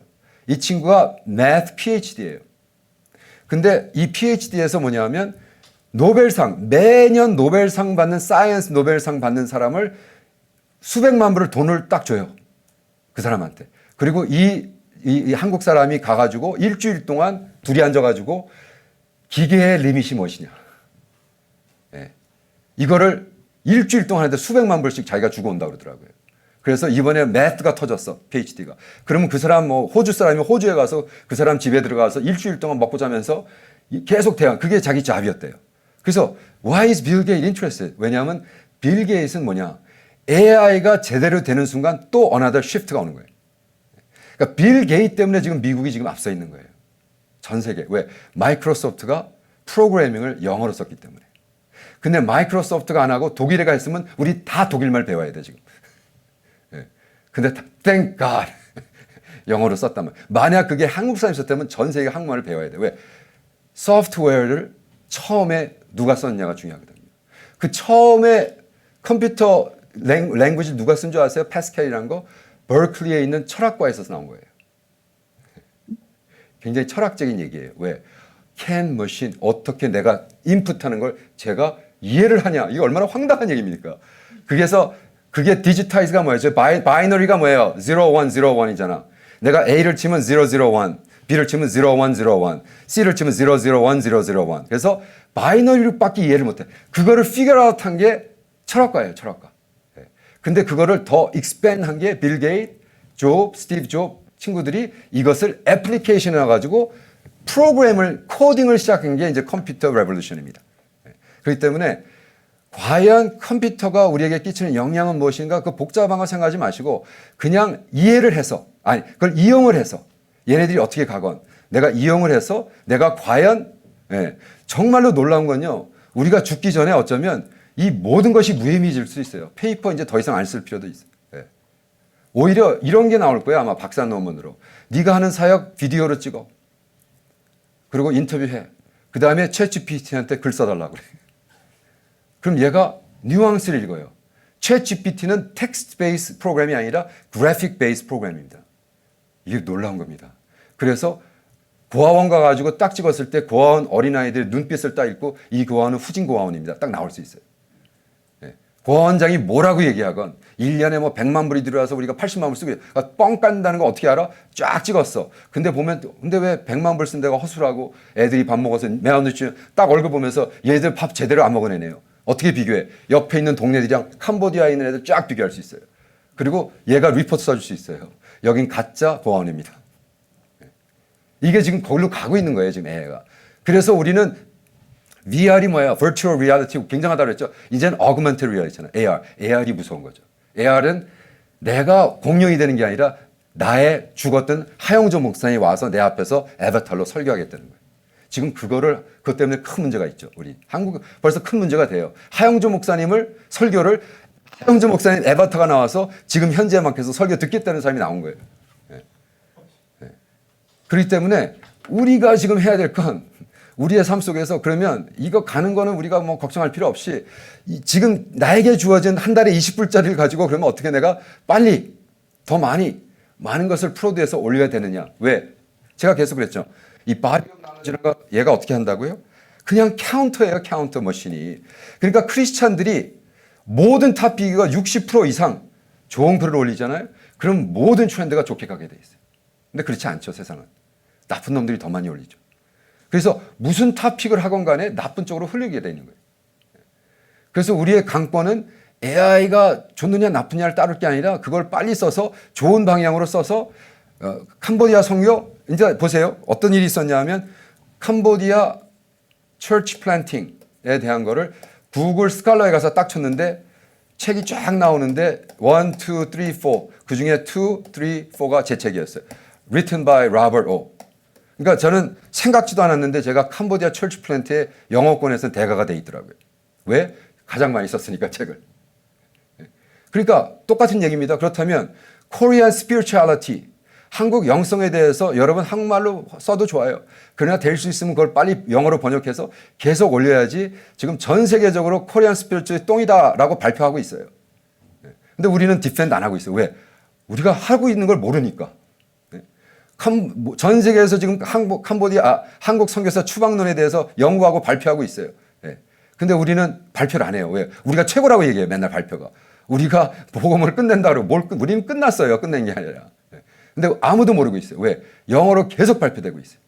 이 친구가 math PhD예요. 근데 이 PhD에서 뭐냐면 매년 노벨상 받는 사이언스 노벨상 받는 사람을 수백만 불을 돈을 딱 줘요. 그 사람한테. 그리고 이 한국 사람이 가가지고 일주일 동안 둘이 앉아가지고 기계의 리밋이 무엇이냐. 이거를 일주일 동안 하는데 수백만 불씩 자기가 주고 온다고 그러더라고요. 그래서 이번에 매트가 터졌어, PhD가. 그러면 그 사람 호주 사람이면 호주에 가서 그 사람 집에 들어가서 일주일 동안 먹고 자면서 계속 대화, 그게 자기 잡이었대요. 그래서 why is Bill Gates interested? 왜냐하면 빌 게이츠는 뭐냐? AI가 제대로 되는 순간 또 another shift가 오는 거예요. 그러니까 빌 게이츠 때문에 지금 미국이 지금 앞서 있는 거예요. 전 세계. 왜? 마이크로소프트가 프로그래밍을 영어로 썼기 때문에. 근데 마이크로소프트가 안 하고 독일에가 했으면 우리 다 독일말 배워야 돼 지금. 근데 thank God 영어로 썼단 말이야. 만약 그게 한국 사람이 썼다면 전 세계가 한국말을 배워야 돼. 왜? 소프트웨어를 처음에 누가 썼냐가 중요하거든요. 그 처음에 컴퓨터 랭귀지 누가 쓴 줄 아세요? 패스칼이라는 거 버클리에 있는 철학과에서 나온 거예요. 굉장히 철학적인 얘기예요. 왜? can machine 어떻게 내가 인풋하는 걸 제가 이해를 하냐? 이거 얼마나 황당한 얘기입니까? 그래서 그게 디지타이즈가 뭐예요? 바이너리가 뭐예요? 0101이잖아. 내가 A를 치면 001, B를 치면 0101, C를 치면 001001. 그래서 바이너리로밖에 이해를 못해. 그거를 figure out 한 게 철학가예요, 철학가. 근데 그거를 더 expand 한 게 빌 게이트, 조브, 스티브 조브 친구들이 이것을 애플리케이션을 해가지고 프로그램을, 코딩을 시작한 게 이제 컴퓨터 레볼루션입니다. 그렇기 때문에 과연 컴퓨터가 우리에게 끼치는 영향은 무엇인가 그 복잡한 거 생각하지 마시고 그냥 이해를 해서 그걸 이용을 해서 얘네들이 어떻게 가건 내가 이용을 해서 내가 과연 정말로 놀라운 건요. 우리가 죽기 전에 어쩌면 이 모든 것이 무의미해질 수 있어요. 페이퍼 이제 더 이상 안 쓸 필요도 있어요. 오히려 이런 게 나올 거예요. 아마 박사 논문으로. 네가 하는 사역 비디오로 찍어. 그리고 인터뷰해. 그 다음에 챗GPT한테 글 써달라고 그래. 그럼 얘가 뉘앙스를 읽어요. 챗GPT는 텍스트 베이스 프로그램이 아니라 그래픽 베이스 프로그램입니다. 이게 놀라운 겁니다. 그래서 고아원 가가지고 딱 찍었을 때 고아원 어린아이들 눈빛을 딱 읽고 이 고아원은 후진 고아원입니다. 딱 나올 수 있어요. 고아원장이 뭐라고 얘기하건 1년에 뭐 100만 불이 들어와서 우리가 80만 불 쓰고 뻥 깐다는 거 어떻게 알아? 쫙 찍었어. 근데 보면 근데 왜 100만 불 쓴 데가 허술하고 애들이 밥 먹어서 매운듯이 딱 얼굴 보면서 얘들 밥 제대로 안 먹어내네요. 어떻게 비교해? 옆에 있는 동네들이랑 캄보디아에 있는 애들 쫙 비교할 수 있어요. 그리고 얘가 리포트 써줄 수 있어요. 여긴 가짜 고아원입니다. 이게 지금 거기로 가고 있는 거예요, 지금 애가. 그래서 우리는 VR이 뭐야? Virtual Reality 굉장하다고 그랬죠. 이제는 Augmented Reality잖아. AR. AR이 무서운 거죠. AR은 내가 공룡이 되는 게 아니라 나의 죽었던 하영조 목사님이 와서 내 앞에서 애바타로 설교하겠다는 거예요. 지금 그것 때문에 큰 문제가 있죠. 우리 한국 벌써 큰 문제가 돼요. 하영조 목사님을 설교를 하영조 목사님 애바타가 나와서 지금 현재 막해서 설교 듣겠다는 사람이 나온 거예요. 그렇기 때문에 우리가 지금 해야 될 건 우리의 삶 속에서 그러면 이거 가는 거는 우리가 뭐 걱정할 필요 없이 지금 나에게 주어진 한 달에 20불짜리를 가지고 그러면 어떻게 내가 빨리 더 많은 것을 프로듀에서 올려야 되느냐. 왜? 제가 계속 그랬죠. 이 바디업 나눠지는 거 얘가 어떻게 한다고요? 그냥 카운터예요. 카운터 머신이. 그러니까 크리스찬들이 모든 탑비기가 60% 이상 좋은 글을 올리잖아요. 그럼 모든 트렌드가 좋게 가게 돼 있어요. 근데 그렇지 않죠. 세상은. 나쁜 놈들이 더 많이 올리죠. 그래서 무슨 탑픽을 하건 간에 나쁜 쪽으로 흘리게 되는 거예요. 그래서 우리의 강권은 AI가 좋느냐 나쁘냐를 따를 게 아니라 그걸 빨리 써서 좋은 방향으로 써서 캄보디아 선교 이제 보세요. 어떤 일이 있었냐 하면 캄보디아 처치 플랜팅에 대한 거를 구글 스칼라에 가서 딱 쳤는데 책이 쫙 나오는데 1, 2, 3, 4 그중에 2, 3, 4가 제 책이었어요. Written by Robert O. 그러니까 저는 생각지도 않았는데 제가 캄보디아 철치 플랜트의 영어권에서 대가가 돼 있더라고요. 왜? 가장 많이 썼으니까 책을. 그러니까 똑같은 얘기입니다. 그렇다면 Korean spirituality, 한국 영성에 대해서 여러분 한국말로 써도 좋아요. 그러나 될 수 있으면 그걸 빨리 영어로 번역해서 계속 올려야지 지금 전 세계적으로 Korean spirituality 똥이다라고 발표하고 있어요. 근데 우리는 디펜드 안 하고 있어요. 왜? 우리가 하고 있는 걸 모르니까. 전 세계에서 지금 한국 선교사 추방론에 대해서 연구하고 발표하고 있어요. 근데 우리는 발표를 안 해요. 왜? 우리가 최고라고 얘기해요. 맨날 발표가. 우리가 복음을 끝낸다 그러고 우리는 끝났어요. 끝낸 게 아니라. 근데 아무도 모르고 있어요. 왜? 영어로 계속 발표되고 있어요.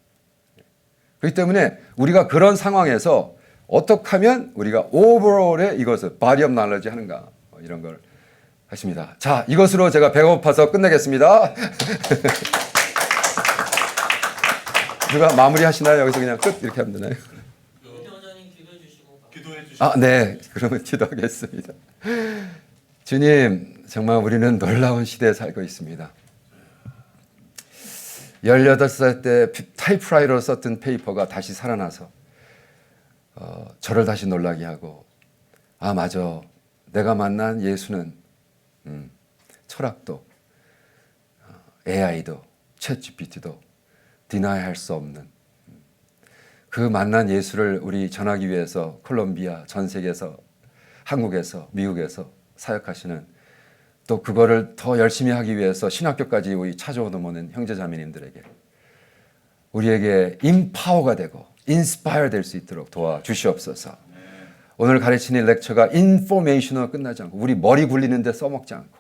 그렇기 때문에 우리가 그런 상황에서 어떻게 하면 우리가 오버롤에 이것을 body of knowledge 하는가 이런 걸 하십니다. 자, 이것으로 제가 배고파서 끝내겠습니다. 누가 마무리 하시나요? 여기서 그냥 끝 이렇게 하면 되나요? 기도해 주시고. 아, 네. 그러면 기도하겠습니다. 주님, 정말 우리는 놀라운 시대에 살고 있습니다. 18살 때 타이프라이터로 썼던 페이퍼가 다시 살아나서 저를 다시 놀라게 하고 아, 맞아. 내가 만난 예수는 철학도 AI도 챗GPT도 디나이할 수 없는 그 만난 예수를 우리 전하기 위해서 콜롬비아 전 세계에서 한국에서 미국에서 사역하시는 또 그거를 더 열심히 하기 위해서 신학교까지 우리 찾아오는 형제자매님들에게 우리에게 임파워가 되고 인스파이어 될 수 있도록 도와주시옵소서. 오늘 가르치는 렉처가 인포메이션으로 끝나지 않고 우리 머리 굴리는데 써먹지 않고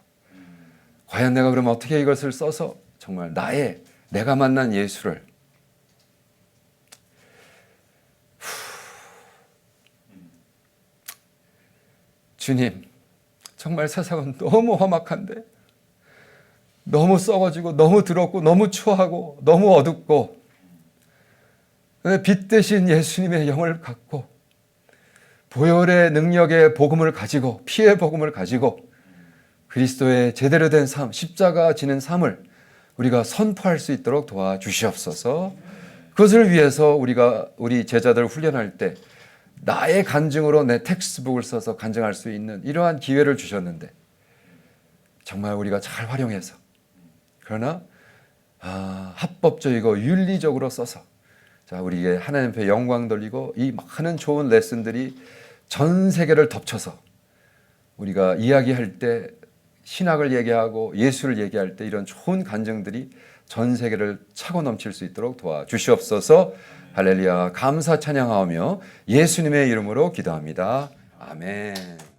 과연 내가 그러면 어떻게 이것을 써서 정말 내가 만난 예수를 주님, 정말 세상은 너무 험악한데 너무 썩어지고 너무 더럽고 너무 추하고 너무 어둡고 빛 대신 예수님의 영을 갖고 보혈의 능력의 복음을 가지고 피의 복음을 가지고 그리스도의 제대로 된 삶, 십자가 지는 삶을 우리가 선포할 수 있도록 도와주시옵소서. 그것을 위해서 우리 제자들을 훈련할 때 나의 간증으로 내 텍스트북을 써서 간증할 수 있는 이러한 기회를 주셨는데 정말 우리가 잘 활용해서 그러나 합법적이고 윤리적으로 써서 자, 우리에게 하나님 앞에 영광 돌리고 이 많은 좋은 레슨들이 전 세계를 덮쳐서 우리가 이야기할 때 신학을 얘기하고 예수를 얘기할 때 이런 좋은 간증들이 전 세계를 차고 넘칠 수 있도록 도와주시옵소서. 할렐루야. 감사 찬양하오며 예수님의 이름으로 기도합니다. 아멘.